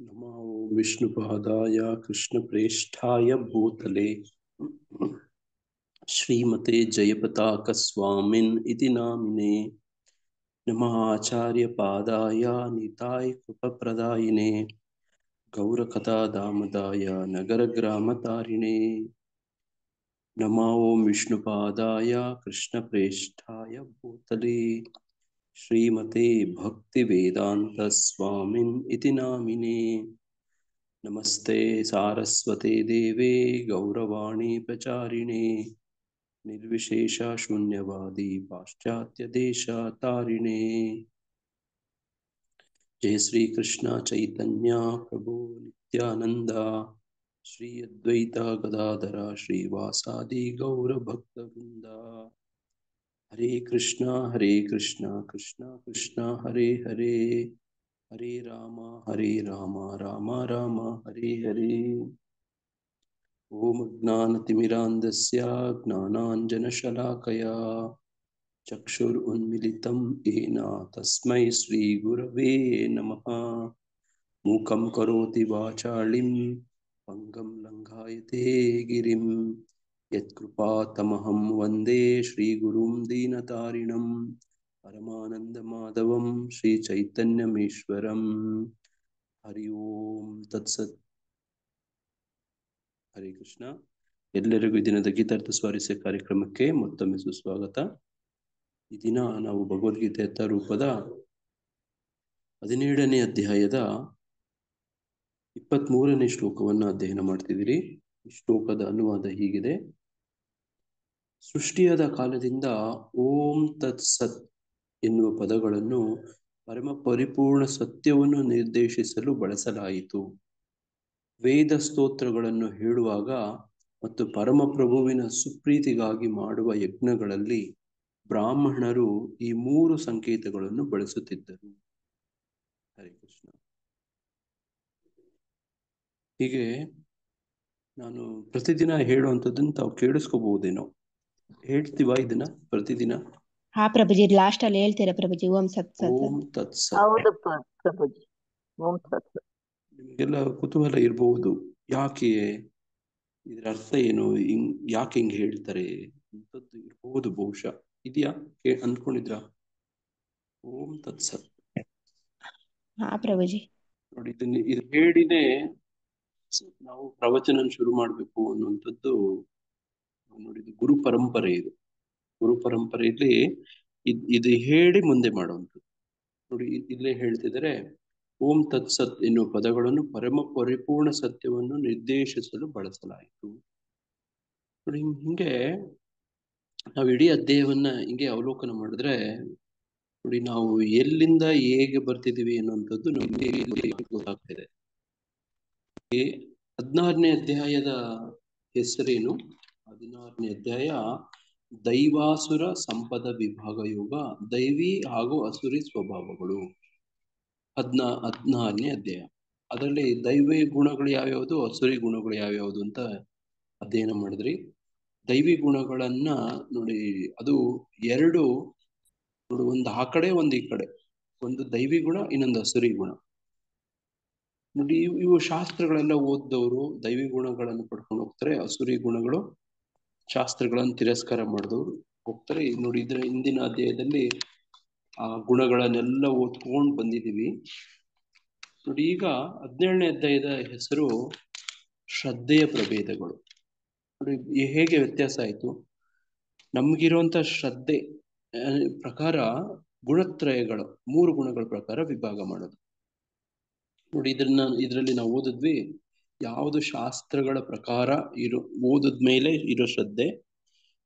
नमो विष्णुपादाय कृष्णप्रेष्ठाय भूतले श्रीमते जयपताकस्वामिन् इति नामिने नमः आचार्यपादाय निताय कृपप्रदायिने गौरकथादामदाय नगरग्रामतारिणे नमो विष्णुपादाय कृष्णप्रेष्ठाय भूतले श्रीमते भक्तिवेदान्तस्वामिन् इति नामिने नमस्ते सारस्वते देवे गौरवाणी प्रचारिणे निर्विशेष शून्यवादी पाश्चात्य देशतारिणे जय श्री कृष्ण चैतन्य प्रभु नित्यानंद श्री अद्वैत गदाधर श्रीवासादि गौर भक्तवृंद हरे कृष्ण कृष्ण कृष्ण हरे हरे हरे राम राम राम हरे हरे ओम ज्ञानतिमिरान्धस्य ज्ञानाञ्जनशलाकया चक्षुरुन्मिलितं येन तस्मै श्रीगुरवे नमः मूकं करोति वाचालिं पङ्गं लङ्घायते गिरिं यत्कृपातमहं वन्दे श्रीगुरुं दीनतारिणं परमानन्दमाधवं श्रीचैतन्यमीश्वरम् हरि ओम तत्सत् ಹರೇ ಕೃಷ್ಣ. ಎಲ್ಲರಿಗೂ ಈ ದಿನದ ಗೀತಾರ್ಥ ಸ್ವಾರಸ್ಯ ಕಾರ್ಯಕ್ರಮಕ್ಕೆ ಮತ್ತೊಮ್ಮೆ ಸುಸ್ವಾಗತ. ಈ ದಿನ ನಾವು ಭಗವದ್ಗೀತೆ ರೂಪದ 17ನೇ ಅಧ್ಯಾಯದ 23ನೇ ಶ್ಲೋಕವನ್ನು ಅಧ್ಯಯನ ಮಾಡ್ತಿದ್ದೀರಿ. ಈ ಶ್ಲೋಕದ ಅನುವಾದ ಹೀಗಿದೆ: ಸೃಷ್ಟಿಯಾದ ಕಾಲದಿಂದ ಓಂ ತತ್ ಸತ್ ಎನ್ನುವ ಪದಗಳನ್ನು ಪರಮ ಪರಿಪೂರ್ಣ ಸತ್ಯವನ್ನು ನಿರ್ದೇಶಿಸಲು ಬಳಸಲಾಯಿತು. ವೇದ ಸ್ತೋತ್ರಗಳನ್ನು ಹೇಳುವಾಗ ಮತ್ತು ಪರಮಪ್ರಭುವಿನ ಸುಪ್ರೀತಿಗಾಗಿ ಮಾಡುವ ಯಜ್ಞಗಳಲ್ಲಿ ಬ್ರಾಹ್ಮಣರು ಈ 3 ಸಂಕೇತಗಳನ್ನು ಬಳಸುತ್ತಿದ್ದರು. ಹರೇ ಕೃಷ್ಣ. ಹೀಗೆ ನಾನು ಪ್ರತಿದಿನ ಹೇಳುವಂಥದ್ದನ್ನು ತಾವು ಕೇಳಿಸ್ಕೋಬಹುದೇನೋ? ಹೇಳ್ತೀವ ಇದನ್ನ ಪ್ರತಿದಿನ? ಹಾ ಪ್ರಭುಜಿ, ಲಾಸ್ಟ್ ಅಲ್ಲಿ ಹೇಳ್ತೀರಾ ಪ್ರಭುಜಿ? ಓಂ ಸತ್ ಸತ್. ಓಂ ತತ್ ಸತ್. ಹೌದು ಪ್ರಭುಜಿ, ಓಂ ಸತ್ ಸತ್. ನಿಮಗೆಲ್ಲ ಕುತೂಹಲ ಇರಬಹುದು, ಯಾಕೆ ಇದರ ಅರ್ಥ ಏನು, ಯಾಕೆ ಹಿಂಗೆ ಹೇಳ್ತಾರೆ ಅಂತದ್ದು ಇರಬಹುದು ಬಹುಶಃ. ಇದೆಯಾ ಅಂದ್ಕೊಂಡಿದ್ರ? ಓಂ ತತ್ಸತ್. ಹಾ ಪ್ರಭುಜಿ. ನೋಡಿ, ಇದು ಹೇಳಿನೇ ನಾವು ಪ್ರವಚನ ಶುರು ಮಾಡ್ಬೇಕು ಅನ್ನುವಂಥದ್ದು. ನೋಡಿ, ಇದು ಗುರು ಪರಂಪರೆ. ಇದು ಗುರು ಪರಂಪರೆಯಲ್ಲಿ ಇದು ಹೇಳಿ ಮುಂದೆ ಮಾಡುವಂಥದ್ದು. ನೋಡಿ, ಇಲ್ಲೇ ಹೇಳ್ತಿದ್ದಾರೆ, ಓಂ ತತ್ಸತ್ ಎನ್ನುವ ಪದಗಳನ್ನು ಪರಮ ಪರಿಪೂರ್ಣ ಸತ್ಯವನ್ನು ನಿರ್ದೇಶಿಸಲು ಬಳಸಲಾಯಿತು. ನೋಡಿ, ಹಿಂಗೆ ನಾವು ಇಡೀ ಅಧ್ಯಾಯವನ್ನ ಹಿಂಗೆ ಅವಲೋಕನ ಮಾಡಿದ್ರೆ ನೋಡಿ, ನಾವು ಎಲ್ಲಿಂದ ಹೇಗೆ ಬರ್ತಿದೀವಿ ಅನ್ನುವಂಥದ್ದು ನಮಗೆ ಗೊತ್ತಾಗ್ತಿದೆ. 16ನೇ ಅಧ್ಯಾಯದ ಹೆಸರೇನು? 16ನೇ ಅಧ್ಯಾಯ ದೈವಾಸುರ ಸಂಪದ ವಿಭಾಗ ಯೋಗ, ದೈವಿ ಹಾಗೂ ಅಸುರಿ ಸ್ವಭಾವಗಳು. 16ನೇ ಅಧ್ಯಾಯ. ಅದರಲ್ಲಿ ದೈವಿ ಗುಣಗಳು ಯಾವ್ಯಾವುದು, ಅಸುರಿ ಗುಣಗಳು ಯಾವ್ಯಾವುದು ಅಂತ ಅಧ್ಯಯನ ಮಾಡಿದ್ರಿ. ದೈವಿ ಗುಣಗಳನ್ನ ನೋಡಿ, ಅದು 2 ನೋಡಿ, ಒಂದು ಆ ಕಡೆ ಒಂದು ಈ ಕಡೆ. ಒಂದು ದೈವಿ ಗುಣ, ಇನ್ನೊಂದು ಅಸುರಿ ಗುಣ. ನೋಡಿ, ಇವು ಶಾಸ್ತ್ರಗಳೆಲ್ಲ ಓದ್ದವರು ದೈವಿ ಗುಣಗಳನ್ನು ಪಡ್ಕೊಂಡು ಹೋಗ್ತಾರೆ, ಅಸುರಿ ಗುಣಗಳು ಶಾಸ್ತ್ರಗಳನ್ನು ತಿರಸ್ಕಾರ ಮಾಡಿದವರು ಹೋಗ್ತಾರೆ. ನೋಡಿ, ಇದ್ರ ಹಿಂದಿನ ಅಧ್ಯಾಯದಲ್ಲಿ ಆ ಗುಣಗಳನ್ನೆಲ್ಲ ಓದ್ಕೊಂಡು ಬಂದಿದ್ದೀವಿ. ನೋಡಿ, ಈಗ 17ನೇ ಅಧ್ಯಾಯದ ಹೆಸರು ಶ್ರದ್ಧೆಯ ಪ್ರಭೇದಗಳು. ನೋಡಿ, ಹೇಗೆ ವ್ಯತ್ಯಾಸ ಆಯ್ತು? ನಮ್ಗಿರುವಂತ ಶ್ರದ್ಧೆ ಪ್ರಕಾರ ಗುಣತ್ರಯಗಳು 3 ಗುಣಗಳ ಪ್ರಕಾರ ವಿಭಾಗ ಮಾಡೋದು. ನೋಡಿ, ಇದರಲ್ಲಿ ನಾವು ಓದಿದ್ವಿ, ಯಾವುದು ಶಾಸ್ತ್ರಗಳ ಪ್ರಕಾರ ಓದದ್ಮೇಲೆ ಇರೋ ಶ್ರದ್ಧೆ,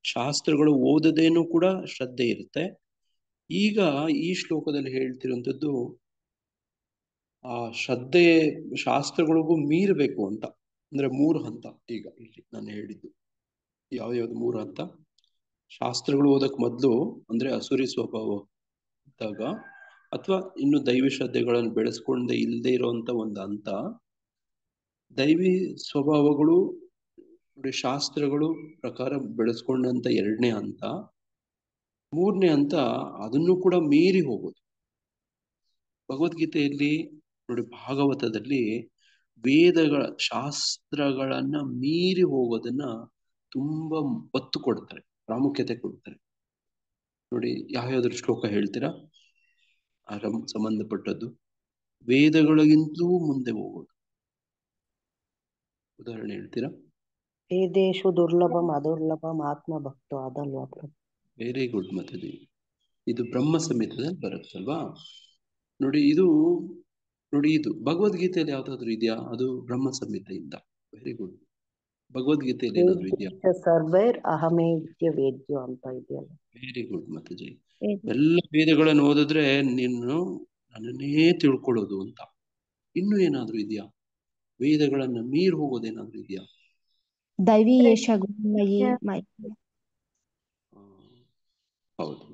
ಶಾಸ್ತ್ರಗಳು ಓದದೇನೂ ಕೂಡ ಶ್ರದ್ಧೆ ಇರುತ್ತೆ. ಈಗ ಈ ಶ್ಲೋಕದಲ್ಲಿ ಹೇಳ್ತಿರುವಂಥದ್ದು ಆ ಶ್ರದ್ಧೆ ಶಾಸ್ತ್ರಗಳಿಗೂ ಮೀರಬೇಕು ಅಂತ. ಅಂದ್ರೆ 3 ಹಂತ. ಈಗ ಇಲ್ಲಿ ನಾನು ಹೇಳಿದ್ದು ಯಾವ್ಯಾವ್ದು 3 ಹಂತ? ಶಾಸ್ತ್ರಗಳು ಓದಕ್ ಮೊದ್ಲು ಅಂದ್ರೆ ಅಸುರಿ ಸ್ವಭಾವ ಇದ್ದಾಗ, ಅಥವಾ ಇನ್ನು ದೈವಿ ಶ್ರದ್ಧೆಗಳನ್ನು ಬೆಳೆಸ್ಕೊಂಡೆ ಇಲ್ಲದೆ ಇರುವಂತ ಒಂದು ಹಂತ. ದೈವಿ ಸ್ವಭಾವಗಳು ಶಾಸ್ತ್ರಗಳು ಪ್ರಕಾರ ಬೆಳೆಸ್ಕೊಂಡಂತ 2ನೇ ಹಂತ. 3ನೇ ಹಂತ ಅದನ್ನು ಕೂಡ ಮೀರಿ ಹೋಗೋದು. ಭಗವದ್ಗೀತೆಯಲ್ಲಿ ನೋಡಿ, ಭಾಗವತದಲ್ಲಿ ವೇದಗಳ ಶಾಸ್ತ್ರಗಳನ್ನ ಮೀರಿ ಹೋಗೋದನ್ನ ತುಂಬಾ ಒತ್ತು ಕೊಡ್ತಾರೆ, ಪ್ರಾಮುಖ್ಯತೆ ಕೊಡ್ತಾರೆ. ನೋಡಿ, ಯಾವ್ಯಾವ್ದ್ರ ಶ್ಲೋಕ ಹೇಳ್ತೀರಾ ಸಂಬಂಧಪಟ್ಟದ್ದು? ವೇದಗಳಿಗಿಂತಲೂ ಮುಂದೆ ಹೋಗೋದು ಉದಾಹರಣೆ ಹೇಳ್ತೀರಾ? ವೇದೇಶು ದುರ್ಲಭಂ ಅದುರ್ಲಭಂ ಆತ್ಮ ಭಕ್ತ ಅದಲ್ವಾ ಪ್ರಭು? ವೆರಿ ಗುಡ್ ಮಾತಾಜಿ. ಇದು ಬ್ರಹ್ಮ ಸಂಹಿತದಲ್ಲಿ ಬರುತ್ತಲ್ವಾ? ನೋಡಿ, ಇದು ಭಗವದ್ಗೀತೆಯಲ್ಲಿ ಯಾವ್ದಾದ್ರು ಇದೆಯಾ? ಅದು ಬ್ರಹ್ಮ ಸಂಹಿತೆಯಿಂದ. Very good. ಭಗವದ್ಗೀತೆಯಲ್ಲಿ ಏನಾದ್ರು ಇದೆಯಾ? ಸರ್ವೈರ್ ಅಹಮೇವ್ಯ ವೇದ್ಯೋ ಅಂತ ಇದೆಯಲ್ಲ. Very good Mataji. ಎಲ್ಲ ವೇದಗಳನ್ನು ಓದಿದ್ರೆ ನೀನು ನನ್ನನ್ನೇ ತಿಳ್ಕೊಳ್ಳೋದು ಅಂತ. ಇನ್ನು ಏನಾದ್ರು ಇದೆಯಾ? ವೇದಗಳನ್ನ ಮೀರಿ ಹೋಗೋದೇನಾದ್ರು ಇದೆಯಾ? ದೈವಿ ಯಶ ಗುಣಮಯಿ ಹೌದು.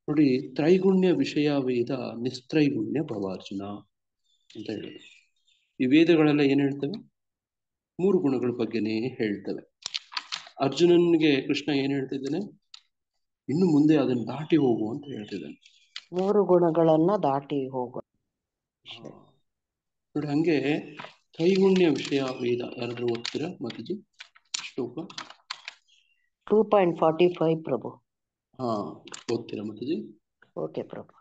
ನೋಡಿ, ತ್ರೈಗುಣ್ಯ ವಿಷಯ ವೇದ ನಿಸ್ತ್ರೈಗುಣ್ಯ ಭವಾರ್ಜುನ ಅಂತ ಹೇಳಿ. ಈ ವೇದಗಳೆಲ್ಲ ಏನ್ ಹೇಳ್ತವೆ? 3 ಗುಣಗಳ ಬಗ್ಗೆನೇ ಹೇಳ್ತವೆ. ಅರ್ಜುನನ್ಗೆ ಕೃಷ್ಣ ಏನ್ ಹೇಳ್ತಿದ್ದಾನೆ? ಇನ್ನು ಮುಂದೆ ಅದನ್ನ ದಾಟಿ ಹೋಗು ಅಂತ ಹೇಳ್ತಿದ್ದಾನೆ. 3 ಗುಣಗಳನ್ನ ದಾಟಿ ಹೋಗು. ನೋಡಿ, ಹಂಗೆ ತ್ರೈಗುಣ್ಯ ವಿಷಯ ವೇದ ಯಾರಾದ್ರೂ ಓದ್ತೀರಾ ಮಾತಾಜಿ? ಶ್ಲೋಕ 2.45 ಪ್ರಭು. ಓದ್ತೀರಾ ಮಾತಾಜಿ? ಓಕೆ ಪ್ರಭು.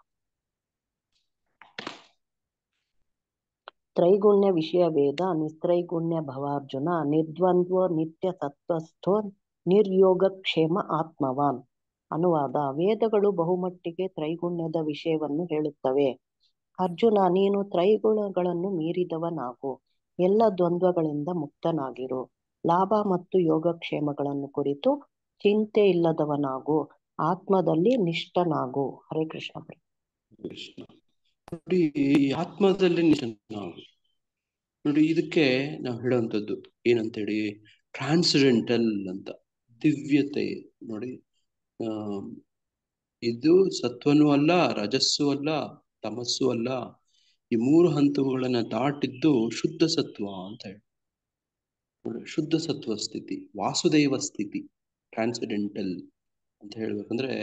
ತ್ರೈಗುಣ್ಯ ವಿಷಯ ವೇದ ನಿಸ್ತ್ರೈಗುಣ್ಯ ಭವಾರ್ಜುನ ನಿರ್ದ್ವಂದ್ವ ನಿತ್ಯ ಸತ್ವಸ್ಥೋ ನಿರ್ಯೋಗಕ್ಷೇಮ ಆತ್ಮವಾನ್. ಅನುವಾದ: ವೇದಗಳು ಬಹುಮಟ್ಟಿಗೆ ತ್ರೈಗುಣ್ಯದ ವಿಷಯವನ್ನು ಹೇಳುತ್ತವೆ. ಅರ್ಜುನ, ನೀನು ತ್ರೈಗುಣಗಳನ್ನು ಮೀರಿದವನಾಗು. ಎಲ್ಲ ದ್ವಂದ್ವಗಳಿಂದ ಮುಕ್ತನಾಗಿರು. ಲಾಭ ಮತ್ತು ಯೋಗಕ್ಷೇಮಗಳನ್ನು ಕುರಿತು ಚಿಂತೆ ಇಲ್ಲದವನಾಗು. ಆತ್ಮದಲ್ಲಿ ನಿಷ್ಠನಾಗು. ಹರೇ ಕೃಷ್ಣ. ಕೃಷ್ಣ. ನೋಡಿ, ಆತ್ಮದಲ್ಲಿ ನಿಷ್ಠನಾಗು. ನೋಡಿ, ಇದಕ್ಕೆ ನಾವು ಹೇಳುವಂಥದ್ದು ಏನಂತೇಳಿ? ಟ್ರಾನ್ಸೆಂಡೆಂಟಲ್ ಅಂತ, ದಿವ್ಯತೆ. ನೋಡಿ, ಇದು ಸತ್ವನೂ ಅಲ್ಲ, ರಜಸ್ಸು ಅಲ್ಲ, ತಮಸ್ಸು ಅಲ್ಲ. ಈ 3 ಹಂತಗಳನ್ನ ದಾಟಿದ್ದು ಶುದ್ಧ ಸತ್ವ ಅಂತ ಹೇಳಿ. ಶುದ್ಧ ಸತ್ವ ಸ್ಥಿತಿ, ವಾಸುದೇವ ಸ್ಥಿತಿ. ಟ್ರಾನ್ಸೆಂಡೆಂಟಲ್ ಅಂತ ಹೇಳ್ಬೇಕಂದ್ರೆ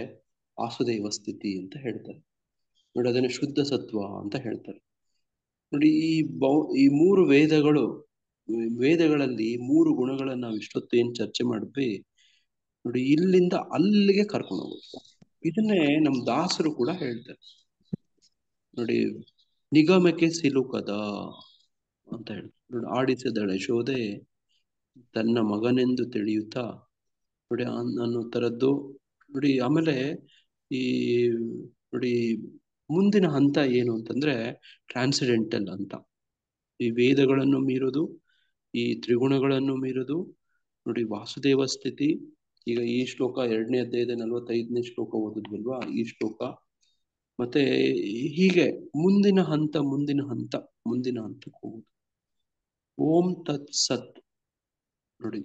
ವಾಸುದೇವ ಸ್ಥಿತಿ ಅಂತ ಹೇಳ್ತಾರೆ. ನೋಡಿ, ಅದನ್ನ ಶುದ್ಧ ಸತ್ವ ಅಂತ ಹೇಳ್ತಾರೆ. ನೋಡಿ, ಈ 3 ವೇದಗಳಲ್ಲಿ 3 ಗುಣಗಳನ್ನ ನಾವು ಇಷ್ಟೊತ್ತೇನು ಚರ್ಚೆ ಮಾಡಿದ್ವಿ. ನೋಡಿ, ಇಲ್ಲಿಂದ ಅಲ್ಲಿಗೆ ಕರ್ಕೊಂಡು ಹೋಗುತ್ತೆ. ಇದನ್ನೇ ನಮ್ಮ ದಾಸರು ಕೂಡ ಹೇಳ್ತಾರೆ. ನೋಡಿ, ನಿಗಮಕ್ಕೆ ಸಿಲುಕದ ಅಂತ ಹೇಳ್ತಾರೆ. ನೋಡಿ, ಆಡಿಸಿದಳೆ ಯಶೋದೆ ತನ್ನ ಮಗನೆಂದು ತಿಳಿಯುತ್ತಾ, ನೋಡಿ ಅನ್ನೋ ತರದ್ದು. ನೋಡಿ, ಆಮೇಲೆ ಈ ನೋಡಿ ಮುಂದಿನ ಹಂತ ಏನು ಅಂತಂದ್ರೆ ಟ್ರಾನ್ಸೆಂಡೆಂಟಲ್ ಅಂತ. ಈ ವೇದಗಳನ್ನು ಮೀರೋದು, ಈ ತ್ರಿಗುಣಗಳನ್ನು ಮೀರೋದು. ನೋಡಿ, ವಾಸುದೇವ ಸ್ಥಿತಿ. ಈಗ ಈ ಶ್ಲೋಕ 2ನೇ ಅಧ್ಯಾಯದ 45ನೇ ಶ್ಲೋಕ ಓದಿದ್ವಲ್ವಾ? ಈ ಶ್ಲೋಕ ಮತ್ತೆ ಹೀಗೆ ಮುಂದಿನ ಹಂತಕ್ಕೆ ಹೋಗುದು. ಓಂ ತತ್ ಸತ್. ನೋಡಿ,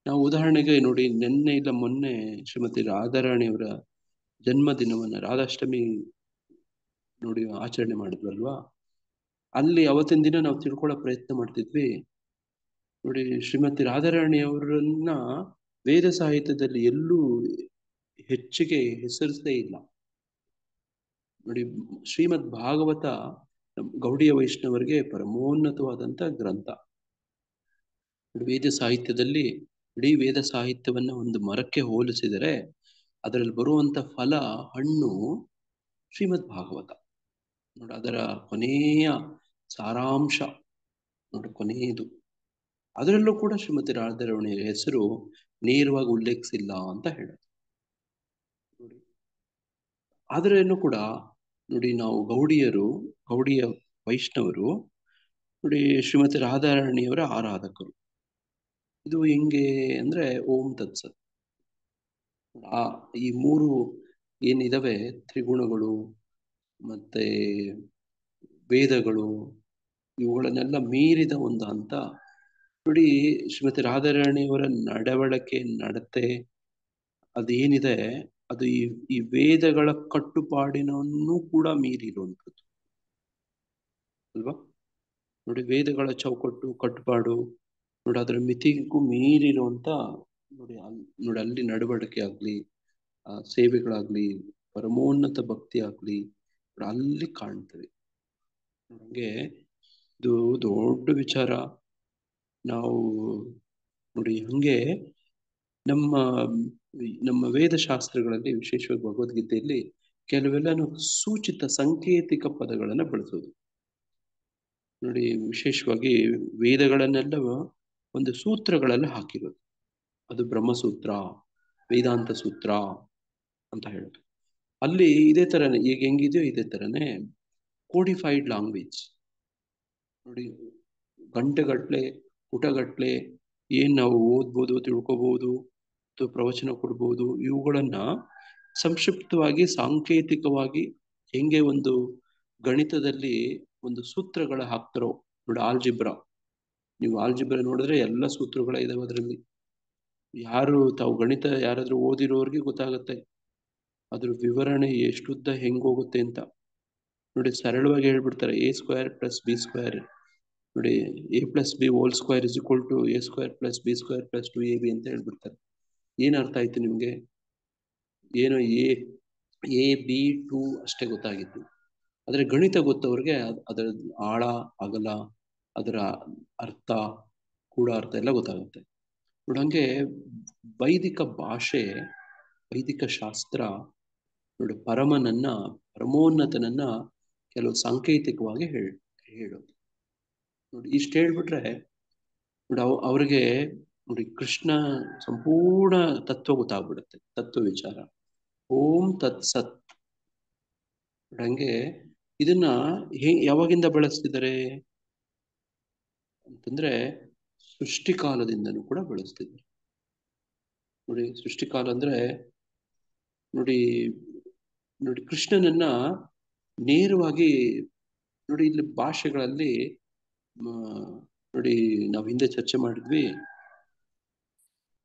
ನಾವು ಉದಾಹರಣೆಗೆ ನೋಡಿ, ನಿನ್ನೆ ಇಲ್ಲ ಮೊನ್ನೆ ಶ್ರೀಮತಿ ರಾಧಾರಾಣಿಯವರ ಜನ್ಮದಿನವನ್ನ, ರಾಧಾಷ್ಟಮಿ ನೋಡಿ ಆಚರಣೆ ಮಾಡಿದ್ವಲ್ವಾ? ಅಲ್ಲಿ ಅವತ್ತಿನ ದಿನ ನಾವು ತಿಳ್ಕೊಳ್ಳೋ ಪ್ರಯತ್ನ ಮಾಡ್ತಿದ್ವಿ. ನೋಡಿ, ಶ್ರೀಮತಿ ರಾಧಾರಾಣಿ ಅವರನ್ನ ವೇದ ಸಾಹಿತ್ಯದಲ್ಲಿ ಎಲ್ಲೂ ಹೆಚ್ಚಿಗೆ ಹೆಸರಿಸದೇ ಇಲ್ಲ. ನೋಡಿ, ಶ್ರೀಮದ್ ಭಾಗವತ ಗೌಡಿಯ ವೈಷ್ಣವರಿಗೆ ಪರಮೋನ್ನತವಾದಂತ ಗ್ರಂಥ. ವೇದ ಸಾಹಿತ್ಯದಲ್ಲಿ ಇಡೀ ವೇದ ಸಾಹಿತ್ಯವನ್ನ ಒಂದು ಮರಕ್ಕೆ ಹೋಲಿಸಿದರೆ ಅದರಲ್ಲಿ ಬರುವಂತ ಫಲ, ಹಣ್ಣು ಶ್ರೀಮದ್ ಭಾಗವತ. ನೋಡಿ, ಅದರ ಕೊನೆಯ ಸಾರಾಂಶ ನೋಡಿ, ಕೊನೆಯದು. ಅದರಲ್ಲೂ ಕೂಡ ಶ್ರೀಮತಿ ರಾಧಾರಮಣಿಯ ಹೆಸರು ನೇರವಾಗಿ ಉಲ್ಲೇಖಿಸಿಲ್ಲ ಅಂತ ಹೇಳೋದು. ನೋಡಿ, ಆದ್ರೇನು ಕೂಡ ನೋಡಿ, ನಾವು ಗೌಡಿಯ ವೈಷ್ಣವರು ನೋಡಿ ಶ್ರೀಮತಿ ರಾಧಾರಾಣಿಯವರ ಆರಾಧಕರು. ಇದು ಹೆಂಗೆ ಅಂದ್ರೆ ಓಂ ತತ್ಸತ್. ಈ 3 ಏನಿದಾವೆ, ತ್ರಿಗುಣಗಳು ಮತ್ತೆ ವೇದಗಳು, ಇವುಗಳನ್ನೆಲ್ಲ ಮೀರಿದ ಒಂದು ಹಂತ. ನೋಡಿ, ಶ್ರೀಮತಿ ರಾಧಾರಾಣಿಯವರ ನಡವಳಿಕೆ, ನಡತೆ ಅದೇನಿದೆ, ಅದು ಈ ವೇದಗಳ ಕಟ್ಟುಪಾಡಿನನ್ನು ಕೂಡ ಮೀರಿರುವಂಥದ್ದು ಅಲ್ವಾ? ನೋಡಿ, ವೇದಗಳ ಚೌಕಟ್ಟು, ಕಟ್ಟುಪಾಡು ನೋಡಿ, ಅದರ ಮಿತಿಗೂ ಮೀರಿರುವಂತ ನೋಡಿ ಅಲ್ಲಿ ನಡವಳಿಕೆ ಆಗ್ಲಿ, ಸೇವೆಗಳಾಗ್ಲಿ, ಪರಮೋನ್ನತ ಭಕ್ತಿ ಆಗ್ಲಿ ಅಲ್ಲಿ ಕಾಣ್ತವೆ. ಹಂಗೆ ಇದು ದೊಡ್ಡ ವಿಚಾರ. ನಾವು ನೋಡಿ ಹಂಗೆ ನಮ್ಮ ನಮ್ಮ ವೇದಶಾಸ್ತ್ರಗಳಲ್ಲಿ, ವಿಶೇಷವಾಗಿ ಭಗವದ್ಗೀತೆಯಲ್ಲಿ ಕೆಲವೆಲ್ಲನು ಸೂಚಿತ ಸಾಂಕೇತಿಕ ಪದಗಳನ್ನು ಬಳಸೋದು ನೋಡಿ. ವಿಶೇಷವಾಗಿ ವೇದಗಳನ್ನೆಲ್ಲ ಒಂದು ಸೂತ್ರಗಳೆಲ್ಲ ಹಾಕಿರೋದು. ಅದು ಬ್ರಹ್ಮಸೂತ್ರ, ವೇದಾಂತ ಸೂತ್ರ ಅಂತ ಹೇಳೋದು. ಅಲ್ಲಿ ಇದೇ ತರನೇ, ಈಗ ಹೆಂಗಿದೆಯೋ ಇದೇ ತರನೇ ಕೋಡಿಫೈಡ್ ಲ್ಯಾಂಗ್ವೇಜ್ ನೋಡಿ. ಗಂಟೆಗಟ್ಲೆ ಪುಟಗಟ್ಲೆ ಏನ್ ನಾವು ಓದ್ಬೋದು, ತಿಳ್ಕೊಬಹುದು, ಪ್ರವಚನ ಕೊಡ್ಬೋದು. ಇವುಗಳನ್ನ ಸಂಕ್ಷಿಪ್ತವಾಗಿ ಸಾಂಕೇತಿಕವಾಗಿ ಹೆಂಗೆ ಒಂದು ಗಣಿತದಲ್ಲಿ ಒಂದು ಸೂತ್ರಗಳ ಹಾಕ್ತಾರೋ ನೋಡಿ. ಆಲ್ಜಿಬ್ರಾ, ನೀವು ಆಲ್ಜಿಬ್ರಾ ನೋಡಿದ್ರೆ ಎಲ್ಲ ಸೂತ್ರಗಳ ಇದಾವೆ ಅದರಲ್ಲಿ. ಯಾರು ತಾವು ಗಣಿತ ಯಾರಾದ್ರೂ ಓದಿರೋರಿಗೆ ಗೊತ್ತಾಗತ್ತೆ ಅದ್ರ ವಿವರಣೆ ಎಷ್ಟುದ್ದ ಹೆಂಗ್ ಹೋಗುತ್ತೆ ಅಂತ ನೋಡಿ. ಸರಳವಾಗಿ ಹೇಳ್ಬಿಡ್ತಾರೆ, a² + b² ನೋಡಿ, a+b² = a² + b² + 2ab ಅಂತ ಹೇಳ್ಬಿಡ್ತಾರೆ. ಏನ್ ಅರ್ಥ ಆಯ್ತು ನಿಮ್ಗೆ? ಏನೋ a b2 ಅಷ್ಟೇ ಗೊತ್ತಾಗಿತ್ತು. ಆದ್ರೆ ಗಣಿತ ಗೊತ್ತವ್ರಿಗೆ ಅದರ ಆಳ ಅಗಲ, ಅದರ ಅರ್ಥ ಕೂಡ ಅರ್ಥ ಎಲ್ಲ ಗೊತ್ತಾಗುತ್ತೆ ನೋಡಿ. ಹಂಗೆ ವೈದಿಕ ಭಾಷೆ, ವೈದಿಕ ಶಾಸ್ತ್ರ ನೋಡಿ ಪರಮೋನ್ನತನನ್ನ ಕೆಲವು ಸಾಂಕೇತಿಕವಾಗಿ ಹೇಳೋದು ನೋಡಿ. ಇಷ್ಟು ಹೇಳ್ಬಿಟ್ರೆ ನೋಡಿ ಅವ್ರಿಗೆ ನೋಡಿ ಕೃಷ್ಣ ಸಂಪೂರ್ಣ ತತ್ವ ಗೊತ್ತಾಗ್ಬಿಡುತ್ತೆ, ತತ್ವ ವಿಚಾರ. ಓಂ ತತ್ ಸತ್. ಹಂಗೆ ಇದನ್ನ ಯಾವಾಗಿಂದ ಬಳಸ್ತಿದ್ದಾರೆ ಅಂತಂದ್ರೆ ಸೃಷ್ಟಿಕಾಲದಿಂದನೂ ಕೂಡ ಬಳಸ್ತಿದ್ದಾರೆ ನೋಡಿ. ಸೃಷ್ಟಿಕಾಲ ಅಂದ್ರೆ ನೋಡಿ ಕೃಷ್ಣನನ್ನ ನೇರವಾಗಿ ನೋಡಿ. ಇಲ್ಲಿ ಭಾಷೆಗಳಲ್ಲಿ ನೋಡಿ ನಾವು ಹಿಂದೆ ಚರ್ಚೆ ಮಾಡಿದ್ವಿ,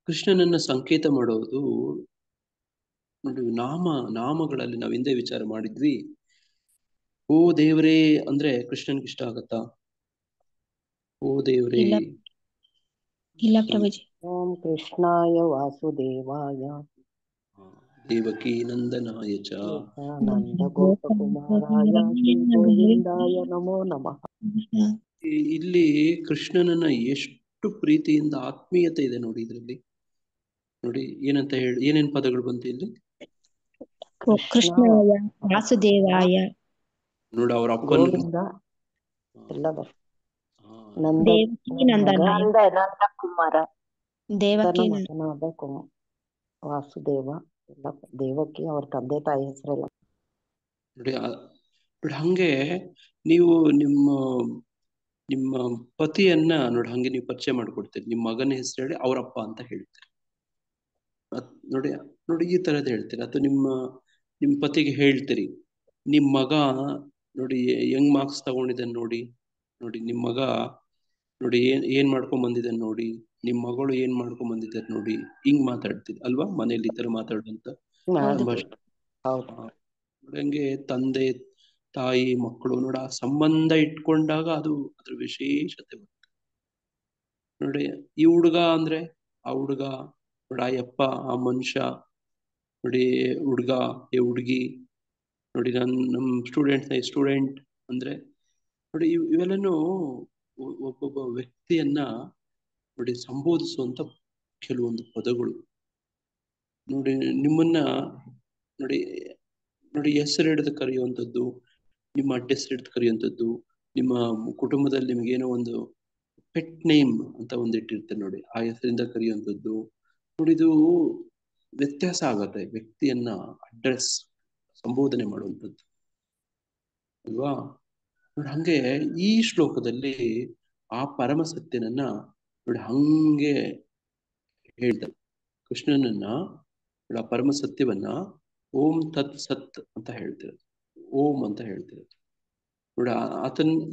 ಕೃಷ್ಣನನ್ನ ಸಂಕೇತ ಮಾಡೋದು ನೋಡಿ ನಾಮಗಳಲ್ಲಿ ನಾವು ಹಿಂದೆ ವಿಚಾರ ಮಾಡಿದ್ವಿ. ಓ ದೇವ್ರೇ ಅಂದ್ರೆ ಕೃಷ್ಣನ್ಗೆ ಇಷ್ಟ ಆಗತ್ತಾ? ಓ ದೇವ್ರೇ ಇಲ್ಲ ಪ್ರಭುಜಿ. ಓಂ ಕೃಷ್ಣಾಯ ವಾಸುದೇವಾಯ ದೇವಕಿ ನಂದನಾಯ ಚ ನಂದ ಗೋಪಕುಮಾರಾಯ ಶ್ರೀ ಗೋವಿಂದಾಯ ನಮೋ ನಮಃ. ಇಲ್ಲಿ ಕೃಷ್ಣನನ್ನ ಎಷ್ಟು ಪ್ರೀತಿಯಿಂದ, ಆತ್ಮೀಯತೆ ಇದೆ ನೋಡಿ ಇದರಲ್ಲಿ. ನೋಡಿ ಏನಂತ ಹೇಳಿ, ಏನೇನ್ ಪದಗಳು ಬಂತು ಇಲ್ಲಿ? ಕೃಷ್ಣಾಯ ವಾಸುದೇವಾಯ ನೋಡಿ ಅವ್ರ ಅಪ್ಪನ ಗೋವಿಂದ ಎಲ್ಲ ದೇವಕಿ ನಂದನಾಯ ಕುಮಾರ ದೇವಕಿ ಮಗನಾದ ವಾಸುದೇವ ಎಲ್ಲ ದೇವಕಿ ಅವ್ರ ತಂದೆ ತಾಯಿ ಹೆಸರೆಲ್ಲ ನೋಡಿ. ಹಂಗೆ ನೀವು ನಿಮ್ಮ ಪತಿಯನ್ನ ನೋಡಿ ಹಂಗೆ ನೀವು ಪರಿಚಯ ಮಾಡ್ಕೊಡ್ತೀರಿ. ನಿಮ್ಮ ಮಗನ ಹೆಸರು ಹೇಳಿ ಅವರಪ್ಪ ಅಂತ ಹೇಳ್ತೀರಿ ನೋಡಿ. ನೋಡಿ ಈ ತರದ್ ಹೇಳ್ತೀರಿ. ಅಥವಾ ನಿಮ್ಮ ಪತಿಗೆ ಹೇಳ್ತೀರಿ, ನಿಮ್ ಮಗ ನೋಡಿ ಹೆಂಗ್ ಮಾರ್ಕ್ಸ್ ತಗೊಂಡಿದ್ದಾನೆ ನೋಡಿ, ನಿಮ್ ಮಗ ನೋಡಿ ಏನ್ ಮಾಡ್ಕೊಂಡ್ ಬಂದಿದ್ದಾನೆ ನೋಡಿ, ನಿಮ್ ಮಗಳು ಏನ್ ಮಾಡ್ಕೊಂಡ್ ಬಂದಿದ್ದಾರೆ ನೋಡಿ. ಹಿಂಗ್ ಮಾತಾಡ್ತಿದ್ ಅಲ್ವಾ ಮನೇಲಿ ಈ ತರ ಮಾತಾಡುವಂತ ಹಂಗೆ ತಂದೆ ತಾಯಿ ಮಕ್ಕಳು ನೋಡಿ ಆ ಸಂಬಂಧ ಇಟ್ಕೊಂಡಾಗ ಅದು ಅದ್ರ ವಿಶೇಷತೆ ಬರುತ್ತೆ ನೋಡಿ. ಈ ಹುಡುಗ ಅಂದ್ರೆ ಆ ಹುಡುಗ ನೋಡಿ, ಆ ಯಪ್ಪ ಆ ಮನುಷ್ಯ ನೋಡಿ, ಹುಡುಗ ಈ ಹುಡುಗಿ ನೋಡಿ, ನಮ್ಮ ಸ್ಟೂಡೆಂಟ್ ಅಂದ್ರೆ ನೋಡಿ ಇವೆಲ್ಲನೂ ಒಬ್ಬೊಬ್ಬ ವ್ಯಕ್ತಿಯನ್ನ ನೋಡಿ ಸಂಬೋಧಿಸುವಂತ ಕೆಲವೊಂದು ಪದಗಳು ನೋಡಿ. ನಿಮ್ಮನ್ನ ನೋಡಿ ಹೆಸರು ಹಿಡಿದು ಕರೆಯುವಂಥದ್ದು, ನಿಮ್ಮ ಅಡ್ಡ ಹೆಸರು ಹಿಡಿದು ಕರೆಯುವಂಥದ್ದು, ನಿಮ್ಮ ಕುಟುಂಬದಲ್ಲಿ ನಿಮ್ಗೇನೋ ಒಂದು ಪೆಟ್ ನೇಮ್ ಅಂತ ಒಂದು ಇಟ್ಟಿರ್ತಾರೆ ನೋಡಿ, ಆ ಹೆಸರಿಂದ ಕರೆಯುವಂಥದ್ದು ನೋಡಿ. ಇದು ವ್ಯತ್ಯಾಸ ಆಗತ್ತೆ ವ್ಯಕ್ತಿಯನ್ನ ಅಡ್ರೆಸ್ ಸಂಬೋಧನೆ ಮಾಡುವಂಥದ್ದು ಅಲ್ವಾ ನೋಡಿ. ಹಂಗೆ ಈ ಶ್ಲೋಕದಲ್ಲಿ ಆ ಪರಮ ಸತ್ಯನನ್ನ ನೋಡಿ ಹಂಗೆ ಹೇಳ್ತಾರೆ. ಕೃಷ್ಣನನ್ನ ಆ ಪರಮ ಸತ್ಯವನ್ನ ಓಂ ತತ್ ಸತ್ ಅಂತ ಹೇಳ್ತಿರೋದು, ಓಂ ಅಂತ ಹೇಳ್ತಿರೋದು ನೋಡಿ.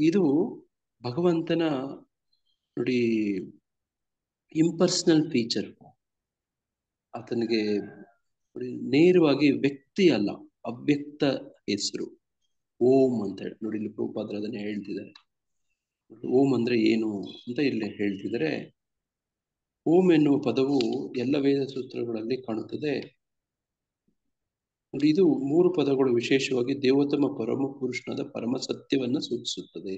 ಇದು ಭಗವಂತನ ನೋಡಿ ಇಂಪರ್ಸನಲ್ ಫೀಚರ್. ಆತನಿಗೆ ನೇರವಾಗಿ ವ್ಯಕ್ತಿ ಅಲ್ಲ, ಅವ್ಯಕ್ತ ಹೆಸರು ಓಂ ಅಂತ ಹೇಳಿ ನೋಡಿ. ಇಲ್ಲಿ ಪ್ರಭುಪಾದರು ಅದನ್ನೇ ಹೇಳ್ತಿದ್ದಾರೆ. ಓಂ ಅಂದ್ರೆ ಏನು ಅಂತ ಇಲ್ಲಿ ಹೇಳ್ತಿದ್ದಾರೆ. ಓಂ ಎನ್ನುವ ಪದವು ಎಲ್ಲ ವೇದ ಸೂತ್ರಗಳಲ್ಲಿ ಕಾಣುತ್ತದೆ ನೋಡಿ. ಇದು 3 ಪದಗಳು ವಿಶೇಷವಾಗಿ ದೇವೋತ್ತಮ ಪರಮ ಪುರುಷನಾದ ಪರಮ ಸತ್ಯವನ್ನ ಸೂಚಿಸುತ್ತದೆ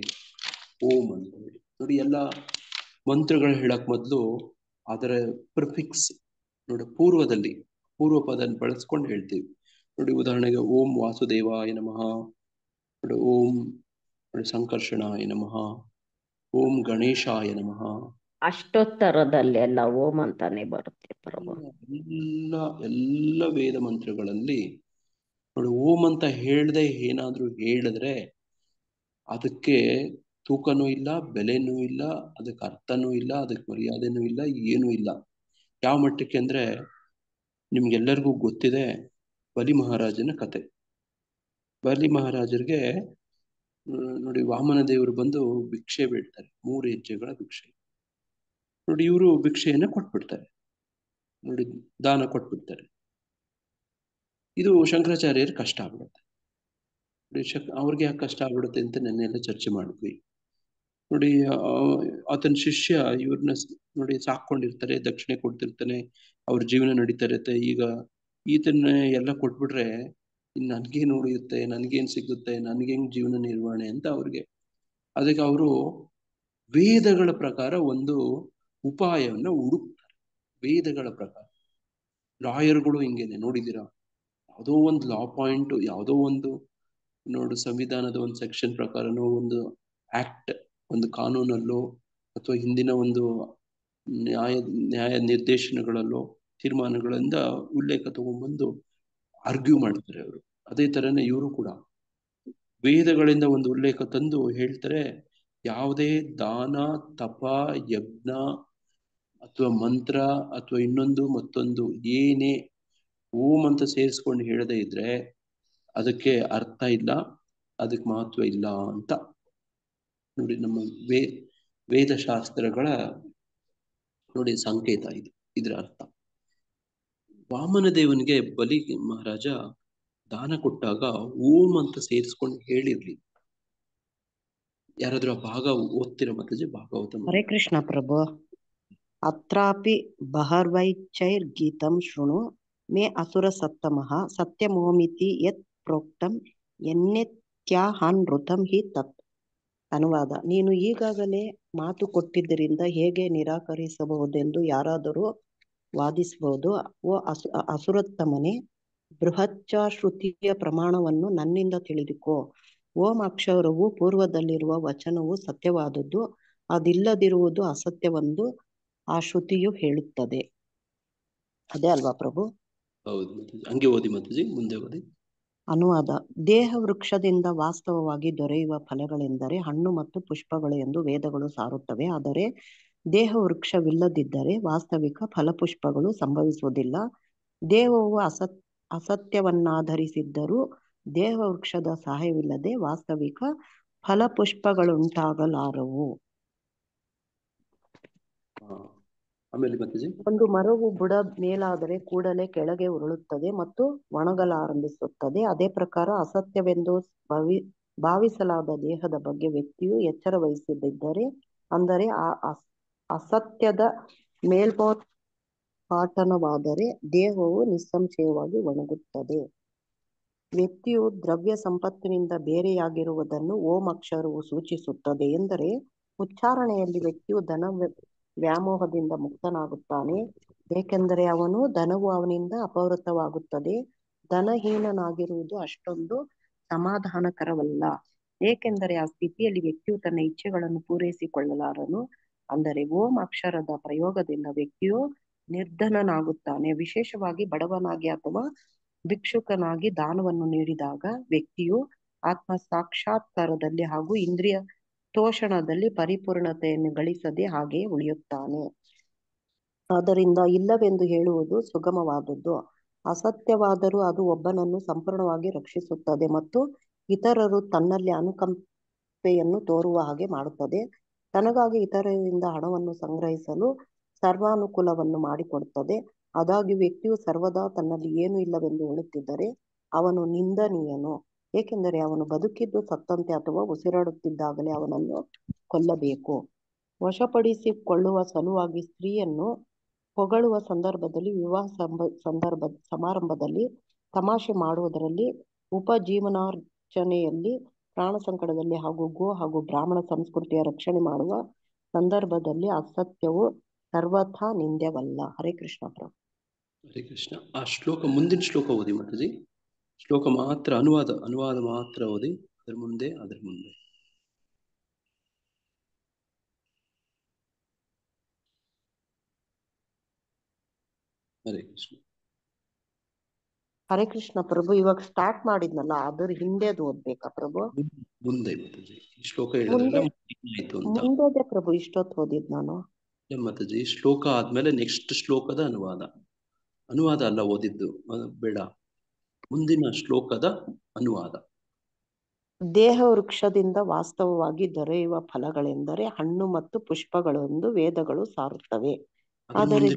ಓಂ ಅಂತ ಹೇಳಿ. ನೋಡಿ, ಎಲ್ಲ ಮಂತ್ರಗಳು ಹೇಳಕ್ ಮೊದಲು ಅದರ ಪ್ರಿಫಿಕ್ಸ್ ನೋಡಿ ಪೂರ್ವ ಪದ ಬಳಸ್ಕೊಂಡು ಹೇಳ್ತೀವಿ. ನೋಡಿ, ಉದಾಹರಣೆಗೆ ಓಂ ವಾಸುದೇವಾಯ ನಮಃ, ನೋಡಿ ಓಂ ಸಂಕರ್ಷಣಾಯ ನಮಃ, ಓಂ ಗಣೇಶಾಯ ನಮಃ. ಅಷ್ಟೋತ್ತರದಲ್ಲಿ ಎಲ್ಲ ಓಂ ಅಂತಾನೆ ಬರುತ್ತೆ ಪ್ರಭು. ಎಲ್ಲ ವೇದ ಮಂತ್ರಗಳಲ್ಲಿ ನೋಡಿ, ಓಂ ಅಂತ ಹೇಳ್ದೆ ಏನಾದ್ರೂ ಹೇಳಿದ್ರೆ ಅದಕ್ಕೆ ತೂಕನೂ ಇಲ್ಲ, ಬೆಲೆನೂ ಇಲ್ಲ, ಅದಕ್ಕೆ ಅರ್ಥನೂ ಇಲ್ಲ, ಅದಕ್ಕೆ ಮರ್ಯಾದೆನೂ ಇಲ್ಲ, ಏನೂ ಇಲ್ಲ. ಯಾವ ಮಟ್ಟಕ್ಕೆ ಅಂದ್ರೆ, ನಿಮ್ಗೆಲ್ಲರಿಗೂ ಗೊತ್ತಿದೆ ಬಲಿ ಮಹಾರಾಜನ ಕತೆ. ಬಲಿ ಮಹಾರಾಜರಿಗೆ ನೋಡಿ, ವಾಮನ ದೇವರು ಬಂದು ಭಿಕ್ಷೆ ಬೇಡ್ತಾರೆ, 3 ಹೆಜ್ಜೆಗಳ ಭಿಕ್ಷೆ. ನೋಡಿ, ಇವರು ಭಿಕ್ಷೆಯನ್ನ ಕೊಟ್ಬಿಡ್ತಾರೆ, ನೋಡಿ ದಾನ ಕೊಟ್ಬಿಡ್ತಾರೆ. ಇದು ಶಂಕರಾಚಾರ್ಯರು ಕಷ್ಟ ಆಗ್ಬಿಡುತ್ತೆ. ಅವ್ರಿಗೆ ಯಾಕೆ ಕಷ್ಟ ಆಗ್ಬಿಡುತ್ತೆ ಅಂತ ನೆನ್ನೆಲ್ಲ ಚರ್ಚೆ ಮಾಡಿದ್ವಿ. ನೋಡಿ, ಆತನ ಶಿಷ್ಯ ಇವ್ರನ್ನ ನೋಡಿ ಸಾಕೊಂಡಿರ್ತಾರೆ, ದಕ್ಷಿಣೆ ಕೊಡ್ತಿರ್ತಾನೆ, ಅವ್ರ ಜೀವನ ನಡೀತಾ ಇರುತ್ತೆ. ಈಗ ಈತನ್ನ ಎಲ್ಲ ಕೊಟ್ಬಿಟ್ರೆ ಇನ್ನು ನನ್ಗೇನು ಉಳಿಯುತ್ತೆ, ನನ್ಗೇನ್ ಸಿಗುತ್ತೆ, ನನ್ಗೇನ್ ಜೀವನ ನಿರ್ವಹಣೆ ಅಂತ ಅವ್ರಿಗೆ. ಅದಕ್ಕೆ ಅವರು ವೇದಗಳ ಪ್ರಕಾರ ಒಂದು ಉಪಾಯವನ್ನ ಹುಡುಕ್ತಾರೆ. ವೇದಗಳ ಪ್ರಕಾರ ಲಾಯರ್ಗಳು ಹಿಂಗೇನೆ ನೋಡಿದ್ದೀರಾ, ಯಾವುದೋ ಒಂದು ಲಾ ಪಾಯಿಂಟ್, ಯಾವುದೋ ಒಂದು ನೋಡು ಸಂವಿಧಾನದ ಒಂದು ಸೆಕ್ಷನ್ ಪ್ರಕಾರನೋ, ಒಂದು ಒಂದು ಕಾನೂನಲ್ಲೋ, ಅಥವಾ ಹಿಂದಿನ ಒಂದು ನ್ಯಾಯ ನಿರ್ದೇಶನಗಳಲ್ಲೋ, ತೀರ್ಮಾನಗಳಿಂದ ಉಲ್ಲೇಖ ತಗೊಂಡ್ಬಂದು ಆರ್ಗ್ಯೂ ಮಾಡ್ತಾರೆ ಅವರು. ಅದೇ ತರನೇ ಇವರು ಕೂಡ ವೇದಗಳಿಂದ ಒಂದು ಉಲ್ಲೇಖ ತಂದು ಹೇಳ್ತಾರೆ, ಯಾವುದೇ ದಾನ, ತಪ, ಯಜ್ಞ ಅಥವಾ ಮಂತ್ರ ಅಥವಾ ಇನ್ನೊಂದು ಮತ್ತೊಂದು ಏನೇ ಓಂ ಅಂತ ಸೇರಿಸ್ಕೊಂಡು ಹೇಳದೇ ಇದ್ರೆ ಅದಕ್ಕೆ ಅರ್ಥ ಇಲ್ಲ, ಅದಕ್ಕೆ ಮಹತ್ವ ಇಲ್ಲ ಅಂತ ನೋಡಿ ನಮ್ಮ ವೇದಶಾಸ್ತ್ರಗಳ ನೋಡಿ ಸಂಕೇತ ಇದು, ಇದ್ರ ಅರ್ಥ. ವಾಮನ ದೇವನಿಗೆ ಬಲಿ ಮಹಾರಾಜ ದಾನ ಕೊಟ್ಟಾಗ ಓಂ ಅಂತ ಸೇರಿಸ್ಕೊಂಡು ಹೇಳಿರ್ಲಿ. ಯಾರಾದ್ರೂ ಆ ಭಾಗ ಓದ್ತಿರೋ ಮಾತಾಜಿ? ಭಾಗವತ. ಹರೇ ಕೃಷ್ಣ ಪ್ರಭು. ಅತ್ರಾಪಿ ಬಹರ್ವೈಚೈರ್ಗೀತಂ ಶೃಣು ಮೇ ಅಸುರ ಸತ್ತಮಃ ಸತ್ಯಮೋಮಿತಿ ಯತ್ ಪ್ರೋಕ್ತಂ ಯನ್ಯತ್ಯಾಹನೃತಂ ಹಿ ತತ್. ಅನುವಾದ: ನೀನು ಈಗಾಗಲೇ ಮಾತು ಕೊಟ್ಟಿದ್ದರಿಂದ ಹೇಗೆ ನಿರಾಕರಿಸಬಹುದೆಂದು ಯಾರಾದರೂ ವಾದಿಸಬಹುದು. ಓ ಅಸುರೋತ್ತಮನೇ, ಬೃಹಚ್ಚ ಶ್ರುತಿಯ ಪ್ರಮಾಣವನ್ನು ನನ್ನಿಂದ ತಿಳಿದುಕೋ. ಓಂ ಅಕ್ಷರವು ಪೂರ್ವದಲ್ಲಿರುವ ವಚನವು ಸತ್ಯವಾದದ್ದು, ಅದಿಲ್ಲದಿರುವುದು ಅಸತ್ಯವೆಂದು ಆ ಶ್ರುತಿಯು ಹೇಳುತ್ತದೆ. ಅದೇ ಅಲ್ವಾ ಪ್ರಭು? ಹೌದು ಮಾತಾಜಿ, ಹಂಗೆ ಓದಿ ಮಾತಾಜಿ, ಮುಂದೆ ಓದಿ. ಅನುವಾದ: ದೇಹ ವೃಕ್ಷದಿಂದ ವಾಸ್ತವವಾಗಿ ದೊರೆಯುವ ಫಲಗಳೆಂದರೆ ಹಣ್ಣು ಮತ್ತು ಪುಷ್ಪಗಳು ಎಂದು ವೇದಗಳು ಸಾರುತ್ತವೆ. ಆದರೆ ದೇಹ ವೃಕ್ಷವಿಲ್ಲದಿದ್ದರೆ ವಾಸ್ತವಿಕ ಫಲಪುಷ್ಪಗಳು ಸಂಭವಿಸುವುದಿಲ್ಲ. ದೇಹವು ಅಸತ್ಯವನ್ನಾಧರಿಸಿದ್ದರೂ ದೇಹ ವೃಕ್ಷದ ಸಹಾಯವಿಲ್ಲದೆ ವಾಸ್ತವಿಕ ಫಲಪುಷ್ಪಗಳುಂಟಾಗಲಾರವು. ಆಮೇಲೆ ಮಾತಾಜಿ, ಒಂದು ಮರವು ಬುಡ ಮೇಲಾದರೆ ಕೂಡಲೇ ಕೆಳಗೆ ಉರುಳುತ್ತದೆ ಮತ್ತು ಒಣಗಲಾರಂಭಿಸುತ್ತದೆ. ಅದೇ ಪ್ರಕಾರ ಅಸತ್ಯವೆಂದು ಭಾವಿಸಲಾದ ದೇಹದ ಬಗ್ಗೆ ವ್ಯಕ್ತಿಯು ಎಚ್ಚರ ವಹಿಸದಿದ್ದರೆ, ಅಂದರೆ ಆ ಅಸತ್ಯದ ಮೇಲ್ಪಾಟನವಾದರೆ ದೇಹವು ನಿಸ್ಸಂಶಯವಾಗಿ ಒಣಗುತ್ತದೆ. ವ್ಯಕ್ತಿಯು ದ್ರವ್ಯ ಸಂಪತ್ತಿನಿಂದ ಬೇರೆಯಾಗಿರುವುದನ್ನು ಓಂ ಅಕ್ಷರವು ಸೂಚಿಸುತ್ತದೆ. ಎಂದರೆ ಉಚ್ಚಾರಣೆಯಲ್ಲಿ ವ್ಯಕ್ತಿಯು ಧನ ವ್ಯಾಮೋಹದಿಂದ ಮುಕ್ತನಾಗುತ್ತಾನೆ, ಏಕೆಂದರೆ ಧನವು ಅವನಿಂದ ಅಪಹೃತವಾಗುತ್ತದೆ. ಧನಹೀನನಾಗಿರುವುದು ಅಷ್ಟೊಂದು ಸಮಾಧಾನಕರವಲ್ಲ, ಏಕೆಂದರೆ ಆ ಸ್ಥಿತಿಯಲ್ಲಿ ವ್ಯಕ್ತಿಯು ತನ್ನ ಇಚ್ಛೆಗಳನ್ನು ಪೂರೈಸಿಕೊಳ್ಳಲಾರನು. ಅಂದರೆ ಓಂ ಅಕ್ಷರದ ಪ್ರಯೋಗದಿಂದ ವ್ಯಕ್ತಿಯು ನಿರ್ಧನನಾಗುತ್ತಾನೆ. ವಿಶೇಷವಾಗಿ ಬಡವನಾಗಿ ಅಥವಾ ಭಿಕ್ಷುಕನಾಗಿ ದಾನವನ್ನು ನೀಡಿದಾಗ ವ್ಯಕ್ತಿಯು ಆತ್ಮ ಸಾಕ್ಷಾತ್ಕಾರದಲ್ಲಿ ಹಾಗೂ ಇಂದ್ರಿಯ ತೋಷಣದಲ್ಲಿ ಪರಿಪೂರ್ಣತೆಯನ್ನು ಗಳಿಸದೆ ಹಾಗೆಯೇ ಉಳಿಯುತ್ತಾನೆ. ಆದ್ದರಿಂದ ಇಲ್ಲವೆಂದು ಹೇಳುವುದು ಸುಗಮವಾದದ್ದು. ಅಸತ್ಯವಾದರೂ ಅದು ಒಬ್ಬನನ್ನು ಸಂಪೂರ್ಣವಾಗಿ ರಕ್ಷಿಸುತ್ತದೆ ಮತ್ತು ಇತರರು ತನ್ನಲ್ಲಿ ಅನುಕಂಪೆಯನ್ನು ತೋರುವ ಹಾಗೆ ಮಾಡುತ್ತದೆ. ತನಗಾಗಿ ಇತರರಿಂದ ಹಣವನ್ನು ಸಂಗ್ರಹಿಸಲು ಸರ್ವಾನುಕೂಲವನ್ನು ಮಾಡಿಕೊಡುತ್ತದೆ. ಆದಾಗ್ಯೂ ವ್ಯಕ್ತಿಯು ಸರ್ವದಾ ತನ್ನಲ್ಲಿ ಏನೂ ಇಲ್ಲವೆಂದು ಹೇಳುತ್ತಿದ್ದರೆ ಅವನು ನಿಂದನೀಯನು, ಏಕೆಂದರೆ ಅವನು ಬದುಕಿದ್ದು ಸತ್ತಂತೆ ಅಥವಾ ಉಸಿರಾಡುತ್ತಿದ್ದಾಗಲೇ ಅವನನ್ನು ಕೊಲ್ಲಬೇಕು. ವಶಪಡಿಸಿಕೊಳ್ಳುವ ಸಲುವಾಗಿ ಸ್ತ್ರೀಯನ್ನು ಹೊಗಳುವ ಸಂದರ್ಭದಲ್ಲಿ, ವಿವಾಹ ಸಮಾರಂಭದಲ್ಲಿ, ತಮಾಷೆ ಮಾಡುವುದರಲ್ಲಿ, ಉಪಜೀವನಾರ್ಜನೆಯಲ್ಲಿ, ಪ್ರಾಣ ಸಂಕಟದಲ್ಲಿ ಹಾಗೂ ಗೋ ಹಾಗೂ ಬ್ರಾಹ್ಮಣ ಸಂಸ್ಕೃತಿಯ ರಕ್ಷಣೆ ಮಾಡುವ ಸಂದರ್ಭದಲ್ಲಿ ಅಸತ್ಯವು ಸರ್ವಥಾ ನಿಂದ್ಯವಲ್ಲ. ಹರೇ ಕೃಷ್ಣ ಪ್ರಭು. ಹರೇ ಕೃಷ್ಣ. ಆ ಶ್ಲೋಕ, ಮುಂದಿನ ಶ್ಲೋಕ ಓದಿ ಮಾತಾಜಿ. ಶ್ಲೋಕ ಮಾತ್ರ, ಅನುವಾದ ಮಾತ್ರ ಓದಿ. ಅದರ ಮುಂದೆ ಹರೇ ಕೃಷ್ಣ. ಹರೇ ಕೃಷ್ಣ ಪ್ರಭು. ಇವಾಗ ಸ್ಟಾರ್ಟ್ ಮಾಡಿದ್ನಲ್ಲ, ಅದ್ರ ಹಿಂದೆದು ಓದ್ಬೇಕಾ ಪ್ರಭು? ಮುಂದೆ ಮಾತಾಜಿ. ಈ ಶ್ಲೋಕ ಹೇಳಿದ್ರಲ್ಲ ಆಯ್ತು ಅಂತ. ಮುಂದೆ ಪ್ರಭು ಇಷ್ಟೊತ್ತು ಓದಿದ್ ನಾನು. ಮಾತಾಜಿ, ಶ್ಲೋಕ ಆದ್ಮೇಲೆ ನೆಕ್ಸ್ಟ್ ಶ್ಲೋಕದ ಅನುವಾದ ಅಲ್ಲ ಓದಿದ್ದು, ಬೇಡ, ಮುಂದಿನ ಶ್ಲೋಕದ ಅನುವಾದ. ದೇಹ ವೃಕ್ಷದಿಂದ ವಾಸ್ತವವಾಗಿ ದೊರೆಯುವ ಫಲಗಳೆಂದರೆ ಹಣ್ಣು ಮತ್ತು ಪುಷ್ಪಗಳೆಂದು ವೇದಗಳು ಸಾರುತ್ತವೆ. ಆದರೆ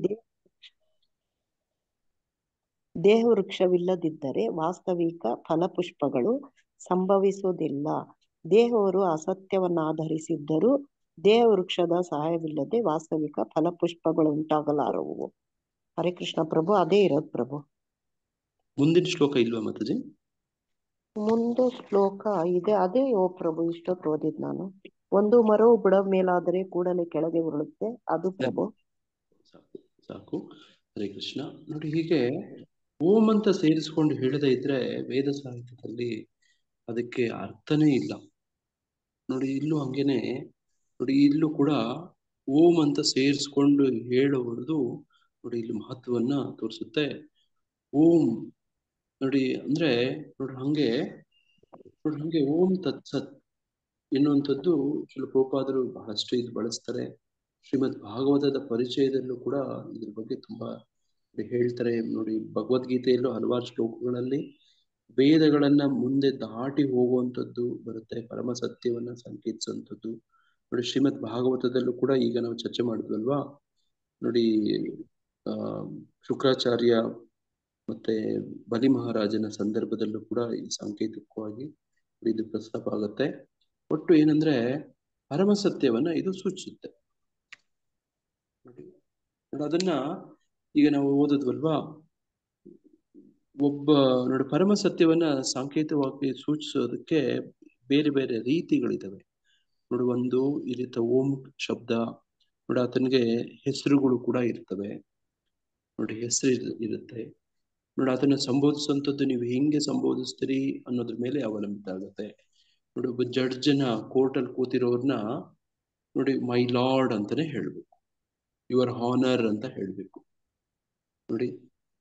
ದೇಹ ವೃಕ್ಷವಿಲ್ಲದಿದ್ದರೆ ವಾಸ್ತವಿಕ ಫಲಪುಷ್ಪಗಳು ಸಂಭವಿಸುವುದಿಲ್ಲ. ದೇಹವರು ಅಸತ್ಯವನ್ನಾಧರಿಸಿದ್ದರೂ ದೇಹ ವೃಕ್ಷದ ಸಹಾಯವಿಲ್ಲದೆ ವಾಸ್ತವಿಕ ಫಲಪುಷ್ಪಗಳು ಉಂಟಾಗಲಾರವು. ಹರೇ ಕೃಷ್ಣ ಪ್ರಭು. ಅದೇ ಇರೋದು ಪ್ರಭು. ಮುಂದಿನ ಶ್ಲೋಕ ಇಲ್ವಾ ಮಾತಾಜಿ? ಮುಂದೆ ಶ್ಲೋಕ ಇದೆ, ಅದೇ ಓ ಪ್ರಭು ಇಷ್ಟೊತ್ತು ಓದಿದ್ ನಾನು. ಒಂದು ಮರವು ಬುಡದ ಮೇಲಾದರೆ ಕೂಡಲೇ ಕೆಳಗೆ ಉರುಳುತ್ತೆ, ಅದು ಪ್ರಭು. ಸಾಕು. ಹರೇ ಕೃಷ್ಣ. ನೋಡಿ, ಹೀಗೆ ಓಂ ಅಂತ ಸೇರಿಸ್ಕೊಂಡು ಹೇಳದೇ ಇದ್ರೆ ವೇದ ಸಾಹಿತ್ಯದಲ್ಲಿ ಅದಕ್ಕೆ ಅರ್ಥನೇ ಇಲ್ಲ. ನೋಡಿ, ಇಲ್ಲೂ ಹಂಗೇನೆ. ನೋಡಿ, ಇಲ್ಲೂ ಕೂಡ ಓಂ ಅಂತ ಸೇರಿಸ್ಕೊಂಡು ಹೇಳುವುದು ನೋಡಿ ಇಲ್ಲಿ ಮಹತ್ವವನ್ನ ತೋರಿಸುತ್ತೆ. ಓಂ ನೋಡಿ ಅಂದ್ರೆ ನೋಡಿ ಹಂಗೆ ಓಂ ತತ್ಸತ್ ಎನ್ನುವಂಥದ್ದು ಪ್ರಭುಪಾದರು ಬಹಳಷ್ಟು ಇದು ಬಳಸ್ತಾರೆ. ಶ್ರೀಮದ್ ಭಾಗವತದ ಪರಿಚಯದಲ್ಲೂ ಕೂಡ ಇದ್ರ ಬಗ್ಗೆ ತುಂಬಾ ಹೇಳ್ತಾರೆ. ನೋಡಿ, ಭಗವದ್ಗೀತೆಯಲ್ಲೂ ಹಲವಾರು ಶ್ಲೋಕಗಳಲ್ಲಿ ವೇದಗಳನ್ನ ಮುಂದೆ ದಾಟಿ ಹೋಗುವಂಥದ್ದು ಬರುತ್ತೆ, ಪರಮ ಸತ್ಯವನ್ನ ಸಂಕೇತಿಸುವಂಥದ್ದು. ನೋಡಿ, ಶ್ರೀಮದ್ ಭಾಗವತದಲ್ಲೂ ಕೂಡ ಈಗ ನಾವು ಚರ್ಚೆ ಮಾಡಿದ್ವಲ್ವಾ, ನೋಡಿ ಶುಕ್ರಾಚಾರ್ಯ ಮತ್ತೆ ಬಲಿ ಮಹಾರಾಜನ ಸಂದರ್ಭದಲ್ಲೂ ಕೂಡ ಈ ಸಾಂಕೇತಿಕವಾಗಿ ಇದು ಪ್ರಸ್ತಾಪ ಆಗುತ್ತೆ. ಒಟ್ಟು ಏನಂದ್ರೆ ಪರಮ ಸತ್ಯವನ್ನ ಇದು ಸೂಚಿಸುತ್ತೆ. ನೋಡಿ, ಅದನ್ನ ಈಗ ನಾವು ಓದದ್ವಲ್ವಾ, ನೋಡಿ ಪರಮ ಸತ್ಯವನ್ನ ಸಾಂಕೇತಿಕವಾಗಿ ಸೂಚಿಸೋದಕ್ಕೆ ಬೇರೆ ಬೇರೆ ರೀತಿಗಳಿದಾವೆ. ನೋಡಿ, ಒಂದು ಈ ರೀತಿ ಓಂ ಶಬ್ದ, ನೋಡಿ ಆತನಿಗೆ ಹೆಸರುಗಳು ಕೂಡ ಇರ್ತವೆ. ನೋಡಿ, ಹೆಸರು ಇರುತ್ತೆ. ನೋಡಿ, ಅದನ್ನ ಸಂಬೋಧಿಸುವಂಥದ್ದು ನೀವು ಹೆಂಗೆ ಸಂಬೋಧಿಸ್ತೀರಿ ಅನ್ನೋದ್ರ ಮೇಲೆ ಅವಲಂಬಿತ ಆಗುತ್ತೆ. ನೋಡಿ, ಒಬ್ಬ ಜಡ್ಜನ ಕೋರ್ಟಲ್ಲಿ ಕೂತಿರೋರ್ನ ನೋಡಿ ಮೈ ಲಾರ್ಡ್ ಅಂತಾನೆ ಹೇಳ್ಬೇಕು, ಯುವರ್ ಹಾನರ್ ಅಂತ ಹೇಳ್ಬೇಕು. ನೋಡಿ,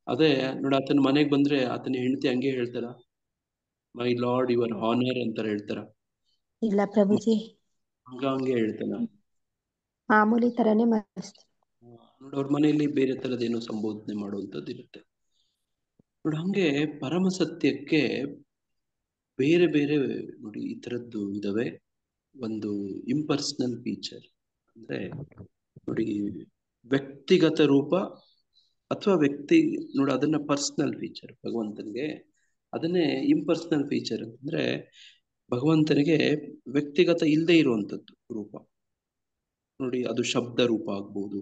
ಅದೇ ನೋಡಿ ಆತನ ಮನೆಗೆ ಬಂದ್ರೆ ಆತನ ಹೆಂಡತಿ ಹಂಗೆ ಹೇಳ್ತಾರ, ಮೈ ಲಾರ್ಡ್ ಯುವರ್ ಹಾನರ್ ಅಂತ ಹೇಳ್ತಾರ? ಇಲ್ಲ ಪ್ರಭುಜಿ, ಹಂಗೆ ಹೇಳ್ತಾನ, ಮಾಮೂಲಿ ತರನೇ ನೋಡಿ ಅವ್ರ ಮನೆಯಲ್ಲಿ ಬೇರೆ ತರದೇನೋ ಸಂಬೋಧನೆ ಮಾಡುವಂಥದ್ದು ಇರುತ್ತೆ. ನೋಡಿ, ಹಂಗೆ ಪರಮ ಸತ್ಯಕ್ಕೆ ಬೇರೆ ಬೇರೆ ನೋಡಿ ಈ ತರದ್ದು ಇದಾವೆ. ಒಂದು ಇಂಪರ್ಸನಲ್ ಫೀಚರ್ ಅಂದ್ರೆ ನೋಡಿ ವ್ಯಕ್ತಿಗತ ರೂಪ ಅಥವಾ ನೋಡಿ ಅದನ್ನ ಪರ್ಸನಲ್ ಫೀಚರ್ ಭಗವಂತನಿಗೆ. ಅದನ್ನೇ ಇಂಪರ್ಸನಲ್ ಫೀಚರ್ ಅಂತಂದ್ರೆ ಭಗವಂತನಿಗೆ ವ್ಯಕ್ತಿಗತ ಇಲ್ಲದೆ ಇರುವಂಥದ್ದು ರೂಪ. ನೋಡಿ, ಅದು ಶಬ್ದ ರೂಪ ಆಗ್ಬೋದು,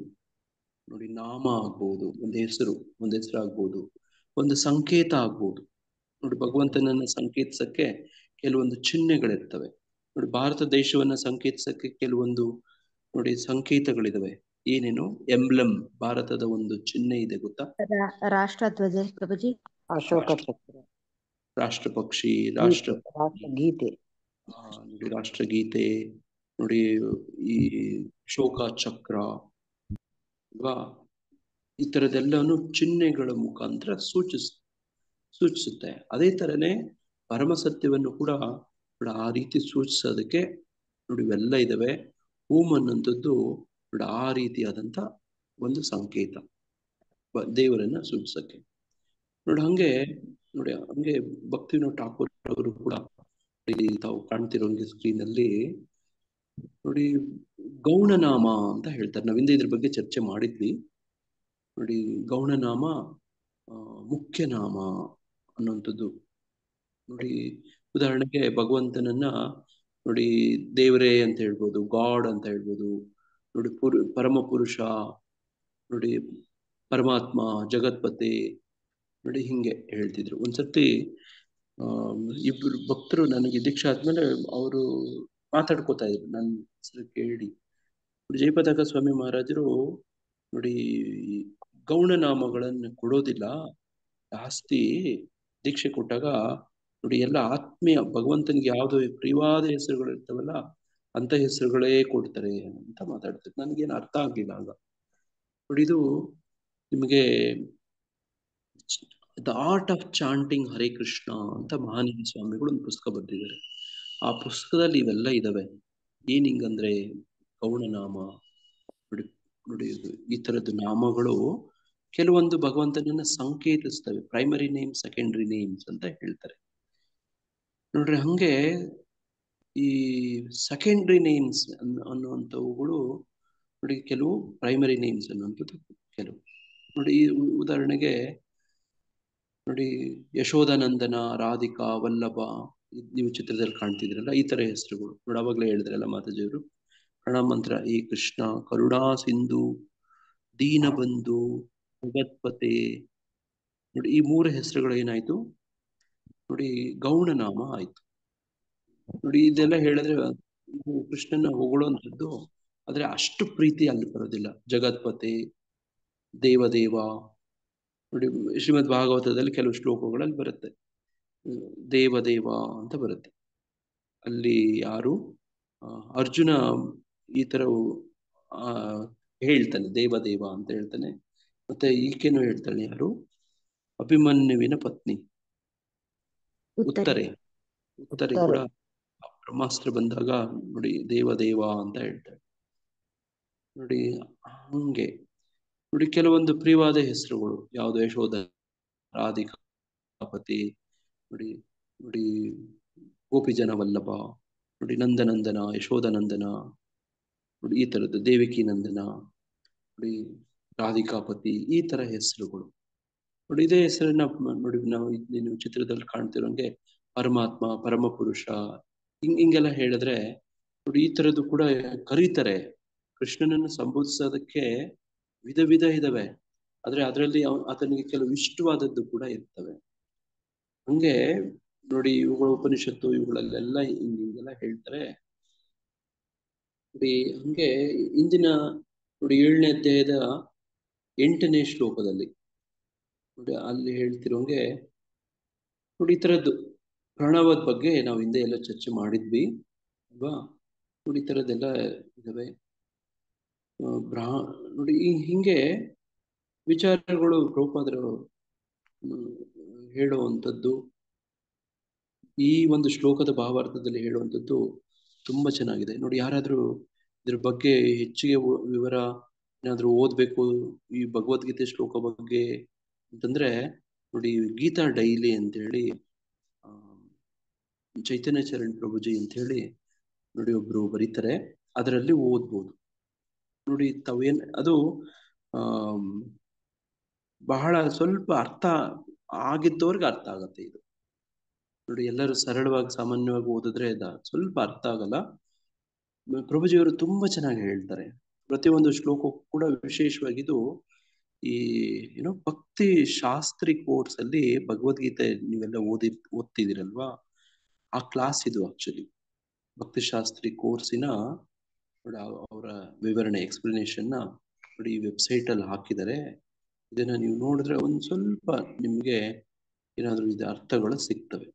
ನೋಡಿ ನಾಮ ಆಗ್ಬೋದು, ಒಂದು ಹೆಸರು ಆಗ್ಬೋದು, ಒಂದು ಸಂಕೇತ ಆಗ್ಬೋದು. ನೋಡಿ, ಭಗವಂತನನ್ನ ಸಂಕೇತಿಸಕ್ಕೆ ಕೆಲವೊಂದು ಚಿಹ್ನೆಗಳಿರ್ತವೆ. ನೋಡಿ, ಭಾರತ ದೇಶವನ್ನ ಸಂಕೇತಿಸಕ್ಕೆ ಕೆಲವೊಂದು ನೋಡಿ ಸಂಕೇತಗಳಿದಾವೆ. ಏನೇನು ಎಂಬ್ಲಮ್, ಭಾರತದ ಒಂದು ಚಿಹ್ನೆ ಇದೆ ಗೊತ್ತಾ? ರಾಷ್ಟ್ರಧ್ವಜ ಪ್ರಭುಜಿ, ಅಶೋಕ ಚಕ್ರ, ರಾಷ್ಟ್ರ ಪಕ್ಷಿ, ರಾಷ್ಟ್ರಗೀತೆ, ನೋಡಿ ರಾಷ್ಟ್ರಗೀತೆ, ನೋಡಿ ಈ ಅಶೋಕ ಚಕ್ರ ಅಲ್ವಾ, ಈ ತರದೆಲ್ಲನು ಚಿಹ್ನೆಗಳ ಮುಖಾಂತರ ಸೂಚಿಸುತ್ತೆ. ಅದೇ ತರನೇ ಪರಮ ಸತ್ಯವನ್ನು ಕೂಡ ಆ ರೀತಿ ಸೂಚಿಸೋದಕ್ಕೆ ನೋಡಿ ಇವೆಲ್ಲ ಇದಾವೆ. ಓಂ ಅನ್ನುವಂಥದ್ದು ನೋಡಿ ಆ ರೀತಿಯಾದಂಥ ಒಂದು ಸಂಕೇತ ದೇವರನ್ನ ಸೂಚಿಸಕ್ಕೆ. ನೋಡಿ, ಹಂಗೆ ಭಕ್ತಿವಿನೋದ್ ಠಾಕೂರ್ ಅವರು ಕೂಡ ಇಲ್ಲಿ ತಾವು ಕಾಣ್ತಿರೋ ಸ್ಕ್ರೀನ್ ಅಲ್ಲಿ ನೋಡಿ ಗೌಣನಾಮ ಅಂತ ಹೇಳ್ತಾರೆ. ನಾವಿಂದ ಇದ್ರ ಬಗ್ಗೆ ಚರ್ಚೆ ಮಾಡಿದ್ವಿ. ನೋಡಿ, ಗೌಣನಾಮ ಮುಖ್ಯ ನಾಮ ಅನ್ನುವಂಥದ್ದು. ನೋಡಿ, ಉದಾಹರಣೆಗೆ ಭಗವಂತನನ್ನ ನೋಡಿ ದೇವರೇ ಅಂತ ಹೇಳ್ಬೋದು, ಗಾಡ್ ಅಂತ ಹೇಳ್ಬೋದು. ನೋಡಿ, ಪರಮ ಪುರುಷ, ನೋಡಿ ಪರಮಾತ್ಮ, ಜಗತ್ಪತಿ, ನೋಡಿ ಹಿಂಗೆ ಹೇಳ್ತಿದ್ರು. ಒಂದ್ಸರ್ತಿ ಇಬ್ಬರು ಭಕ್ತರು ನನಗೆ ದೀಕ್ಷೆ ಆದ್ಮೇಲೆ ಅವರು ಮಾತಾಡ್ಕೋತಾ ಇದ್ರು ನನ್ನ ಹೆಸರು ಕೇಳಿ. ಜಯಪತಾಕ ಸ್ವಾಮಿ ಮಹಾರಾಜರು ನೋಡಿ ಗೌಣನಾಮಗಳನ್ನು ಕೊಡೋದಿಲ್ಲ ಜಾಸ್ತಿ. ದೀಕ್ಷೆ ಕೊಟ್ಟಾಗ ನೋಡಿ ಎಲ್ಲ ಆತ್ಮೀಯ ಭಗವಂತನಿಗೆ ಯಾವ್ದು ಪ್ರಿಯವಾದ ಹೆಸರುಗಳು ಇರ್ತಾವಲ್ಲ ಅಂತ ಹೆಸರುಗಳೇ ಕೊಡ್ತಾರೆ ಅಂತ ಮಾತಾಡ್ತಾರೆ. ನನ್ಗೇನು ಅರ್ಥ ಆಗ್ಲಿಲ್ಲ ಆಗ. ನೋಡಿ ಇದು ನಿಮಗೆ the art of chanting Hare Krishna ಅಂತ ಮಹಾನೀಯ ಸ್ವಾಮಿಗಳು ಒಂದು ಪುಸ್ತಕ ಬರೆದಿದ್ದಾರೆ. ಆ ಪುಸ್ತಕದಲ್ಲಿ ಇವೆಲ್ಲ ಇದಾವೆ. ಏನ್ ಹಿಂಗಂದ್ರೆ ಗೌಣನಾಮ ನೋಡಿ ನೋಡಿ ಈ ತರದ್ದು ನಾಮಗಳು ಕೆಲವೊಂದು ಭಗವಂತನನ್ನ ಸಂಕೇತಿಸ್ತವೆ. ಪ್ರೈಮರಿ ನೇಮ್, ಸೆಕೆಂಡರಿ ನೇಮ್ಸ್ ಅಂತ ಹೇಳ್ತಾರೆ. ನೋಡ್ರಿ ಹಂಗೆ ಈ ಸೆಕೆಂಡರಿ ನೇಮ್ಸ್ ಅನ್ನುವಂಥವುಗಳು ನೋಡಿ ಕೆಲವು, ಪ್ರೈಮರಿ ನೇಮ್ಸ್ ಅನ್ನುವಂಥದ್ದು ಕೆಲವು. ನೋಡಿ ಈ ಉದಾಹರಣೆಗೆ ನೋಡಿ ಯಶೋಧಾನಂದನ, ರಾಧಿಕಾ, ವಲ್ಲಭ, ನೀವು ಚಿತ್ರದಲ್ಲಿ ಕಾಣ್ತಿದ್ರಲ್ಲ ಈ ತರ ಹೆಸರುಗಳು ನೋಡಿ. ಅವಾಗಲೇ ಹೇಳಿದ್ರಲ್ಲ ಮಾತಾಜಿಯವರು ಪ್ರಣಾಮಂತ್ರ. ಈ ಕೃಷ್ಣ ಕರುಣಾ ಸಿಂಧು, ದೀನಬಂಧು, ಜಗತ್ಪತೆ ನೋಡಿ ಈ ಮೂರು ಹೆಸರುಗಳು ಏನಾಯ್ತು ನೋಡಿ ಗೌಣನಾಮ ಆಯ್ತು. ನೋಡಿ ಇದೆಲ್ಲ ಹೇಳಿದ್ರೆ ಕೃಷ್ಣನ ಹೊಗಳುವಂಥದ್ದು, ಆದ್ರೆ ಅಷ್ಟು ಪ್ರೀತಿ ಅಲ್ಲಿ ಬರೋದಿಲ್ಲ. ಜಗತ್ಪತೆ, ದೇವದೇವ ನೋಡಿ ಶ್ರೀಮದ್ ಭಾಗವತದಲ್ಲಿ ಕೆಲವು ಶ್ಲೋಕಗಳಲ್ಲಿ ಬರುತ್ತೆ ದೇವದೇವ ಅಂತ ಬರುತ್ತೆ. ಅಲ್ಲಿ ಯಾರು ಅರ್ಜುನ ಈ ತರ ಹೇಳ್ತಾನೆ ದೇವದೇವ ಅಂತ ಹೇಳ್ತಾನೆ. ಮತ್ತೆ ಈಕೆನೂ ಹೇಳ್ತಾಳೆ, ಯಾರು ಅಭಿಮನ್ಯುವಿನ ಪತ್ನಿ ಉತ್ತರೆ ಕೂಡ ಬ್ರಹ್ಮಾಸ್ತ್ರ ಬಂದಾಗ ನೋಡಿ ದೇವದೇವ ಅಂತ ಹೇಳ್ತಾಳೆ. ನೋಡಿ ಹಂಗೆ ನೋಡಿ ಕೆಲವೊಂದು ಪ್ರಿಯವಾದ ಹೆಸರುಗಳು ಯಾವುದು ಯಶೋಧ, ರಾಧಿಕಾಪತಿ ನೋಡಿ ನೋಡಿ ಗೋಪಿಜನ ವಲ್ಲಭ ನೋಡಿ ನಂದನಂದನ, ಯಶೋಧನಂದನ ನೋಡಿ ಈ ತರದ್ದು, ದೇವಕಿ ನಂದನ ನೋಡಿ ರಾಧಿಕಾಪತಿ ಈ ತರ ಹೆಸರುಗಳು ನೋಡಿ. ಇದೇ ಹೆಸರನ್ನ ನೋಡಿ ನಾವು ನೀವು ಚಿತ್ರದಲ್ಲಿ ಕಾಣ್ತಿರೋಂಗೆ ಪರಮಾತ್ಮ, ಪರಮಪುರುಷ ಹಿಂಗೆಲ್ಲ ಹೇಳಿದ್ರೆ ನೋಡಿ ಈ ತರದ್ದು ಕೂಡ ಕರೀತಾರೆ. ಕೃಷ್ಣನನ್ನು ಸಂಬೋಧಿಸೋದಕ್ಕೆ ವಿಧ ವಿಧ ಇದಾವೆ, ಆದ್ರೆ ಅದರಲ್ಲಿ ಆತನಿಗೆ ಕೆಲವು ಇಷ್ಟವಾದದ್ದು ಕೂಡ ಇರ್ತವೆ. ಹಂಗೆ ನೋಡಿ ಇವುಗಳ ಉಪನಿಷತ್ತು ಇವುಗಳಲ್ಲೆಲ್ಲ ಹಿಂಗೆಲ್ಲ ಹೇಳ್ತಾರೆ ನೋಡಿ. ಹಂಗೆ ಇಂದಿನ ನೋಡಿ 7ನೇ ಅಧ್ಯಾಯದ 8ನೇ ಶ್ಲೋಕದಲ್ಲಿ ನೋಡಿ ಅಲ್ಲಿ ಹೇಳ್ತಿರೋಂಗೆ ನೋಡಿ ಈ ತರದ್ದು ಪ್ರಣವದ ಬಗ್ಗೆ ನಾವು ಹಿಂದೆ ಎಲ್ಲ ಚರ್ಚೆ ಮಾಡಿದ್ವಿ ಅಲ್ವಾ. ನೋಡಿ ಈ ತರದ್ದೆಲ್ಲ ಇದಾವೆ. ನೋಡಿ ಹಿಂಗೆ ವಿಚಾರಗಳು ಪ್ರಭುಪಾದರು ಹೇಳುವಂಥದ್ದು, ಈ ಒಂದು ಶ್ಲೋಕದ ಭಾವಾರ್ಥದಲ್ಲಿ ಹೇಳುವಂಥದ್ದು ತುಂಬಾ ಚೆನ್ನಾಗಿದೆ ನೋಡಿ. ಯಾರಾದ್ರೂ ಇದ್ರ ಬಗ್ಗೆ ಹೆಚ್ಚಿಗೆ ವಿವರ ಏನಾದ್ರೂ ಓದ್ಬೇಕು ಈ ಭಗವದ್ಗೀತೆ ಶ್ಲೋಕ ಬಗ್ಗೆ ಅಂತಂದ್ರೆ ನೋಡಿ ಗೀತಾ ಡೈಲಿ ಅಂತ ಹೇಳಿ ಚೈತನ್ಯ ಚರಣ್ ಪ್ರಭುಜಿ ಅಂತ ಹೇಳಿ ನೋಡಿ ಒಬ್ರು ಬರೀತಾರೆ, ಅದರಲ್ಲಿ ಓದ್ಬೋದು ನೋಡಿ. ತಾವೇನ್ ಅದು ಬಹಳ ಸ್ವಲ್ಪ ಅರ್ಥ ಆಗಿದ್ದವ್ರಿಗೆ ಅರ್ಥ ಆಗತ್ತೆ ಇದು ನೋಡಿ. ಎಲ್ಲರೂ ಸರಳವಾಗಿ ಸಾಮಾನ್ಯವಾಗಿ ಓದಿದ್ರೆ ಸ್ವಲ್ಪ ಅರ್ಥ ಆಗಲ್ಲ. ಪ್ರಭುಜಿಯವರು ತುಂಬಾ ಚೆನ್ನಾಗಿ ಹೇಳ್ತಾರೆ ಪ್ರತಿಯೊಂದು ಶ್ಲೋಕ ಕೂಡ. ವಿಶೇಷವಾಗಿದ್ದು ಈ ಏನೋ ಭಕ್ತಿ ಶಾಸ್ತ್ರಿ ಕೋರ್ಸ್ ಅಲ್ಲಿ ಭಗವದ್ಗೀತೆ ನೀವೆಲ್ಲ ಓದ್ತಿದ್ದೀರಲ್ವಾ, ಆ ಕ್ಲಾಸ್ ಇದು ಆಕ್ಚುಲಿ. ಭಕ್ತಿ ಶಾಸ್ತ್ರಿ ಕೋರ್ಸಿನ ಅವರ ವಿವರಣೆ, ಎಕ್ಸ್ಪ್ಲನೇಷನ್ ನೋಡಿ ಈ ವೆಬ್ಸೈಟ್ ಅಲ್ಲಿ ಹಾಕಿದ್ದಾರೆ. ಇದನ್ನ ನೀವು ನೋಡಿದ್ರೆ ಒಂದ್ ಸ್ವಲ್ಪ ನಿಮ್ಗೆ ಏನಾದ್ರೂ ಇದು ಅರ್ಥಗಳು ಸಿಗ್ತವೆ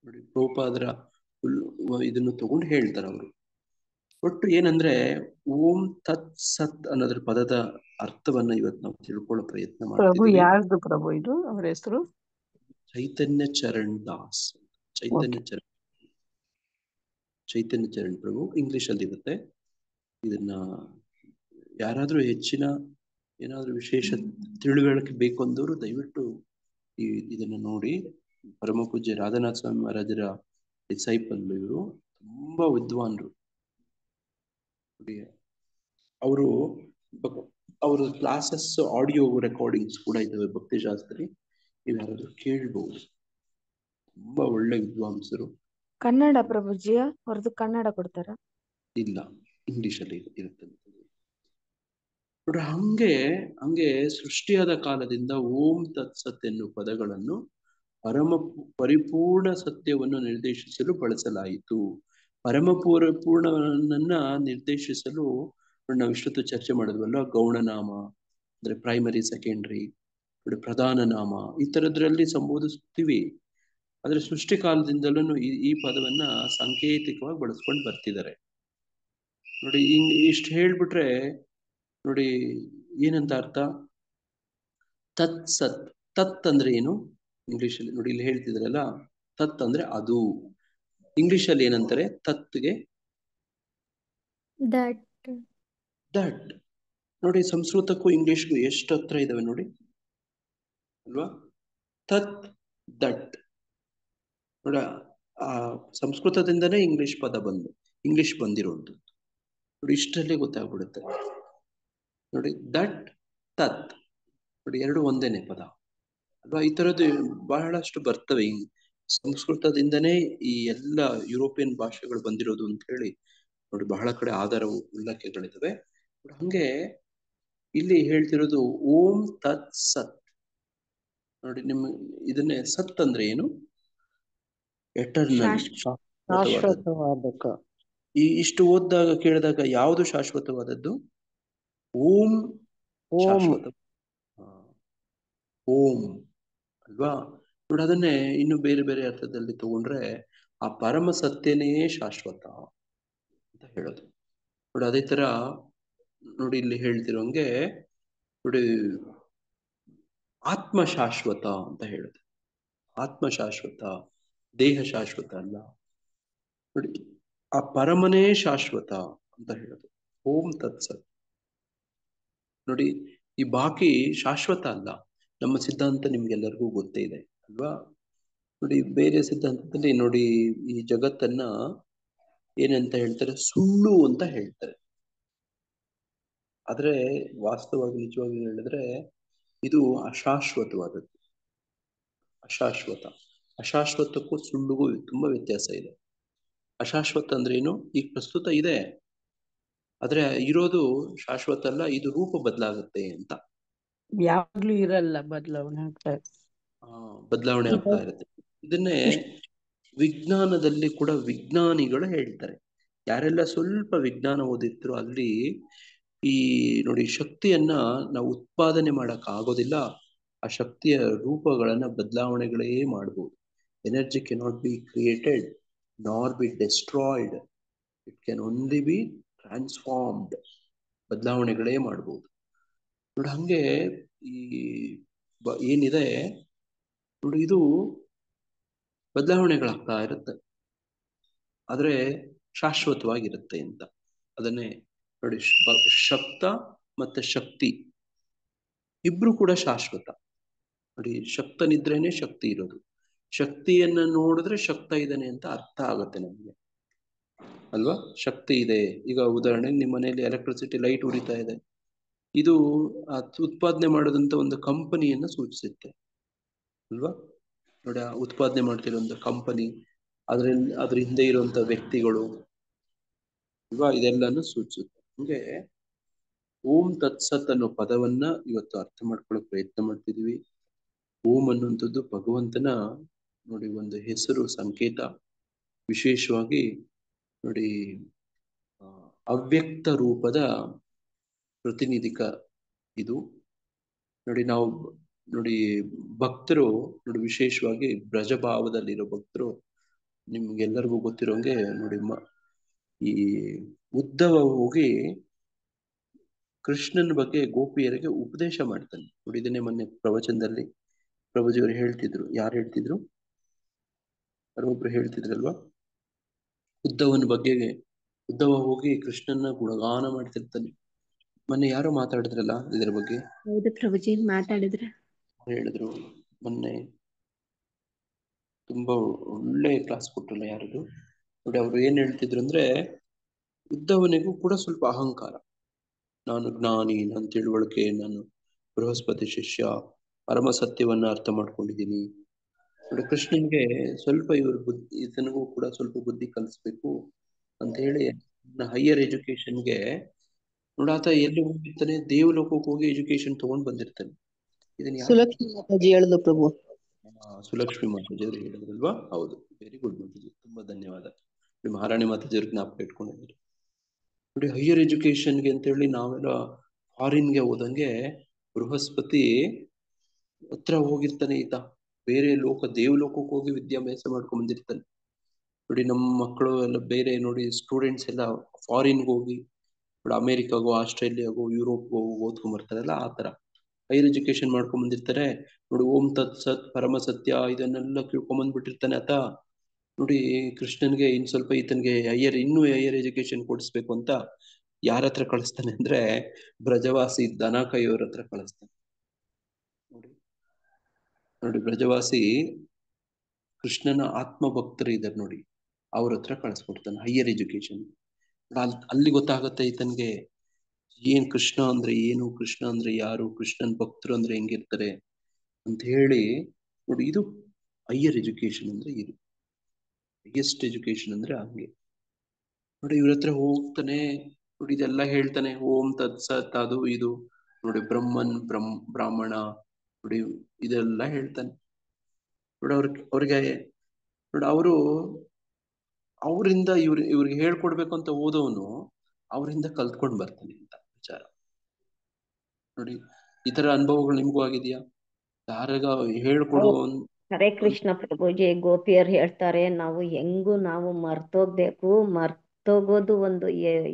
ನೋಡಿ. ಪ್ರಭುಪಾದರ ಇದನ್ನು ತಗೊಂಡು ಹೇಳ್ತಾರೆ ಅವರು. ಒಟ್ಟು ಏನಂದ್ರೆ ಓಂ ತತ್ ಸತ್ ಅನ್ನೋದ್ರ ಪದದ ಅರ್ಥವನ್ನ ಇವತ್ತು ನಾವು ತಿಳ್ಕೊಳ್ಳೋ ಪ್ರಯತ್ನ ಮಾಡ್ತೀವಿ. ಯಾರ್ದು ಪ್ರಭು ಇದು ಅವರ ಹೆಸರು? ಚೈತನ್ಯ ಚರಣ್ ದಾಸ್, ಚೈತನ್ಯ ಚರಣ್ ಪ್ರಭು. ಇಂಗ್ಲಿಷ್ ಅಲ್ಲಿ ಇರುತ್ತೆ. ಇದನ್ನ ಯಾರಾದ್ರೂ ಹೆಚ್ಚಿನ ಏನಾದ್ರೂ ವಿಶೇಷ ತಿಳುವಳಿಕೆ ಬೇಕು ಅಂದವರು ದಯವಿಟ್ಟು ಇದನ್ನ ನೋಡಿ. ಪರಮ ಪೂಜ್ಯ ರಾಧಾನಾಥ ಸ್ವಾಮಿ ಮಹಾರಾಜರ ಡಿಸೈಪಲ್ ಇವರು, ತುಂಬಾ ವಿದ್ವಾನ್ರು. ಅವರು ಅವ್ರ ಕ್ಲಾಸಸ್ ಆಡಿಯೋ ರೆಕಾರ್ಡಿಂಗ್ಸ್ ಕೂಡ ಇದ್ದಾವೆ ಭಕ್ತಿಶಾಸ್ತ್ರಿ, ನೀವು ಯಾರಾದ್ರೂ ಕೇಳ್ಬಹುದು. ತುಂಬಾ ಒಳ್ಳೆ ವಿದ್ವಾಂಸರು. ಕನ್ನಡ ಪ್ರಭುಜಿಯ ಅವ್ರದ್ದು ಕನ್ನಡ ಕೊಡ್ತಾರ? ಇಲ್ಲ, ಇಂಗ್ಲಿಷ್ ಅಲ್ಲಿ ಇರುತ್ತೆ ನೋಡ್ರಿ. ಹಂಗೆ ಸೃಷ್ಟಿಯಾದ ಕಾಲದಿಂದ ಓಂ ತತ್ಸತ್ ಎನ್ನುವ ಪದಗಳನ್ನು ಪರಿಪೂರ್ಣ ಸತ್ಯವನ್ನು ನಿರ್ದೇಶಿಸಲು ಬಳಸಲಾಯಿತು. ಪೂರ್ಣವನ್ನ ನಿರ್ದೇಶಿಸಲು ನಾವು ಇಷ್ಟೊತ್ತು ಚರ್ಚೆ ಮಾಡಿದ್ವಲ್ಲ, ಗೌಣನಾಮ ಅಂದ್ರೆ ಪ್ರೈಮರಿ, ಸೆಕೆಂಡ್ರಿ, ಪ್ರಧಾನ ನಾಮ, ಈ ತರದ್ರಲ್ಲಿ ಸಂಬೋಧಿಸ್ತೀವಿ. ಆದ್ರೆ ಸೃಷ್ಟಿ ಕಾಲದಿಂದಲೂ ಈ ಪದವನ್ನ ಸಾಂಕೇತಿಕವಾಗಿ ಬಳಸ್ಕೊಂಡು ಬರ್ತಿದ್ದಾರೆ. ನೋಡಿ, ಇಷ್ಟು ಹೇಳ್ಬಿಟ್ರೆ ನೋಡಿ ಏನಂತ ಅರ್ಥ. ತತ್ ಸತ್. ತತ್ ಅಂದ್ರೆ ಏನು ಇಂಗ್ಲಿಷಲ್ಲಿ? ನೋಡಿ ಇಲ್ಲಿ ಹೇಳ್ತಿದ್ರಲ್ಲ, ತತ್ ಅಂದ್ರೆ ಅದು. ಇಂಗ್ಲಿಷಲ್ಲಿ ಏನಂತಾರೆ ತತ್ಗೆ? ದಟ್. ದಟ್. ನೋಡಿ, ಸಂಸ್ಕೃತಕ್ಕೂ ಇಂಗ್ಲಿಷ್ಗೂ ಎಷ್ಟು ಹತ್ರ ಇದಾವೆ ನೋಡಿ ಅಲ್ವಾ? ತತ್, ದಟ್. ನೋಡ, ಆ ಸಂಸ್ಕೃತದಿಂದನೇ ಇಂಗ್ಲಿಷ್ ಪದ ಇಂಗ್ಲಿಷ್ ಬಂದಿರೋದು. ನೋಡಿ, ಇಷ್ಟರಲ್ಲೇ ಗೊತ್ತಾಗ್ಬಿಡುತ್ತೆ ನೋಡಿ. ದಟ್, ತತ್, ನೋಡಿ ಎರಡು ಒಂದೇನೆ ಪದ ಅಲ್ವಾ? ಈ ತರದ್ದು ಬಹಳಷ್ಟು ಬರ್ತವೆ. ಸಂಸ್ಕೃತದಿಂದನೇ ಈ ಎಲ್ಲ ಯುರೋಪಿಯನ್ ಭಾಷೆಗಳು ಬಂದಿರೋದು ಅಂತ ಹೇಳಿ ನೋಡಿ ಬಹಳ ಕಡೆ ಆಧಾರ ಉಲ್ಲೇಖಗಳಿದಾವೆ. ಹಂಗೆ ಇಲ್ಲಿ ಹೇಳ್ತಿರೋದು ಓಂ ತತ್ ಸತ್. ನೋಡಿ, ಇದನ್ನೇ ಸತ್ ಅಂದ್ರೆ ಏನು? ಎಟರ್ನಲ್, ಶಾಶ್ವತವಾದಕ. ಇಷ್ಟು ಓದಿದಾಗ ಕೇಳಿದಾಗ ಯಾವುದು ಶಾಶ್ವತವಾದದ್ದು? ಓಂ ಶಾಶ್ವತ. ಓಂ ಅಲ್ವಾ? ನೋಡಿ, ಅದನ್ನೇ ಇನ್ನು ಬೇರೆ ಬೇರೆ ಅರ್ಥದಲ್ಲಿ ತಗೊಂಡ್ರೆ ಆ ಪರಮ ಸತ್ಯನೇ ಶಾಶ್ವತ ಅಂತ ಹೇಳೋದು. ನೋಡಿ, ಅದೇ ತರ ನೋಡಿ ಇಲ್ಲಿ ಹೇಳ್ತಿರೋಂಗೆ ನೋಡಿ ಆತ್ಮ ಶಾಶ್ವತ ಅಂತ ಹೇಳುದು. ಆತ್ಮ ಶಾಶ್ವತ, ದೇಹ ಶಾಶ್ವತ ಅಲ್ಲ. ನೋಡಿ, ಆ ಪರಮನೇ ಶಾಶ್ವತ ಅಂತ ಹೇಳೋದು ಓಂ ತತ್ಸತ್. ನೋಡಿ, ಈ ಬಾಕಿ ಶಾಶ್ವತ ಅಲ್ಲ. ನಮ್ಮ ಸಿದ್ಧಾಂತ ನಿಮ್ಗೆಲ್ಲರಿಗೂ ಗೊತ್ತೇ ಇದೆ ಅಲ್ವಾ? ನೋಡಿ, ಬೇರೆ ಸಿದ್ಧಾಂತದಲ್ಲಿ ನೋಡಿ ಈ ಜಗತ್ತನ್ನ ಏನಂತ ಹೇಳ್ತಾರೆ? ಸುಳ್ಳು ಅಂತ ಹೇಳ್ತಾರೆ. ಆದ್ರೆ ವಾಸ್ತವವಾಗಿ ನಿಜವಾಗಿ ಹೇಳಿದ್ರೆ ಇದು ಅಶಾಶ್ವತವಾದದ್ದು. ಅಶಾಶ್ವತ. ಅಶಾಶ್ವತಕ್ಕೂ ಸುಳ್ಳುಗೂ ತುಂಬಾ ವ್ಯತ್ಯಾಸ ಇದೆ. ಅಶಾಶ್ವತ ಅಂದ್ರೆ ಏನು? ಈಗ ಪ್ರಸ್ತುತ ಇದೆ, ಆದ್ರೆ ಇರೋದು ಶಾಶ್ವತ ಅಲ್ಲ, ಇದು ರೂಪ ಬದಲಾಗುತ್ತೆ ಅಂತ. ಯಾವಾಗ್ಲೂ ಇರಲ್ಲ, ಬದಲಾವಣೆ ಆಗ್ತಾ ಇರುತ್ತೆ. ಇದನ್ನೇ ವಿಜ್ಞಾನದಲ್ಲಿ ಕೂಡ ವಿಜ್ಞಾನಿಗಳು ಹೇಳ್ತಾರೆ. ಯಾರೆಲ್ಲ ಸ್ವಲ್ಪ ವಿಜ್ಞಾನ ಓದಿದ್ರು ಅಲ್ಲಿ ಈ ನೋಡಿ ಶಕ್ತಿಯನ್ನ ನಾವು ಉತ್ಪಾದನೆ ಮಾಡಕ್ ಆಗೋದಿಲ್ಲ. ಆ ಶಕ್ತಿಯ ರೂಪಗಳನ್ನ ಬದಲಾವಣೆಗಳೇ ಮಾಡ್ಬೋದು. Energy cannot be created nor be destroyed, it can only be transformed. ಬದಲಾವಣೆಗಳೇ ಮಾಡ್ಬೋದು ನೋಡಿ. ಹಂಗೆ ಈ ಏನಿದೆ ನೋಡಿ, ಇದು ಬದಲಾವಣೆಗಳಾಗ್ತಾ ಇರುತ್ತೆ, ಆದ್ರೆ ಶಾಶ್ವತವಾಗಿರುತ್ತೆ ಅಂತ. ಅದನ್ನೇ ನೋಡಿ, ಶಬ್ದ ಮತ್ತೆ ಶಕ್ತಿ ಇಬ್ರು ಕೂಡ ಶಾಶ್ವತ. ನೋಡಿ, ಶಕ್ತನಿದ್ರೇನೆ ಶಕ್ತಿ ಇರೋದು. ಶಕ್ತಿಯನ್ನ ನೋಡಿದ್ರೆ ಶಕ್ತ ಇದ್ದಾನೆ ಅಂತ ಅರ್ಥ ಆಗುತ್ತೆ ನಮ್ಗೆ ಅಲ್ವಾ? ಶಕ್ತಿ ಇದೆ. ಈಗ ಉದಾಹರಣೆಗೆ ನಿಮ್ಮ ಮನೆಯಲ್ಲಿ ಎಲೆಕ್ಟ್ರಿಸಿಟಿ ಲೈಟ್ ಉರಿತಾ ಇದೆ, ಇದು ಉತ್ಪಾದನೆ ಮಾಡೋದಂತ ಒಂದು ಕಂಪನಿಯನ್ನ ಸೂಚಿಸುತ್ತೆ ಅಲ್ವಾ? ನೋಡಿ, ಉತ್ಪಾದನೆ ಮಾಡ್ತಿರೋ ಒಂದು ಕಂಪನಿ, ಅದ್ರ ಹಿಂದೆ ಇರುವಂತ ವ್ಯಕ್ತಿಗಳು ಅಲ್ವಾ, ಇದೆಲ್ಲಾನು ಸೂಚಿಸುತ್ತೆ. ಹಂಗೆ ಓಂ ತತ್ಸತ್ ಅನ್ನೋ ಪದವನ್ನ ಇವತ್ತು ಅರ್ಥ ಮಾಡ್ಕೊಳ್ಳೋ ಪ್ರಯತ್ನ ಮಾಡ್ತಿದೀವಿ. ಓಂ ಅನ್ನುವಂಥದ್ದು ಭಗವಂತನ ನೋಡಿ ಒಂದು ಹೆಸರು, ಸಂಕೇತ. ವಿಶೇಷವಾಗಿ ನೋಡಿ ಅವ್ಯಕ್ತ ರೂಪದ ಪ್ರತಿನಿಧಿಕ ಇದು. ನೋಡಿ, ನಾವು ನೋಡಿ ಭಕ್ತರು ನೋಡಿ ವಿಶೇಷವಾಗಿ ಬ್ರಜಭಾವದಲ್ಲಿರೋ ಭಕ್ತರು, ನಿಮ್ಗೆಲ್ಲರಿಗೂ ಗೊತ್ತಿರೋಂಗೆ ನೋಡಿ ಈ ಉದ್ಧವ ಹೋಗಿ ಕೃಷ್ಣನ ಬಗ್ಗೆ ಗೋಪಿಯರಿಗೆ ಉಪದೇಶ ಮಾಡ್ತಾನೆ ನೋಡಿ. ಇದನ್ನೇ ಮೊನ್ನೆ ಪ್ರವಚನದಲ್ಲಿ ಪ್ರಭುಜಿಯವರು ಹೇಳ್ತಿದ್ರು. ಯಾರು ಹೇಳ್ತಿದ್ರು? ಯಾರೊಬ್ರು ಹೇಳ್ತಿದ್ರಲ್ವಾ, ಉದ್ಧವನ ಬಗ್ಗೆ. ಉದ್ಧವ ಹೋಗಿ ಕೃಷ್ಣನ ಗುಣಗಾನ ಮಾಡ್ತಿರ್ತಾನೆ. ಮೊನ್ನೆ ಯಾರೋ ಮಾತಾಡಿದ್ರಲ್ಲ ಇದರ ಬಗ್ಗೆ. ಹೌದು ಪ್ರಭುಜಿ, ಮಾತಾಡಿದ್ರೆ ಹೇಳಿದ್ರು ಮೊನ್ನೆ. ತುಂಬಾ ಒಳ್ಳೆ ಕ್ಲಾಸ್ ಕೊಟ್ರಲ್ಲ ಯಾರದು ನೋಡಿ. ಅವ್ರು ಏನ್ ಹೇಳ್ತಿದ್ರು ಅಂದ್ರೆ, ಉದ್ಧವನಿಗೂ ಕೂಡ ಸ್ವಲ್ಪ ಅಹಂಕಾರ. ನಾನು ಜ್ಞಾನಿ, ನನ್ನ ತಿಳುವಳಿಕೆ, ನಾನು ಬೃಹಸ್ಪತಿ ಶಿಷ್ಯ, ಪರಮ ಸತ್ಯವನ್ನ ಅರ್ಥ ಮಾಡ್ಕೊಂಡಿದ್ದೀನಿ ನೋಡಿ. ಕೃಷ್ಣನ್ಗೆ ಸ್ವಲ್ಪ ಇದನಿಗೂ ಕೂಡ ಸ್ವಲ್ಪ ಬುದ್ಧಿ ಕಲಿಸ್ಬೇಕು ಅಂತ ಹೇಳಿ ಹೈಯರ್ ಎಜುಕೇಶನ್ಗೆ ನೋಡಾತ ಎಲ್ಲಿ ಹೋಗಿರ್ತಾನೆ, ದೇವಲೋಕಕ್ಕೆ ಹೋಗಿ ಎಜುಕೇಶನ್ ತಗೊಂಡ್ ಬಂದಿರ್ತಾನೆ. ಇದನ್ನ ಸುಲಕ್ಷಣ ಮಾತಾಜಿ ಹೇಳಿದ್ರು ಪ್ರಭು. ಸುಲಕ್ಷ್ಮಿ ಮಾತಾಜಿಯವರು ಹೇಳಿದ್ರಲ್ವಾ? ಹೌದು, ವೆರಿ ಗುಡ್ ಮಾತಾಜಿ, ತುಂಬಾ ಧನ್ಯವಾದ. ಮಹಾರಾಣಿ ಮಾತಾಜಿಯವ್ರಿಗೆ ಜ್ಞಾಪಕ ಇಟ್ಕೊಂಡಿದ್ರು ನೋಡಿ. ಹೈಯರ್ ಎಜುಕೇಶನ್ಗೆ ಅಂತ ಹೇಳಿ ನಾವೆಲ್ಲ ಫಾರಿನ್ಗೆ ಹೋದಂಗೆ ಬೃಹಸ್ಪತಿ ಹತ್ರ ಹೋಗಿರ್ತಾನೆ ಈತ. ಬೇರೆ ದೇವಲೋಕಕ್ಕೆ ಹೋಗಿ ವಿದ್ಯಾಭ್ಯಾಸ ಮಾಡ್ಕೊಂಡ್ ಬಂದಿರ್ತಾನೆ ನೋಡಿ. ನಮ್ಮ ಮಕ್ಕಳು ಎಲ್ಲ ಬೇರೆ ನೋಡಿ, ಸ್ಟೂಡೆಂಟ್ಸ್ ಎಲ್ಲ ಫಾರಿನ್ಗೆ ಹೋಗಿ ನೋಡಿ, ಅಮೆರಿಕಾಗೋ ಆಸ್ಟ್ರೇಲಿಯಾಗೋ ಯುರೋಪ್ಗೋ ಓದ್ಕೊಂಡ್ ಬರ್ತಾರಲ್ಲ, ಆ ತರ ಹೈಯರ್ ಎಜುಕೇಶನ್ ಮಾಡ್ಕೊಂಡ್ ಬಂದಿರ್ತಾರೆ ನೋಡಿ. ಓಂ ತತ್ ಸತ್ ಪರಮ ಸತ್ಯ ಇದನ್ನೆಲ್ಲ ತಿಳ್ಕೊಂಬಂದ್ಬಿಟ್ಟಿರ್ತಾನೆ ಆತ ನೋಡಿ. ಕೃಷ್ಣನ್ಗೆ ಇನ್ ಸ್ವಲ್ಪ ಈತನ್ಗೆ ಇನ್ನೂ ಹೈಯರ್ ಎಜುಕೇಶನ್ ಕೊಡಿಸ್ಬೇಕು ಅಂತ ಯಾರ ಹತ್ರ ಕಳಿಸ್ತಾನೆ ಅಂದ್ರೆ ಬ್ರಜವಾಸಿ ದನಕೈಯವ್ರ ಹತ್ರ ಕಳಿಸ್ತಾನೆ ನೋಡಿ. ಬ್ರಜವಾಸಿ ಕೃಷ್ಣನ ಆತ್ಮ ಭಕ್ತರು ಇದ್ದಾರೆ ನೋಡಿ, ಅವ್ರ ಹತ್ರ ಕಳಿಸ್ಕೊಡ್ತಾನೆ ಹೈಯರ್ ಎಜುಕೇಶನ್. ಅಲ್ಲಿ ಗೊತ್ತಾಗತ್ತೆ ಈತನ್ಗೆ ಏನ್ ಕೃಷ್ಣ ಅಂದ್ರೆ ಏನು, ಕೃಷ್ಣ ಅಂದ್ರೆ ಯಾರು, ಕೃಷ್ಣನ್ ಭಕ್ತರು ಅಂದ್ರೆ ಹೆಂಗಿರ್ತಾರೆ ಅಂತ ಹೇಳಿ ನೋಡಿ. ಇದು ಹೈಯರ್ ಎಜುಕೇಶನ್ ಅಂದ್ರೆ, ಇದು ಹೈಯೆಸ್ಟ್ ಎಜುಕೇಶನ್ ಅಂದ್ರೆ ಹಂಗೆ ನೋಡಿ. ಇವ್ರ ಹತ್ರ ಹೋಗ್ತಾನೆ ನೋಡಿ, ಇದೆಲ್ಲ ಹೇಳ್ತಾನೆ, ಓಂ ತತ್ ಸತ್ ಅದು ಇದು ನೋಡಿ, ಬ್ರಾಹ್ಮಣ ನೋಡಿ, ಇದೆಲ್ಲ ಹೇಳ್ತಾನೆ ನೋಡಿ. ಅವ್ರಿಗೆ ನೋಡಿ, ಅವರಿಂದ ಇವ್ರಿಗೆ ಹೇಳ್ಕೊಡ್ಬೇಕು ಅಂತ ಓದೋನು ಅವರಿಂದ ಕಲ್ತ್ಕೊಂಡ್ ಬರ್ತಾನೆ ಅಂತ ವಿಚಾರ ನೋಡಿ. ಈ ತರ ಅನುಭವಗಳು ನಿಮ್ಗೂ ಆಗಿದೆಯಾ? ಯಾರಾಗ ಹೇಳ್ಕೊಡುವ ಹರೇ ಕೃಷ್ಣ ಪ್ರಭುಜಿ, ಗೋಪಿಯರು ಹೇಳ್ತಾರೆ, ನಾವು ಮರ್ತೋಗ್ಬೇಕು, ಮರ್ತೋಗೋದು ಒಂದು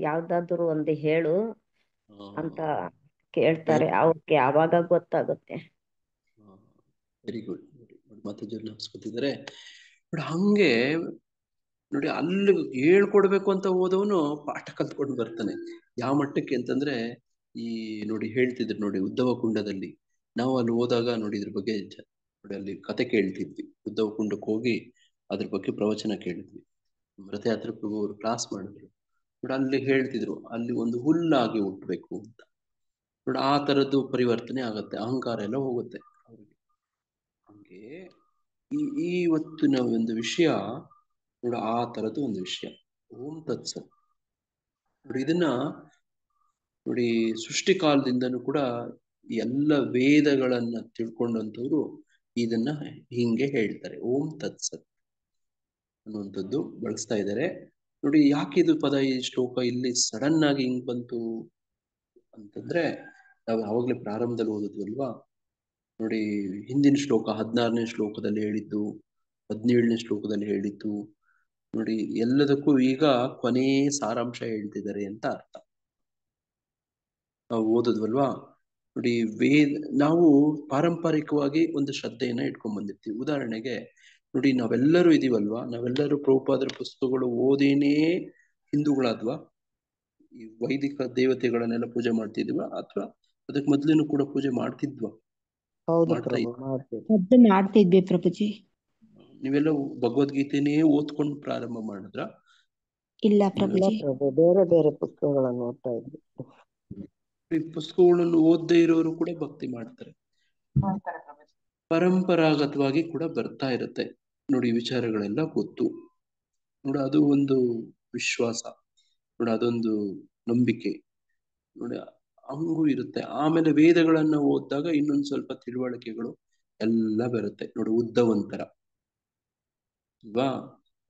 ಯಾವ್ದಾದ್ರು ಒಂದು ಹೇಳು ಅಂತ ಕೇಳ್ತಾರೆ. ಅವ್ರಿಗೆ ಆವಾಗ ಗೊತ್ತಾಗುತ್ತೆ. ವೆರಿ ಗುಡ್ ನೋಡಿ. ಮತ್ತೆ ಜೀರ್ಣಿಸ್ಕೊತಿದ್ದಾರೆ ನೋಡಿ. ಹಂಗೆ ನೋಡಿ, ಅಲ್ಲಿ ಹೇಳ್ಕೊಡ್ಬೇಕು ಅಂತ ಹೋದವನು ಪಾಠ ಕಲ್ತ್ಕೊಂಡು ಬರ್ತಾನೆ. ಯಾವ ಮಟ್ಟಕ್ಕೆ ಅಂತಂದ್ರೆ, ಈ ನೋಡಿ ಹೇಳ್ತಿದ್ರು ನೋಡಿ, ಉದ್ಧವ ಕುಂಡದಲ್ಲಿ ನಾವು ಅಲ್ಲಿ ಹೋದಾಗ ನೋಡಿ, ಇದ್ರ ಬಗ್ಗೆ ನೋಡಿ ಅಲ್ಲಿ ಕತೆ ಕೇಳ್ತಿದ್ವಿ. ಉದ್ಧವ ಕುಂಡಕ್ಕೆ ಹೋಗಿ ಅದ್ರ ಬಗ್ಗೆ ಪ್ರವಚನ ಕೇಳಿದ್ವಿ. ರಥಯಾತ್ರೆ ಪ್ರಭು ಅವರು ಕ್ಲಾಸ್ ಮಾಡಿದ್ರು ನೋಡಿ. ಅಲ್ಲಿ ಹೇಳ್ತಿದ್ರು, ಅಲ್ಲಿ ಒಂದು ಹುಲ್ಲಾಗಿ ಹುಟ್ಟಬೇಕು ಅಂತ ನೋಡಿ. ಆ ತರದ್ದು ಪರಿವರ್ತನೆ ಆಗತ್ತೆ, ಅಹಂಕಾರ ಎಲ್ಲ ಹೋಗುತ್ತೆ ಅವ್ರಿಗೆ. ಹಂಗೆ ಇವತ್ತಿನ ಒಂದು ವಿಷಯ ನೋಡಿ, ಆ ತರದ್ದು ಒಂದು ವಿಷಯ ಓಂ ತತ್ಸತ್ ನೋಡಿ. ಇದನ್ನ ನೋಡಿ, ಸೃಷ್ಟಿ ಕಾಲದಿಂದನೂ ಕೂಡ ಎಲ್ಲ ವೇದಗಳನ್ನ ತಿಳ್ಕೊಂಡಂತವ್ರು ಇದನ್ನ ಹಿಂಗೆ ಹೇಳ್ತಾರೆ, ಓಂ ತತ್ಸತ್ ಅನ್ನುವಂಥದ್ದು ಬಳಸ್ತಾ ಇದ್ದಾರೆ ನೋಡಿ. ಯಾಕೆ ಇದು ಪದ, ಈ ಶ್ಲೋಕ ಇಲ್ಲಿ ಸಡನ್ ಆಗಿ ಹಿಂಗ್ ಬಂತು ಅಂತಂದ್ರೆ, ನಾವು ಆವಾಗಲೇ ಪ್ರಾರಂಭದಲ್ಲಿ ಓದಿದ್ವಲ್ವಾ ನೋಡಿ. ಹಿಂದಿನ ಶ್ಲೋಕ 16ನೇ ಶ್ಲೋಕದಲ್ಲಿ ಹೇಳಿದ್ದು, 17ನೇ ಶ್ಲೋಕದಲ್ಲಿ ಹೇಳಿದ್ದು ನೋಡಿ. ಎಲ್ಲದಕ್ಕೂ ಈಗ ಕೊನೆ ಸಾರಾಂಶ ಹೇಳ್ತಿದ್ದಾರೆ ಅಂತ ಅರ್ಥ. ನಾವು ಓದದ್ವಲ್ವಾ ನೋಡಿ. ನಾವು ಪಾರಂಪರಿಕವಾಗಿ ಒಂದು ಶ್ರದ್ಧೆಯನ್ನ ಇಟ್ಕೊಂಡ್ ಬಂದಿರ್ತೀವಿ. ಉದಾಹರಣೆಗೆ ನೋಡಿ, ನಾವೆಲ್ಲರೂ ಇದೀವಲ್ವಾ, ನಾವೆಲ್ಲರೂ ಪ್ರಭುಪಾದರ ಪುಸ್ತಕಗಳು ಓದೇನೇ ಹಿಂದೂಗಳಾದ್ವಾ? ಈ ವೈದಿಕ ದೇವತೆಗಳನ್ನೆಲ್ಲ ಪೂಜೆ ಮಾಡ್ತಿದ್ವಾ, ಅಥವಾ ಅದಕ್ಕೆ ಮೊದ್ಲೇನು ಕೂಡ ಪೂಜೆ ಮಾಡ್ತಿದ್ವಾ? ಹೌದು ಮಾಡ್ತಾ ಪ್ರಭು, ಇದ್ವಾ? ಮಾಡ್ತೀವಿ. ಮಾಡ್ತಿದ್ವಿ ಪ್ರಭುಜಿ. ನೀವೆಲ್ಲ ಭಗವದ್ಗೀತೆನೇ ಓದ್ಕೊಂಡು ಪ್ರಾರಂಭ ಮಾಡಿದ್ರ? ಇಲ್ಲ ಇಲ್ಲ ಪ್ರಭುಜಿ. ಪ್ರಭು, ಬೇರೆ ಬೇರೆ ಪುಸ್ತಕಗಳನ್ನು ಓದ್ತಾ ಇದ್ವಿ. ಈ ಪುಸ್ತಕಗಳನ್ನು ಓದದೇ ಇರೋರು ಕೂಡ ಭಕ್ತಿ ಮಾಡ್ತಾರೆ. ಪರಂಪರಾಗತವಾಗಿ ಕೂಡ ಬರ್ತಾ ಇರುತ್ತೆ ನೋಡಿ. ವಿಚಾರಗಳೆಲ್ಲ ಗೊತ್ತು ನೋಡಿ. ಅದು ಒಂದು ವಿಶ್ವಾಸ ನೋಡಿ, ಅದೊಂದು ನಂಬಿಕೆ ನೋಡಿ, ಹಂಗೂ ಇರುತ್ತೆ. ಆಮೇಲೆ ವೇದಗಳನ್ನ ಓದಿದಾಗ ಇನ್ನೊಂದು ಸ್ವಲ್ಪ ತಿಳುವಳಿಕೆಗಳು ಎಲ್ಲ ಬರುತ್ತೆ ನೋಡಿ. ಉದ್ದವಂತರ ಅಲ್ವಾ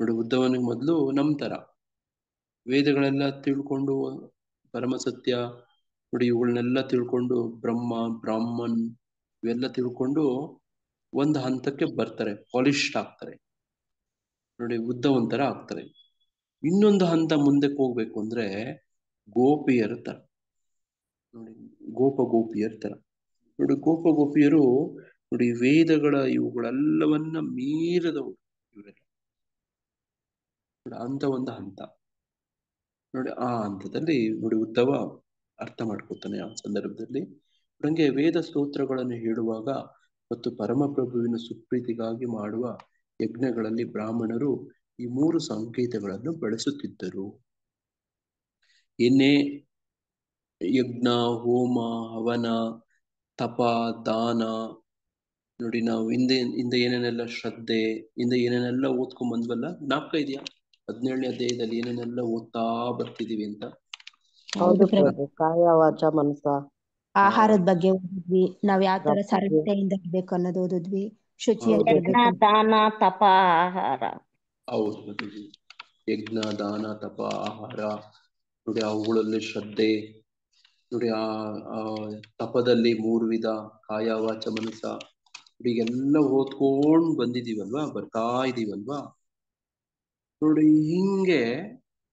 ನೋಡಿ. ಉದ್ದವನಿಗೆ ಮೊದಲು ನಮ್ ತರ ವೇದಗಳೆಲ್ಲ ತಿಳ್ಕೊಂಡು, ಪರಮಸತ್ಯ ನೋಡಿ, ಇವುಗಳನ್ನೆಲ್ಲ ತಿಳ್ಕೊಂಡು, ಬ್ರಾಹ್ಮಣ್ ಇವೆಲ್ಲ ತಿಳ್ಕೊಂಡು ಒಂದು ಹಂತಕ್ಕೆ ಬರ್ತಾರೆ, ಪಾಲಿಶ್ಡ್ ಆಗ್ತಾರೆ ನೋಡಿ, ಉದ್ದವಂತರ ಆಗ್ತಾರೆ. ಇನ್ನೊಂದು ಹಂತ ಮುಂದಕ್ಕೆ ಹೋಗ್ಬೇಕು ಅಂದ್ರೆ ಗೋಪಿಯರ ತರ ನೋಡಿ, ಗೋಪಿಯರ ತರ ನೋಡಿ. ಗೋಪಿಯರು ನೋಡಿ, ವೇದಗಳ ಇವುಗಳೆಲ್ಲವನ್ನ ಮೀರದವರು ಇವರೆಲ್ಲ ನೋಡಿ. ಅಂತ ಒಂದು ಹಂತ ನೋಡಿ. ಆ ಹಂತದಲ್ಲಿ ನೋಡಿ ಉದ್ದವ ಅರ್ಥ ಮಾಡ್ಕೊತಾನೆ ಆ ಸಂದರ್ಭದಲ್ಲಿ. ನಂಗೆ ವೇದ ಸ್ತೋತ್ರಗಳನ್ನು ಹೇಳುವಾಗ ಮತ್ತು ಪರಮಪ್ರಭುವಿನ ಸುಪ್ರೀತಿಗಾಗಿ ಮಾಡುವ ಯಜ್ಞಗಳಲ್ಲಿ ಬ್ರಾಹ್ಮಣರು ಈ 3 ಸಂಕೇತಗಳನ್ನು ಬಳಸುತ್ತಿದ್ದರು. ಏನೇ ಯಜ್ಞ, ಹೋಮ, ಹವನ, ತಪ, ದಾನ ನೋಡಿ. ನಾವು ಹಿಂದೆ ಏನೇನೆಲ್ಲ ಶ್ರದ್ಧೆ, ಹಿಂದೆ ಏನೇನೆಲ್ಲ ಓದ್ಕೊಂಡ್ ಬಂದ್ವಲ್ಲ, ಜ್ಞಾಪಕ ಇದೆಯಾ? 17ನೇ ಅಧ್ಯಾಯದಲ್ಲಿ ಏನೇನೆಲ್ಲ ಓದ್ತಾ ಬರ್ತಿದೀವಿ ಅಂತ. ಹೌದು ಪ್ರಭು, ಕಾಯ ವಾಚ ಮನಸ, ಆಹಾರದ ಬಗ್ಗೆ ಓದಿದ್ವಿ. ನಾವ್ ಯಾವ ತರ ಸರಳತೆಯಿಂದ ಇರ್ಬೇಕು ಅನ್ನೋದು ಓದಿದ್ವಿ. ಶುಚಿಯಾಗಿರ್ಬೇಕು. ಯಜ್ಞ ದಾನ ತಪ ಆಹಾರ. ಹೌದು ಪ್ರಭುಜಿ. ಯಜ್ಞ ದಾನ ತಪ ಆಹಾರ ನೋಡಿ, ಅವುಗಳಲ್ಲಿ ಶ್ರದ್ಧೆ ನೋಡಿ. ಆ ತಪದಲ್ಲಿ 3 ವಿಧ: ಕಾಯ ವಾಚ ಮನಸ. ನೋಡಿ ಎಲ್ಲ ಓದ್ಕೊಂಡ್ ಬಂದಿದೀವಲ್ವಾ, ಬರ್ತಾ ಇದೀವಲ್ವಾ. ನೋಡಿ ಹಿಂಗೆ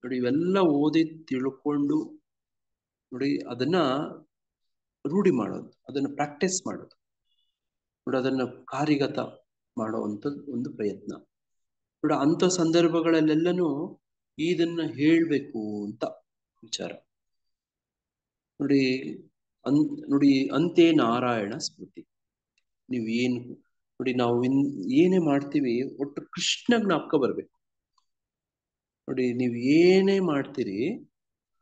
ನೋಡಿ ಇವೆಲ್ಲ ಓದಿ ತಿಳ್ಕೊಂಡು ನೋಡಿ ಅದನ್ನ ರೂಢಿ ಮಾಡೋದು, ಅದನ್ನ ಪ್ರಾಕ್ಟೀಸ್ ಮಾಡೋದು ನೋಡಿ, ಅದನ್ನ ಕಾರ್ಯಗತ ಮಾಡುವಂತ ಒಂದು ಪ್ರಯತ್ನ ನೋಡಿ. ಅಂತ ಸಂದರ್ಭಗಳಲ್ಲೆಲ್ಲನೂ ಇದನ್ನ ಹೇಳ್ಬೇಕು ಅಂತ ವಿಚಾರ ನೋಡಿ. ನೋಡಿ ಅಂತೆ ನಾರಾಯಣ ಸ್ಮೃತಿ. ನೀವು ಏನು ನೋಡಿ, ನಾವು ಏನೇ ಮಾಡ್ತೀವಿ ಒಟ್ಟು ಕೃಷ್ಣ ಜ್ಞಾಪಕ ಬರ್ಬೇಕು ನೋಡಿ. ನೀವು ಏನೇ ಮಾಡ್ತೀರಿ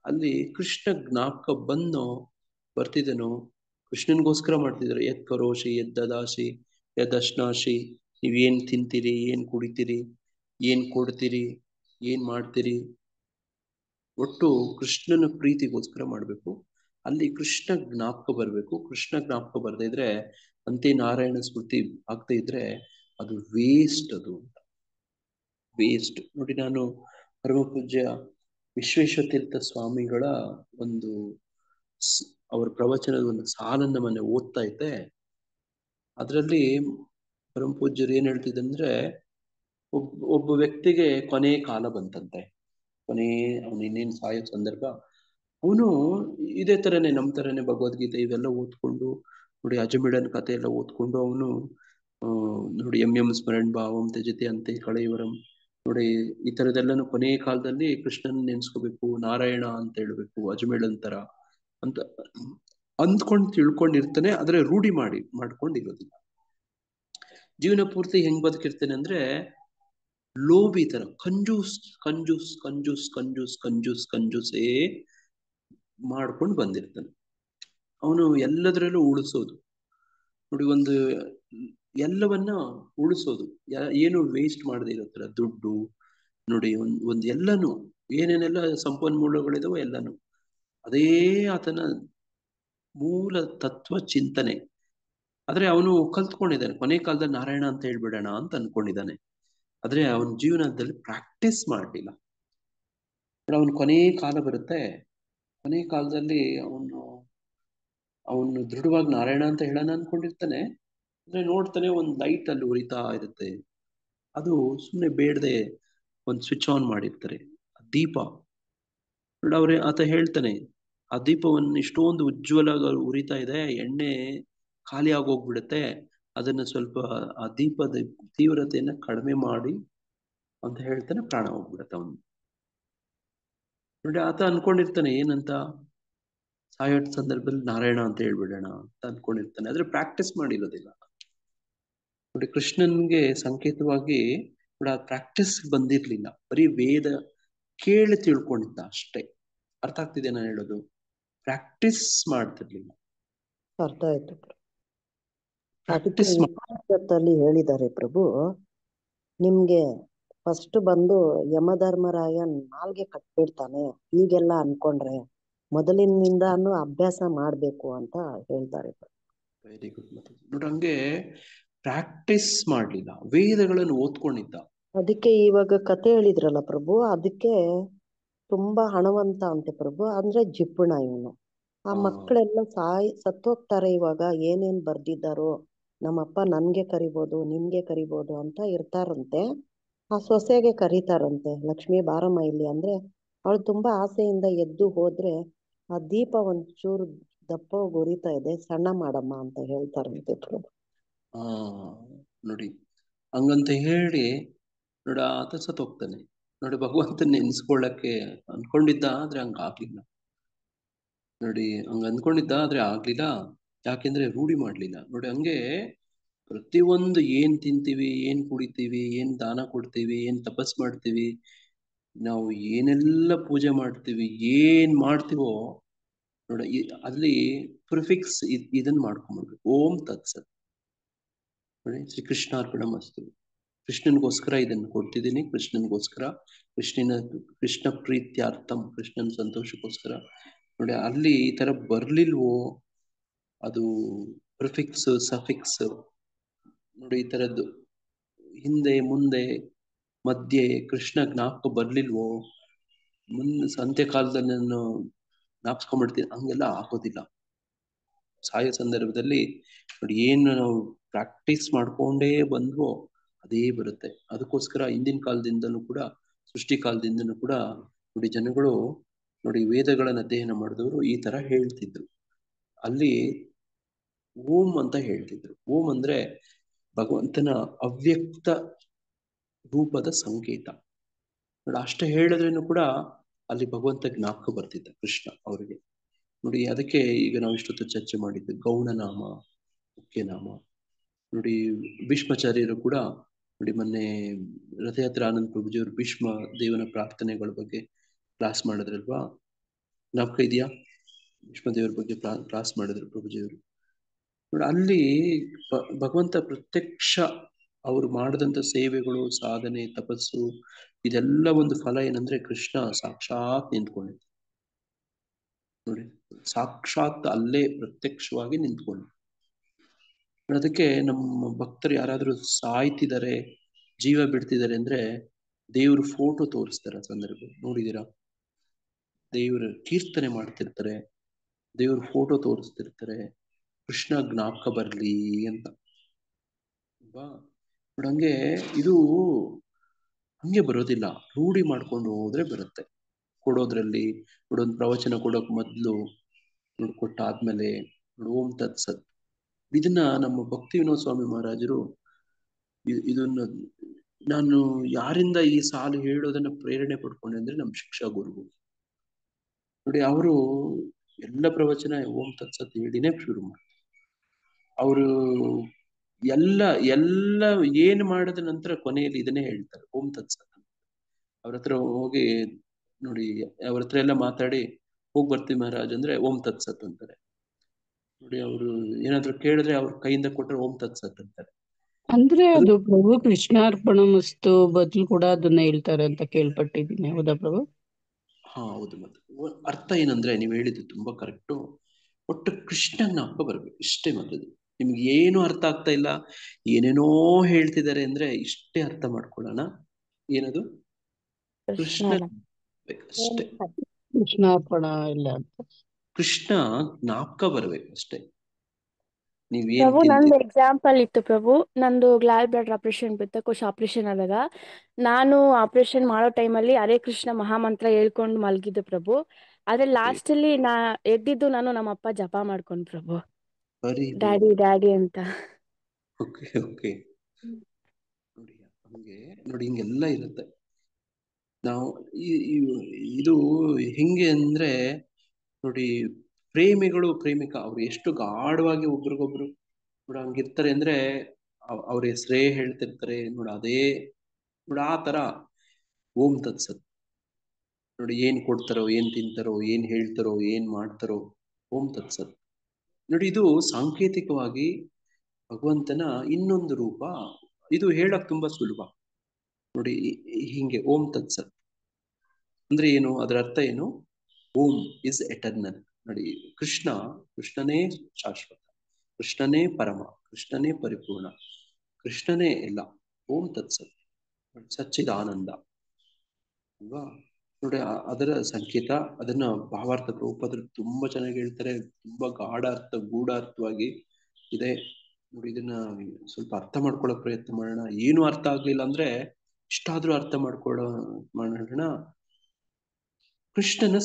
ಅಲ್ಲಿ ಕೃಷ್ಣ ಜ್ಞಾಪಕ ಬರ್ತಿದನೋ, ಕೃಷ್ಣನ್ಗೋಸ್ಕರ ಮಾಡ್ತಿದ್ದಾರೆ. ಯತ್ ಕರೋಷಿ ಯದ್ ದದಾಸಿ ಯದ್ ಅಶ್ನಾಸಿ. ನೀವೇನ್ ತಿಂತೀರಿ, ಏನ್ ಕುಡಿತೀರಿ, ಏನ್ ಕೊಡ್ತೀರಿ, ಏನ್ ಮಾಡ್ತೀರಿ, ಒಟ್ಟು ಕೃಷ್ಣನ ಪ್ರೀತಿಗೋಸ್ಕರ ಮಾಡ್ಬೇಕು. ಅಲ್ಲಿ ಕೃಷ್ಣ ಜ್ಞಾಪಕ ಬರ್ಬೇಕು. ಕೃಷ್ಣ ಜ್ಞಾಪಕ ಬರ್ದೇ ಇದ್ರೆ, ಅಂತೆ ನಾರಾಯಣ ಸ್ಮೃತಿ ಆಗ್ತಾ ಇದ್ರೆ ಅದು ವೇಸ್ಟ್, ಅದು ವೇಸ್ಟ್ ನೋಡಿ. ನಾನು ಪರಮ ಪೂಜ್ಯ ವಿಶ್ವೇಶ್ವತೀರ್ಥ ಸ್ವಾಮಿಗಳ ಒಂದು ಅವರ ಪ್ರವಚನದ ಒಂದು ಸಾಲನ್ನ ಮೊನ್ನೆ ಓದ್ತಾ ಇದ್ದೆ. ಅದರಲ್ಲಿ ಪರಮ ಪೂಜ್ಯರು ಏನ್ ಹೇಳ್ತಿದ್ದಂದ್ರೆ, ಒಬ್ಬ ವ್ಯಕ್ತಿಗೆ ಕೊನೆ ಕಾಲ ಬಂತಂತೆ. ಅವನು ಇನ್ನೇನು ಸಾಯೋ ಸಂದರ್ಭ. ಅವನು ಇದೇ ತರನೇ ನಮ್ಮ ತರನೇ ಭಗವದ್ಗೀತೆ ಇವೆಲ್ಲ ಓದ್ಕೊಂಡು ನೋಡಿ, ಅಜಮಿಡನ್ ಕಥೆ ಎಲ್ಲ ಓದ್ಕೊಂಡು ಅವನು ನೋಡಿ ಎಂ ಸ್ಮರಣ್ ಭಾವಂ ತ್ಯಜತೆ ಅಂತೆ ಕಳೈವರಂ ನೋಡಿ, ಈ ತರದೆಲ್ಲನು ಕೊನೆ ಕಾಲದಲ್ಲಿ ಕೃಷ್ಣನ್ ನೆನ್ಸ್ಕೋಬೇಕು, ನಾರಾಯಣ ಅಂತ ಹೇಳ್ಬೇಕು, ಅಜಮಿಡನ್ ತರ ಅಂತ ಅಂದ್ಕೊಂಡು ತಿಳ್ಕೊಂಡಿರ್ತಾನೆ. ಆದ್ರೆ ರೂಢಿ ಮಾಡ್ಕೊಂಡಿರೋದಿಲ್ಲ. ಜೀವನ ಪೂರ್ತಿ ಹೆಂಗ್ ಬದುಕಿರ್ತಾನೆ ಅಂದ್ರೆ, ಲೋಭಿ ತರ, ಕಂಜೂಸ್ ಕಂಜೂಸ್ ಕಂಜೂಸ್ ಕಂಜೂಸ್ ಕಂಜೂಸ್ ಕಂಜೂಸೇ ಮಾಡ್ಕೊಂಡು ಬಂದಿರ್ತಾನೆ. ಅವನು ಎಲ್ಲದರಲ್ಲೂ ಉಳಿಸೋದು ನೋಡಿ, ಒಂದು ಎಲ್ಲವನ್ನ ಉಳಿಸೋದು, ಏನು ವೇಸ್ಟ್ ಮಾಡದೇ ಇರೋ ತರ. ದುಡ್ಡು ನೋಡಿ, ಒಂದ್ ಎಲ್ಲಾನು ಏನೇನೆಲ್ಲ ಸಂಪನ್ಮೂಲಗಳಿದಾವೋ ಎಲ್ಲಾನು ಅದೇ ಆತನ ಮೂಲ ತತ್ವ ಚಿಂತನೆ. ಆದ್ರೆ ಅವನು ಕಲ್ತ್ಕೊಂಡಿದ್ದಾನೆ, ಕೊನೆ ಕಾಲದಲ್ಲಿ ನಾರಾಯಣ ಅಂತ ಹೇಳ್ಬಿಡೋಣ ಅಂತ ಅನ್ಕೊಂಡಿದ್ದಾನೆ. ಆದ್ರೆ ಅವನ ಜೀವನದಲ್ಲಿ ಪ್ರಾಕ್ಟೀಸ್ ಮಾಡಲಿಲ್ಲ. ಅವನು ಕೊನೆ ಕಾಲ ಬರುತ್ತೆ, ಕೊನೆ ಕಾಲದಲ್ಲಿ ಅವನು ದೃಢವಾಗಿ ನಾರಾಯಣ ಅಂತ ಹೇಳೋಣ ಅನ್ಕೊಂಡಿರ್ತಾನೆ. ಅಂದ್ರೆ ನೋಡ್ತಾನೆ ಒಂದು ಲೈಟ್ ಅಲ್ಲಿ ಉರಿತಾ ಇರುತ್ತೆ. ಅದು ಸುಮ್ಮನೆ ಬೇಡದೆ ಒಂದು ಸ್ವಿಚ್ ಆನ್ ಮಾಡಿರ್ತಾರೆ, ದೀಪ. ಆತ ಹೇಳ್ತಾನೆ, ಆ ದೀಪವನ್ನು ಇಷ್ಟೊಂದು ಉಜ್ವಲವಾಗಿ ಉರಿತಾ ಇದೆ, ಎಣ್ಣೆ ಖಾಲಿ ಆಗೋಗ್ಬಿಡುತ್ತೆ, ಅದನ್ನ ಸ್ವಲ್ಪ ಆ ದೀಪದ ತೀವ್ರತೆಯನ್ನ ಕಡಿಮೆ ಮಾಡಿ ಅಂತ ಹೇಳ್ತಾನೆ. ಪ್ರಾಣ ಹೋಗ್ಬಿಡತ್ತೆ ಅವನು ನೋಡಿ. ಆತ ಅನ್ಕೊಂಡಿರ್ತಾನೆ ಏನಂತ, ಸಾಯೋ ಸಂದರ್ಭದಲ್ಲಿ ನಾರಾಯಣ ಅಂತ ಹೇಳ್ಬಿಡೋಣ ಅಂತ ಅನ್ಕೊಂಡಿರ್ತಾನೆ. ಆದ್ರೆ ಪ್ರಾಕ್ಟೀಸ್ ಮಾಡಿರೋದಿಲ್ಲ ನೋಡಿ. ಕೃಷ್ಣನ್ಗೆ ಸಂಕೇತವಾಗಿ ನೋಡಿ ಆ ಪ್ರಾಕ್ಟೀಸ್ ಬಂದಿರ್ಲಿಲ್ಲ, ಬರೀ ವೇದ ಕೇಳಿ ತಿಳ್ಕೊಂಡಿದ್ದ ಅಷ್ಟೇ. ಅರ್ಥ ಆಗ್ತಿದೆ ನಾನು ಹೇಳೋದು? ಪ್ರಾಕ್ಟೀಸ್ ಮಾಡ್ತಿರ್ಲಿಲ್ಲ. ಅರ್ಥ ಆಯ್ತು. ಅದಕ್ಕೆ ಉಪನಿಷತ್ತಲ್ಲಿ ಹೇಳಿದ್ದಾರೆ ಪ್ರಭು, ನಿಮ್ಗೆ ಫಸ್ಟ್ ಬಂದು ಯಮಧರ್ಮರಾಯ ನಾಲ್ಗೆ ಕಟ್ಬಿಡ್ತಾನೆ ಹೀಗೆಲ್ಲ ಅನ್ಕೊಂಡ್ರೆ ಮೊದಲಿನಿಂದಾನು ಅಭ್ಯಾಸ ಮಾಡ್ಬೇಕು ಅಂತ ಹೇಳ್ತಾರೆ. Very good. ನೋಡಿ ಹಂಗೆ ಪ್ರಾಕ್ಟೀಸ್ ಮಾಡ್ಲಿಲ್ಲ, ವೇದಗಳನ್ನು ಓದ್ಕೊಂಡಿದ್ದ. ಅದಕ್ಕೆ ಇವಾಗ ಕತೆ ಹೇಳಿದ್ರಲ್ಲ ಪ್ರಭು, ಅದಕ್ಕೆ ತುಂಬಾ ಹಣವಂತ ಅಂತೆ ಪ್ರಭು. ಅಂದ್ರೆ ಜಿಪ್ಪುಣ ಇವನು. ಆ ಮಕ್ಕಳೆಲ್ಲ ಸತ್ತೋಗ್ತಾರೆ. ಇವಾಗ ಏನೇನ್ ಬರ್ದಿದ್ದಾರೋ, ನಮ್ಮಪ್ಪ ನನ್ಗೆ ಕರಿಬೋದು, ನಿಮ್ಗೆ ಕರಿಬೋದು ಅಂತ ಇರ್ತಾರಂತೆ. ಆ ಸೊಸೆಗೆ ಕರೀತಾರಂತೆ, ಲಕ್ಷ್ಮೀ ಬಾರಮ್ಮ ಇಲ್ಲಿ ಅಂದ್ರೆ ಅವಳು ತುಂಬಾ ಆಸೆಯಿಂದ ಎದ್ದು ಹೋದ್ರೆ ಆ ದೀಪ ಒಂಚೂರು ದಪ್ಪ ಉರಿತಾ ಇದೆ, ಸಣ್ಣ ಮಾಡಮ್ಮ ಅಂತ ಹೇಳ್ತಾರಂತೆ ಪ್ರಭು. ನೋಡಿ ಹಂಗಂತ ಹೇಳಿ ನೋಡಿ ಆತ ಸತ್ತೋಗ್ತಾನೆ ನೋಡಿ. ಭಗವಂತನ ನೆನ್ಸ್ಕೊಳ್ಳಕ್ಕೆ ಅನ್ಕೊಂಡಿದ್ದ, ಆದ್ರೆ ಹಂಗ ಆಗ್ಲಿಲ್ಲ ನೋಡಿ. ಹಂಗ ಅನ್ಕೊಂಡಿದ್ದ ಆದ್ರೆ ಆಗ್ಲಿಲ್ಲ. ಯಾಕೆಂದ್ರೆ ರೂಢಿ ಮಾಡ್ಲಿಲ್ಲ ನೋಡಿ. ಹಂಗೆ ಪ್ರತಿಯೊಂದು ಏನ್ ತಿಂತೀವಿ, ಏನ್ ಕುಡಿತೀವಿ, ಏನ್ ದಾನ ಕೊಡ್ತೀವಿ, ಏನ್ ತಪಸ್ ಮಾಡ್ತೀವಿ, ನಾವು ಏನೆಲ್ಲ ಪೂಜೆ ಮಾಡ್ತೀವಿ, ಏನ್ ಮಾಡ್ತೀವೋ ನೋಡಿ, ಅಲ್ಲಿ ಪ್ರಿಫಿಕ್ಸ್ ಇದನ್ನ ಮಾಡ್ಕೊಂಡ್ಬಿಡ್ಬೇಕು. ಓಂ ತತ್ಸತ್ ನೋಡಿ, ಶ್ರೀ ಕೃಷ್ಣಾರ್ಪಣ ಮಸ್ತು. ಕೃಷ್ಣನ್ಗೋಸ್ಕರ ಇದನ್ನು ಕೊಡ್ತಿದ್ದೀನಿ, ಕೃಷ್ಣನ್ಗೋಸ್ಕರ, ಕೃಷ್ಣ ಪ್ರೀತ್ಯಾರ್ಥಂ, ಕೃಷ್ಣನ್ ಸಂತೋಷಕ್ಕೋಸ್ಕರ ನೋಡಿ. ಅಲ್ಲಿ ಈ ತರ ಬರ್ಲಿಲ್ವೋ, ಅದು ಪ್ರಿಫಿಕ್ಸ್ ಸಫಿಕ್ಸ್ ನೋಡಿ ಈ ತರದ್ದು ಹಿಂದೆ ಮುಂದೆ ಮಧ್ಯೆ ಕೃಷ್ಣ ಜ್ಞಾಪಕ ಬರ್ಲಿಲ್ವೋ, ಅಂತ್ಯಕಾಲದಲ್ಲಿ ನಾನು ಜ್ಞಾಪಿಸ್ಕೊಂಡ್ಬಿಡ್ತೀನಿ, ಹಂಗೆಲ್ಲ ಆಗೋದಿಲ್ಲ. ಸಾಯೋ ಸಂದರ್ಭದಲ್ಲಿ ನೋಡಿ ಏನು ನಾವು ಪ್ರಾಕ್ಟೀಸ್ ಮಾಡ್ಕೊಂಡೇ ಬಂದ್ವೋ ಅದೇ ಬರುತ್ತೆ. ಅದಕ್ಕೋಸ್ಕರ ಹಿಂದಿನ ಕಾಲದಿಂದಲೂ ಕೂಡ, ಸೃಷ್ಟಿ ಕಾಲದಿಂದನೂ ಕೂಡ ನೋಡಿ ಜನಗಳು ನೋಡಿ ವೇದಗಳನ್ನ ಅಧ್ಯಯನ ಮಾಡಿದವರು ಈ ತರ ಹೇಳ್ತಿದ್ರು. ಅಲ್ಲಿ ಓಂ ಅಂತ ಹೇಳ್ತಿದ್ರು. ಓಂ ಅಂದ್ರೆ ಭಗವಂತನ ಅವ್ಯಕ್ತ ರೂಪದ ಸಂಕೇತ. ನೋಡಿ ಅಷ್ಟೇ ಹೇಳಿದ್ರೇನು ಕೂಡ ಅಲ್ಲಿ ಭಗವಂತ ಜ್ಞಾಪಕ ಬರ್ತಿದ್ದ ಕೃಷ್ಣ ಅವರಿಗೆ. ನೋಡಿ ಅದಕ್ಕೆ ಈಗ ನಾವು ಇಷ್ಟೊತ್ತು ಚರ್ಚೆ ಮಾಡಿದ್ದು ಗೌಣನಾಮ, ಮುಖ್ಯ ನಾಮ. ನೋಡಿ ಭೀಷ್ಮಾಚಾರ್ಯರು ಕೂಡ ನೋಡಿ ಮೊನ್ನೆ ರಥಯಾತ್ರೆ ಆನಂದ್ ಪ್ರಭುಜಿಯವರು ಭೀಷ್ಮ ದೇವನ ಪ್ರಾರ್ಥನೆಗಳ ಬಗ್ಗೆ ಕ್ಲಾಸ್ ಮಾಡಿದ್ರಲ್ವಾ, ಜ್ಞಾಪಕ ಇದೆಯಾ? ಭೀಷ್ಮ ದೇವರ ಬಗ್ಗೆ ಕ್ಲಾಸ್ ಮಾಡಿದ್ರು ಪ್ರಭುಜಿಯವರು. ನೋಡಿ ಅಲ್ಲಿ ಭಗವಂತ ಪ್ರತ್ಯಕ್ಷ ಅವರು ಮಾಡಿದಂಥ ಸೇವೆಗಳು, ಸಾಧನೆ, ತಪಸ್ಸು, ಇದೆಲ್ಲ ಒಂದು ಫಲ ಏನಂದ್ರೆ ಕೃಷ್ಣ ಸಾಕ್ಷಾತ್ ನಿಂತ್ಕೊಂಡಿದ್ದ. ನೋಡಿ ಸಾಕ್ಷಾತ್ ಅಲ್ಲೇ ಪ್ರತ್ಯಕ್ಷವಾಗಿ ನಿಂತ್ಕೊಂಡು. ಅದಕ್ಕೆ ನಮ್ಮ ಭಕ್ತರು ಯಾರಾದ್ರೂ ಸಾಯ್ತಿದ್ದಾರೆ, ಜೀವ ಬಿಡ್ತಿದ್ದಾರೆ ಅಂದ್ರೆ ದೇವ್ರ ಫೋಟೋ ತೋರಿಸ್ತಾರೆ. ಆ ಸಂದರ್ಭ ನೋಡಿದೀರಾ? ದೇವ್ರ ಕೀರ್ತನೆ ಮಾಡ್ತಿರ್ತಾರೆ, ದೇವ್ರ ಫೋಟೋ ತೋರಿಸ್ತಿರ್ತಾರೆ, ಕೃಷ್ಣ ಜ್ಞಾಪಕ ಬರ್ಲಿ ಅಂತ. ಅಲ್ವಾ? ಹಂಗೆ ಇದು ಹಂಗೆ ಬರೋದಿಲ್ಲ, ರೂಢಿ ಮಾಡ್ಕೊಂಡು ಹೋದ್ರೆ ಬರುತ್ತೆ. ಕೊಡೋದ್ರಲ್ಲಿ ಒಂದು ಪ್ರವಚನ ಕೊಡೋಕ್ ಮೊದ್ಲು ಕೊಟ್ಟಾದ್ಮೇಲೆ ಓಂ ತತ್ಸತ್, ಇದನ್ನ ನಮ್ಮ ಭಕ್ತಿ ವಿನೋದ ಸ್ವಾಮಿ ಮಹಾರಾಜರು ಇದನ್ನ ನಾನು ಯಾರಿಂದ ಈ ಸಾಲು ಹೇಳೋದನ್ನ ಪ್ರೇರಣೆ ಪಡ್ಕೊಂಡೆ ಅಂದ್ರೆ ನಮ್ಮ ಶಿಕ್ಷಾ ಗುರುಗಳು. ನೋಡಿ ಅವರು ಎಲ್ಲ ಪ್ರವಚನ ಓಂ ತತ್ಸತ್ ಹೇಳಿನೇ ಶುರು ಮಾಡಿ, ಅವರು ಎಲ್ಲ ಏನ್ ಮಾಡಿದ ನಂತರ ಕೊನೆಯಲ್ಲಿ ಇದನ್ನೇ ಹೇಳ್ತಾರೆ, ಓಂ ತತ್ಸತ್. ಅವ್ರ ಹತ್ರ ಹೋಗಿ ನೋಡಿ, ಅವ್ರ ಹತ್ರ ಎಲ್ಲ ಮಾತಾಡಿ ಹೋಗಿ ಬರ್ತೀವಿ ಮಹಾರಾಜ್ ಅಂದ್ರೆ ಓಂ ತತ್ಸತ್ ಅಂತಾರೆ. ನೋಡಿ ಅವರು ಏನಾದ್ರು ಕೇಳಿದ್ರೆ ಅವ್ರ ಕೈಯಿಂದ ಕೊಟ್ರೆ ಓಂ ತತ್ಸತ್ ಅಂತಾರೆ. ಅಂದ್ರೆ ಅದು ಪ್ರಭು ಕೃಷ್ಣಾರ್ಪಣ ಮಸ್ತು ಬದಲು ಕೂಡ ಅದನ್ನ ಹೇಳ್ತಾರೆ ಅಂತ ಕೇಳ್ಪಟ್ಟಿದ್ದೀನಿ. ಹೌದಾ ಪ್ರಭು? ಹಾ ಹೌದು. ಮತ್ತೆ ಅರ್ಥ ಏನಂದ್ರೆ ನೀವು ಹೇಳಿದ್ದು ತುಂಬಾ ಕರೆಕ್ಟು. ಒಟ್ಟು ಕೃಷ್ಣ ಜ್ಞಾಪಕ ಬರ್ಬೇಕು ಇಷ್ಟೇ. ಮೊದಲು ನಿಮ್ಗೆ ಏನು ಅರ್ಥ ಆಗ್ತಾ ಇಲ್ಲ, ಏನೇನೋ ಹೇಳ್ತಿದ್ದಾರೆ ಅಂದ್ರೆ ಇಷ್ಟೇ ಅರ್ಥ ಮಾಡ್ಕೊಳ್ಳೋಣ. ಏನದು? ಕೃಷ್ಣ ಅಷ್ಟೇ. ಕೃಷ್ಣಾರ್ಪಣ ಇಲ್ಲ ಅಂತ ಕೃಷ್ಣ ಜ್ಞಾಪಕ ಬರ್ಬೇಕು ಅಷ್ಟೇ. ಪ್ರಭು ನೀವೇನ್ ನಂದು ಎಕ್ಸಾಂಪಲ್ ಇತ್ತು ಪ್ರಭು. ನಂದು ಗ್ಲಾಲ್ ಬ್ಲಾಡರ್ ಆಪರೇಷನ್, ಪಿತ್ತಕೋಶ ಆಪರೇಷನ್ ಆದಾಗ ನಾನು ಆಪರೇಷನ್ ಮಾಡೋ ಟೈಮಲ್ಲಿ ಹರೇ ಕೃಷ್ಣ ಮಹಾಮಂತ್ರ ಹೇಳ್ಕೊಂಡು ಮಲಗಿದ್ದು ಪ್ರಭು. ಆದ್ರೆ ಲಾಸ್ಟ್ ಅಲ್ಲಿ ಎದ್ದಿದ್ದು ನಾನು ನಮ್ಮ ಅಪ್ಪ ಜಪ ಮಾಡ್ಕೊಂಡು ಪ್ರಭು, ಡ್ಯಾಡಿ ಡ್ಯಾಡಿ ಅಂತ. Okay okay. ನೋಡಿ ಹಂಗೆ ನೋಡಿ ಹಿಂಗೆಲ್ಲ ಇರುತ್ತೆ. ನಾವು ಇದು ಹೆಂಗೆ ಅಂದ್ರೆ ನೋಡಿ ಪ್ರೇಮಿಗಳು ಪ್ರೇಮಿಕ ಅವ್ರು ಎಷ್ಟು ಗಾಢವಾಗಿ ಒಬ್ರಿಗೊಬ್ರು ನೋಡ ಹಂಗಿರ್ತಾರೆ ಅಂದ್ರೆ ಅವ್ರ ಹೆಸರೇ ಹೇಳ್ತಿರ್ತಾರೆ ನೋಡ. ಅದೇ ನೋಡ ಆ ತರ ಓಂ ತತ್ಸತ್. ನೋಡಿ ಏನ್ ಕೊಡ್ತಾರೋ, ಏನ್ ತಿಂತಾರೋ, ಏನ್ ಹೇಳ್ತಾರೋ, ಏನ್ ಮಾಡ್ತಾರೋ, ಓಂ ತತ್ಸತ್. ನೋಡಿ ಇದು ಸಾಂಕೇತಿಕವಾಗಿ ಭಗವಂತನ ಇನ್ನೊಂದು ರೂಪ. ಇದು ಹೇಳಕ್ ತುಂಬಾ ಸುಲಭ. ನೋಡಿ ಹಿಂಗೆ ಓಂ ತತ್ಸತ್ ಅಂದ್ರೆ ಏನು, ಅದರ ಅರ್ಥ ಏನು? ಓಂ ಇಸ್ ಎಟರ್ನಲ್. ನೋಡಿ ಕೃಷ್ಣನೇ ಶಾಶ್ವತ, ಕೃಷ್ಣನೇ ಪರಮ, ಕೃಷ್ಣನೇ ಪರಿಪೂರ್ಣ, ಕೃಷ್ಣನೇ ಎಲ್ಲ. ಓಂ ತತ್ಸತ್ ಸಚ್ಚಿದಾನಂದ ಅಲ್ವಾ? ನೋಡಿ ಅದರ ಸಂಕೇತ, ಅದನ್ನ ಭಾವಾರ್ಥ ರೂಪದಲ್ಲಿ ತುಂಬಾ ಚೆನ್ನಾಗಿ ಹೇಳ್ತಾರೆ. ತುಂಬಾ ಗಾಢ ಅರ್ಥ, ಗೂಢಾರ್ಥವಾಗಿ ಇದೆ. ನೋಡಿ ಇದನ್ನ ಸ್ವಲ್ಪ ಅರ್ಥ ಮಾಡ್ಕೊಳ್ಳೋ ಪ್ರಯತ್ನ ಮಾಡೋಣ. ಏನು ಅರ್ಥ ಆಗ್ಲಿಲ್ಲ ಅಂದ್ರೆ ಇಷ್ಟಾದ್ರೂ ಅರ್ಥ ಮಾಡೋಣ. ಕೃಷ್ಣನ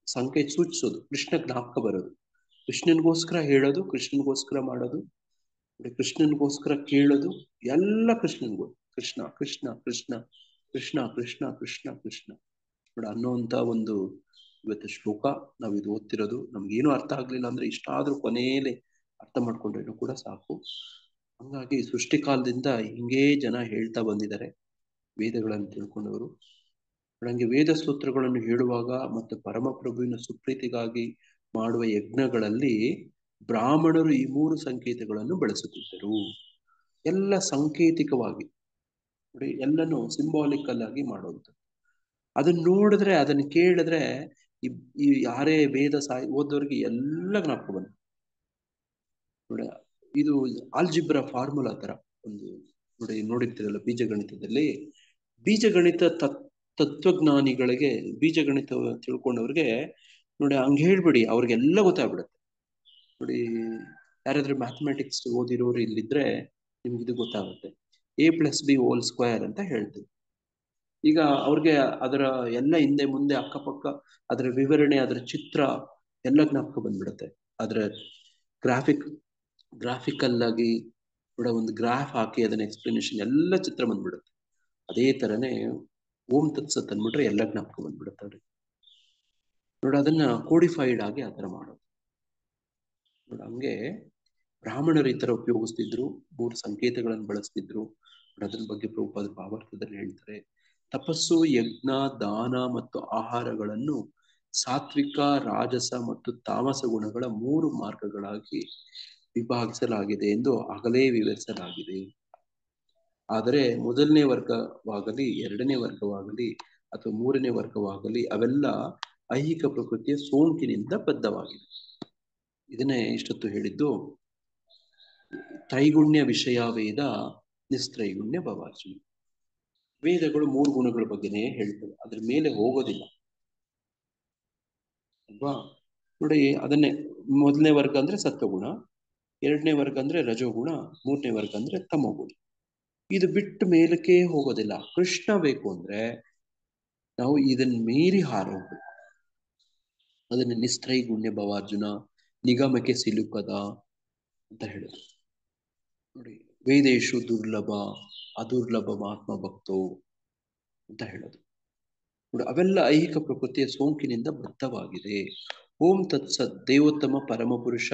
ಸಂಕೇತ ಸೂಚಿಸೋದು, ಕೃಷ್ಣ ಜ್ಞಾಪಕ ಬರೋದು, ಕೃಷ್ಣನ್ಗೋಸ್ಕರ ಹೇಳೋದು, ಕೃಷ್ಣನ್ಗೋಸ್ಕರ ಮಾಡೋದು, ಕೃಷ್ಣನ್ಗೋಸ್ಕರ ಕೇಳೋದು, ಎಲ್ಲ ಕೃಷ್ಣನ್ಗೋ. ಕೃಷ್ಣ ಕೃಷ್ಣ ಕೃಷ್ಣ ಕೃಷ್ಣ ಕೃಷ್ಣ ಕೃಷ್ಣ ಕೃಷ್ಣ ನೋಡಿ ಅನ್ನೋಂತ ಒಂದು ಇವತ್ತು ಶ್ಲೋಕ ನಾವು ಇದು ಓದ್ತಿರೋದು. ನಮ್ಗೇನು ಅರ್ಥ ಆಗ್ಲಿಲ್ಲ ಅಂದ್ರೆ ಇಷ್ಟಾದ್ರೂ ಕೊನೆಯಲ್ಲಿ ಅರ್ಥ ಮಾಡ್ಕೊಂಡ್ರೇನು ಕೂಡ ಸಾಕು. ಹಂಗಾಗಿ ಸೃಷ್ಟಿ ಕಾಲದಿಂದ ಹಿಂಗೇ ಜನ ಹೇಳ್ತಾ ಬಂದಿದ್ದಾರೆ, ವೇದಗಳನ್ನು ತಿಳ್ಕೊಂಡವರು. ನಂಗೆ ವೇದ ಸೂತ್ರಗಳನ್ನು ಹೇಳುವಾಗ ಮತ್ತು ಪರಮಪ್ರಭುವಿನ ಸುಪ್ರೀತಿಗಾಗಿ ಮಾಡುವ ಯಜ್ಞಗಳಲ್ಲಿ ಬ್ರಾಹ್ಮಣರು ಈ 3 ಸಂಕೇತಗಳನ್ನು ಬಳಸುತ್ತಿದ್ದರು. ಎಲ್ಲ ಸಾಂಕೇತಿಕವಾಗಿ ನೋಡಿ, ಎಲ್ಲನೂ ಸಿಂಬಾಲಿಕಲ್ ಆಗಿ ಮಾಡುವಂಥದ್ದು. ಅದನ್ನ ನೋಡಿದ್ರೆ, ಅದನ್ನ ಕೇಳಿದ್ರೆ ಈ ಯಾರೇ ವೇದ ಓದೋರಿಗೆ ಎಲ್ಲ ಜ್ಞಾಪಕ ಬಂದ ನೋಡಿ. ಇದು ಆಲ್ಜಿಬ್ರಾ ಫಾರ್ಮುಲಾ ತರ ಒಂದು ನೋಡಿರ್ತೀರಲ್ಲ ಬೀಜಗಣಿತದಲ್ಲಿ. ಬೀಜಗಣಿತ ತತ್ವಜ್ಞಾನಿಗಳಿಗೆ, ಬೀಜಗಣಿತ ತಿಳ್ಕೊಂಡವ್ರಿಗೆ ನೋಡಿ ಹಂಗೆ ಹೇಳ್ಬಿಡಿ, ಅವ್ರಿಗೆಲ್ಲ ಗೊತ್ತಾಗ್ಬಿಡುತ್ತೆ. ನೋಡಿ ಯಾರಾದ್ರೂ ಮ್ಯಾಥಮೆಟಿಕ್ಸ್ ಓದಿರೋರು ಇಲ್ಲಿದ್ರೆ ನಿಮ್ಗೆ ಇದು ಗೊತ್ತಾಗುತ್ತೆ. a+b² ಅಂತ ಹೇಳ್ತೀವಿ. ಈಗ ಅವ್ರಿಗೆ ಅದರ ಎಲ್ಲ ಹಿಂದೆ ಮುಂದೆ ಅಕ್ಕಪಕ್ಕ ಅದರ ವಿವರಣೆ, ಅದರ ಚಿತ್ರ ಎಲ್ಲ ಜ್ಞಾಪಕ ಬಂದ್ಬಿಡುತ್ತೆ. ಅದರ ಗ್ರಾಫಿಕಲ್ ಆಗಿ ಕೂಡ ಒಂದು ಗ್ರಾಫ್ ಹಾಕಿ ಅದನ್ನ ಎಕ್ಸ್ಪ್ಲನೇಷನ್ ಎಲ್ಲ ಚಿತ್ರ ಬಂದ್ಬಿಡುತ್ತೆ. ಅದೇ ತರನೇ ಓಂ ತತ್ಸತ್ ಅಂದ್ಬಿಟ್ರೆ ಎಲ್ಲ ಜ್ಞಾಪಕ ಬಂದ್ಬಿಡುತ್ತೆ ಅವ್ರಿಗೆ. ನೋಡಿ ಅದನ್ನ ಕೋಡಿಫೈಡ್ ಆಗಿ ಆ ಥರ ಮಾಡೋದು. ನೋಡಿ ಹಂಗೆ ಬ್ರಾಹ್ಮಣರು ಈ ತರ ಉಪಯೋಗಿಸ್ತಿದ್ರು, 3 ಸಂಕೇತಗಳನ್ನು ಬಳಸ್ತಿದ್ರು. ಅದರ ಬಗ್ಗೆ ಪ್ರಭುಪಾದ ಭಾವಾರ್ಥದಲ್ಲಿ ಹೇಳ್ತಾರೆ. ತಪಸ್ಸು, ಯಜ್ಞ, ದಾನ ಮತ್ತು ಆಹಾರಗಳನ್ನು ಸಾತ್ವಿಕ, ರಾಜಸ ಮತ್ತು ತಾಮಸ ಗುಣಗಳ 3 ಮಾರ್ಗಗಳಾಗಿ ವಿಭಾಗಿಸಲಾಗಿದೆ ಎಂದು ಆಗಲೇ ವಿವರಿಸಲಾಗಿದೆ. ಆದರೆ ಮೊದಲನೇ ವರ್ಗವಾಗಲಿ, 2ನೇ ವರ್ಗವಾಗಲಿ ಅಥವಾ 3ನೇ ವರ್ಗವಾಗಲಿ ಅವೆಲ್ಲ ಐಹಿಕ ಪ್ರಕೃತಿಯ ಸೋಂಕಿನಿಂದ ಬದ್ಧವಾಗಿದೆ. ಇದನ್ನೇ ಇಷ್ಟೊತ್ತು ಹೇಳಿದ್ದು ತ್ರೈಗುಣ್ಯ ವಿಷಯ ವೇದ, ನಿಸ್ತ್ರೈಗುಣ್ಯ ಭವಾರ್ಜುನ. ವೇದಗಳು 3 ಗುಣಗಳ ಬಗ್ಗೆನೇ ಹೇಳ್ತವೆ, ಅದ್ರ ಮೇಲೆ ಹೋಗೋದಿಲ್ಲ ಅಲ್ವಾ. ನೋಡಿ ಅದನ್ನೇ ಮೊದಲನೇ ವರ್ಗ ಅಂದ್ರೆ ಸತ್ವಗುಣ, 2ನೇ ವರ್ಗ ಅಂದ್ರೆ ರಜೋಗುಣ, 3ನೇ ವರ್ಗ ಅಂದ್ರೆ ತಮೋಗುಣ. ಇದು ಬಿಟ್ಟು ಮೇಲಕ್ಕೆ ಹೋಗೋದಿಲ್ಲ. ಕೃಷ್ಣ ಬೇಕು ಅಂದ್ರೆ ನಾವು ಇದನ್ನ ಮೀರಿ ಹಾರೋಗ್ಬೇಕು. ಅದನ್ನ ನಿಸ್ತ್ರೈಗುಣ್ಯ ಭವಾರ್ಜುನ, ನಿಗಮಕ್ಕೆ ಸಿಲುಕದ ಅಂತ ಹೇಳೋದು. ನೋಡಿ ವೇದೇಶು ದುರ್ಲಭ ಅದುರ್ಲಭ ಆತ್ಮ ಭಕ್ತೋ ಅಂತ ಹೇಳೋದು. ನೋಡಿ ಅವೆಲ್ಲ ಐಹಿಕ ಪ್ರಕೃತಿಯ ಸೋಂಕಿನಿಂದ ಬದ್ಧವಾಗಿದೆ. ಓಂ ತತ್ಸತ್, ದೇವೋತ್ತಮ ಪರಮಪುರುಷ.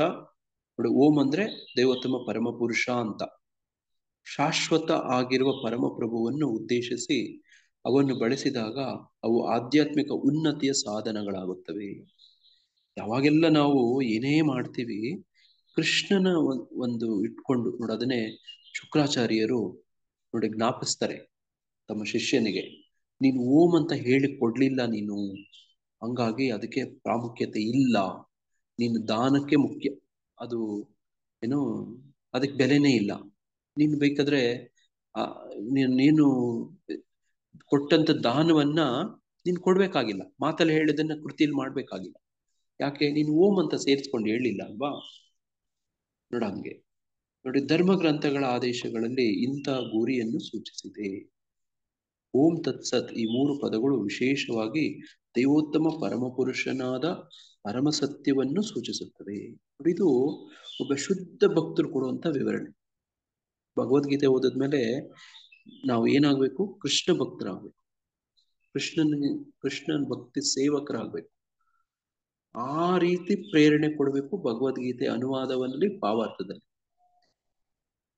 ನೋಡಿ ಓಂ ಅಂದ್ರೆ ದೇವೋತ್ತಮ ಪರಮಪುರುಷ ಅಂತ. ಶಾಶ್ವತ ಆಗಿರುವ ಪರಮಪ್ರಭುವನ್ನು ಉದ್ದೇಶಿಸಿ ಅವನ್ನು ಬಳಸಿದಾಗ ಅವು ಆಧ್ಯಾತ್ಮಿಕ ಉನ್ನತಿಯ ಸಾಧನಗಳಾಗುತ್ತವೆ. ಯಾವಾಗೆಲ್ಲ ನಾವು ಏನೇ ಮಾಡ್ತೀವಿ ಕೃಷ್ಣನ ಒಂದು ಇಟ್ಕೊಂಡು ನೋಡಿ, ಅದನ್ನೇ ಶುಕ್ರಾಚಾರ್ಯರು ನೋಡಿ ಜ್ಞಾಪಿಸ್ತಾರೆ ತಮ್ಮ ಶಿಷ್ಯನಿಗೆ, ನೀನು ಓಂ ಅಂತ ಹೇಳಿ ಕೊಡ್ಲಿಲ್ಲ ನೀನು, ಹಂಗಾಗಿ ಅದಕ್ಕೆ ಪ್ರಾಮುಖ್ಯತೆ ಇಲ್ಲ. ನೀನು ದಾನಕ್ಕೆ ಮುಖ್ಯ, ಅದು ಏನು ಅದಕ್ಕೆ ಬೆಲೆನೇ ಇಲ್ಲ. ನೀನು ಬೇಕಾದ್ರೆ ನೀನು ಕೊಟ್ಟಂತ ದಾನವನ್ನ ನೀನು ಕೊಡ್ಬೇಕಾಗಿಲ್ಲ, ಮಾತಲ್ಲಿ ಹೇಳಿದನ್ನ ಕೃತಿಯಲ್ಲಿ ಮಾಡ್ಬೇಕಾಗಿಲ್ಲ. ಯಾಕೆ? ನೀನು ಓಂ ಅಂತ ಸೇರಿಸ್ಕೊಂಡು ಹೇಳಿಲ್ಲ ಅಲ್ವಾ. ನೋಡ ಹಂಗೆ ನೋಡಿ ಧರ್ಮ ಗ್ರಂಥಗಳ ಆದೇಶಗಳಲ್ಲಿ ಇಂಥ ಗುರಿಯನ್ನು ಸೂಚಿಸಿದೆ. ಓಂ ತತ್ಸತ್ ಈ 3 ಪದಗಳು ವಿಶೇಷವಾಗಿ ದೈವೋತ್ತಮ ಪರಮಪುರುಷನಾದ ಪರಮಸತ್ಯವನ್ನು ಸೂಚಿಸುತ್ತವೆ. ಇದು ಒಬ್ಬ ಶುದ್ಧ ಭಕ್ತರು ಕೊಡುವಂತ ವಿವರಣೆ. ಭಗವದ್ಗೀತೆ ಓದಿದ್ಮೇಲೆ ನಾವು ಏನಾಗ್ಬೇಕು? ಕೃಷ್ಣ ಭಕ್ತರಾಗ್ಬೇಕು, ಕೃಷ್ಣನ ಭಕ್ತಿ ಸೇವಕರಾಗ್ಬೇಕು. ಆ ರೀತಿ ಪ್ರೇರಣೆ ಕೊಡಬೇಕು ಭಗವದ್ಗೀತೆ ಅನುವಾದದಲ್ಲಿ, ಭಾವಾರ್ಥದಲ್ಲಿ.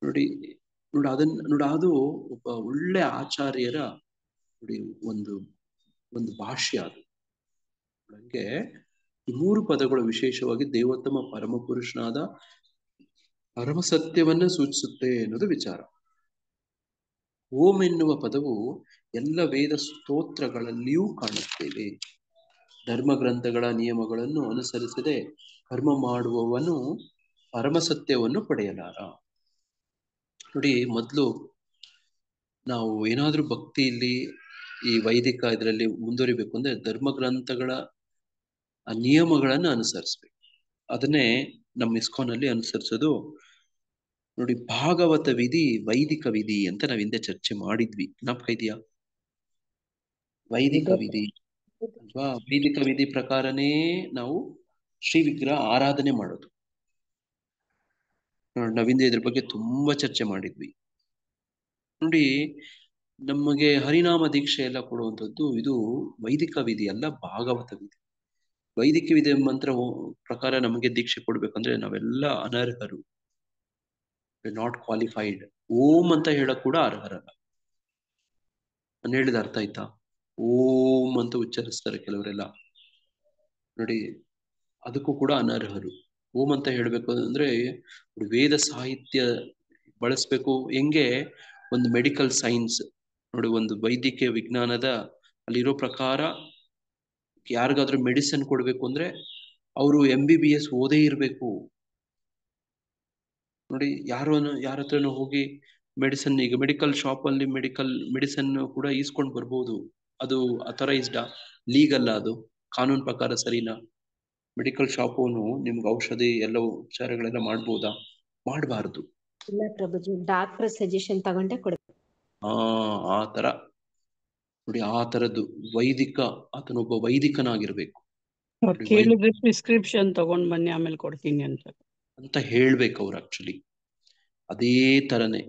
ನೋಡಿ ಅದು ಒಬ್ಬ ಒಳ್ಳೆ ಆಚಾರ್ಯರ ನೋಡಿ ಒಂದು ಭಾಷ್ಯ ಅದು. ನನಗೆ ಈ 3 ಪದಗಳು ವಿಶೇಷವಾಗಿ ದೇವೋತ್ತಮ ಪರಮಪುರುಷನಾದ ಪರಮಸತ್ಯವನ್ನ ಸೂಚಿಸುತ್ತೆ ಅನ್ನೋದು ವಿಚಾರ. ಓಂ ಎನ್ನುವ ಪದವು ಎಲ್ಲ ವೇದ ಸ್ತೋತ್ರಗಳಲ್ಲಿಯೂ ಕಾಣುತ್ತೇವೆ. ಧರ್ಮ ಗ್ರಂಥಗಳ ನಿಯಮಗಳನ್ನು ಅನುಸರಿಸದೆ ಕರ್ಮ ಮಾಡುವವನು ಪರಮಸತ್ಯವನ್ನು ಪಡೆಯಲಾರ. ನೋಡಿ ಮೊದಲು ನಾವು ಏನಾದ್ರೂ ಭಕ್ತಿಯಲ್ಲಿ ಈ ವೈದಿಕ ಇದರಲ್ಲಿ ಮುಂದುವರಿಬೇಕು ಅಂದ್ರೆ ಧರ್ಮ ಗ್ರಂಥಗಳ ಆ ನಿಯಮಗಳನ್ನು ಅನುಸರಿಸ್ಬೇಕು. ಅದನ್ನೇ ನಮ್ಮ ಇಸ್ಕಾನಲ್ಲಿ ಅನುಸರಿಸೋದು. ನೋಡಿ ಭಾಗವತ ವಿಧಿ, ವೈದಿಕ ವಿಧಿ ಅಂತ ನಾವ್ ಹಿಂದೆ ಚರ್ಚೆ ಮಾಡಿದ್ವಿ, ಜ್ಞಾಪಕ ಇದೆಯಾ? ವೈದಿಕ ವಿಧಿ ಅಲ್ವಾ? ವೈದಿಕ ವಿಧಿ ಪ್ರಕಾರನೇ ನಾವು ಶ್ರೀ ವಿಗ್ರಹ ಆರಾಧನೆ ಮಾಡೋದು. ನಾವಿಂದ ಇದ್ರ ಬಗ್ಗೆ ತುಂಬಾ ಚರ್ಚೆ ಮಾಡಿದ್ವಿ. ನೋಡಿ ನಮಗೆ ಹರಿನಾಮ ದೀಕ್ಷೆ ಎಲ್ಲ ಕೊಡುವಂಥದ್ದು ಇದು ವೈದಿಕ ವಿಧಿ ಅಲ್ಲ, ಭಾಗವತ ವಿಧಿ. ವೈದಿಕ ವಿಧಿ ಮಂತ್ರ ಪ್ರಕಾರ ನಮಗೆ ದೀಕ್ಷೆ ಕೊಡ್ಬೇಕಂದ್ರೆ ನಾವೆಲ್ಲ ಅನರ್ಹರು, ನಾಟ್ ಕ್ವಾಲಿಫೈಡ್. ಓಂ ಅಂತ ಹೇಳಕ್ ಕೂಡ ಅರ್ಹರಲ್ಲ. ನಾನು ಹೇಳಿದ ಅರ್ಥ ಆಯ್ತಾ? ಓಂ ಅಂತ ಉಚ್ಚರಿಸ್ತಾರೆ ಕೆಲವರೆಲ್ಲ, ನೋಡಿ ಅದಕ್ಕೂ ಕೂಡ ಅನರ್ಹರು. ಓಂ ಅಂತ ಹೇಳ್ಬೇಕು ಅಂದ್ರೆ ವೇದ ಸಾಹಿತ್ಯ ಬಳಸ್ಬೇಕು. ಹೆಂಗೆ ಒಂದು ಮೆಡಿಕಲ್ ಸೈನ್ಸ್ ನೋಡಿ, ಒಂದು ವೈದ್ಯಕೀಯ ವಿಜ್ಞಾನದ ಅಲ್ಲಿರೋ ಪ್ರಕಾರ ಯಾರಿಗಾದ್ರೂ ಮೆಡಿಸಿನ್ ಕೊಡ್ಬೇಕು ಅಂದ್ರೆ ಅವರು MBBS ಓದೇ ಇರ್ಬೇಕು. ನೋಡಿ ಯಾರ ಹತ್ರನೂ ಹೋಗಿ ಮೆಡಿಸಿನ್, ಈಗ ಮೆಡಿಕಲ್ ಶಾಪ್ ಅಲ್ಲಿ ಮೆಡಿಸಿನ್ ಕೂಡ ಈಸ್ಕೊಂಡ್ ಬರ್ಬೋದು. ಅದು ಅಥರೈಸ್ಡಾ, ಲೀಗಲ್ಲ, ಅದು ಕಾನೂನು ಪ್ರಕಾರ ಸರಿನಾ? ಮೆಡಿಕಲ್ ಶಾಪುನು ನಿಮ್ಗೆ ಔಷಧಿ ಎಲ್ಲ ಉಪಚಾರಗಳೆಲ್ಲ ಮಾಡ್ಬೋದಾ? ಮಾಡಬಾರ್ದು. ಇಲ್ಲ ಪ್ರಭುಜಿ, ಡಾಕ್ಟರ್ ಸಜೆಷನ್ ತಗೊಂಡೆ ಕೊಡ್ಬೇಕು. ಆ ತರ ನೋಡಿ, ಆ ತರದ್ದು ಆತನೊಬ್ಬ ವೈದಿಕನಾಗಿರ್ಬೇಕು ಅವ್ರು ಕೇಳಿದ್ರೆ ಪ್ರಿಸ್ಕ್ರಿಪ್ಷನ್ ತಗೊಂಡ್ ಬನ್ನಿ ಆಮೇಲೆ ಕೊಡ್ತೀನಿ ಅಂತ ಹೇಳ್ಬೇಕು ಅವ್ರು. ಆಕ್ಚುಲಿ ಅದೇ ತರನೇ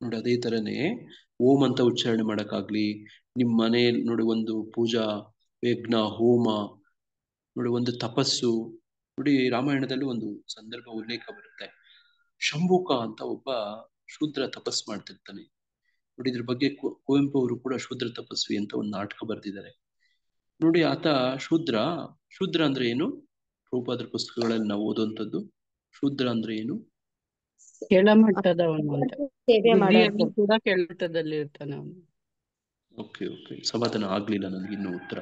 ನೋಡಿ, ಅದೇ ತರನೇ ಓಂ ಅಂತ ಉಚ್ಚಾರಣೆ ಮಾಡಕ್ಕಾಗ್ಲಿ, ನಿಮ್ ಮನೆಯಲ್ಲಿ ನೋಡಿ ಒಂದು ಪೂಜಾ, ಯಜ್ಞ, ಹೋಮ, ನೋಡಿ ಒಂದು ತಪಸ್ಸು. ನೋಡಿ ರಾಮಾಯಣದಲ್ಲಿ ಒಂದು ಸಂದರ್ಭ ಉಲ್ಲೇಖ ಬರುತ್ತೆ. ಶಂಭುಕ ಅಂತ ಒಬ್ಬ ಶೂದ್ರ ತಪಸ್ ಮಾಡ್ತಿರ್ತಾನೆ. ನೋಡಿ ಇದ್ರ ಬಗ್ಗೆ ಕುವೆಂಪು ಅವರು ಕೂಡ ಶೂದ್ರ ತಪಸ್ವಿ ಅಂತ ಒಂದು ನಾಟಕ ಬರೆದಿದ್ದಾರೆ. ನೋಡಿ ಆತ ಶೂದ್ರ ಅಂದ್ರೆ ಏನು? ರೂಪಾದ್ರ ಪುಸ್ತಕಗಳಲ್ಲಿ ನಾವು ಓದುವಂಥದ್ದು ಶೂದ್ರ ಅಂದ್ರೆ ಏನು? ಕೆಳಮಟ್ಟದವನು ಅಂತ. ಸೇವೆ ಬುದ್ಧಿಯಲ್ಲಿ ಮಾಡೋದು. ಕೂಡ ಕೆಳಮಟ್ಟದಲ್ಲಿ ಇರ್ತಾನೆ ಅವನು. ಓಕೆ, ಸಮಾಧಾನ ಆಗ್ಲಿಲ್ಲ ನನಗೆ ಇನ್ನು ಉತ್ತರ.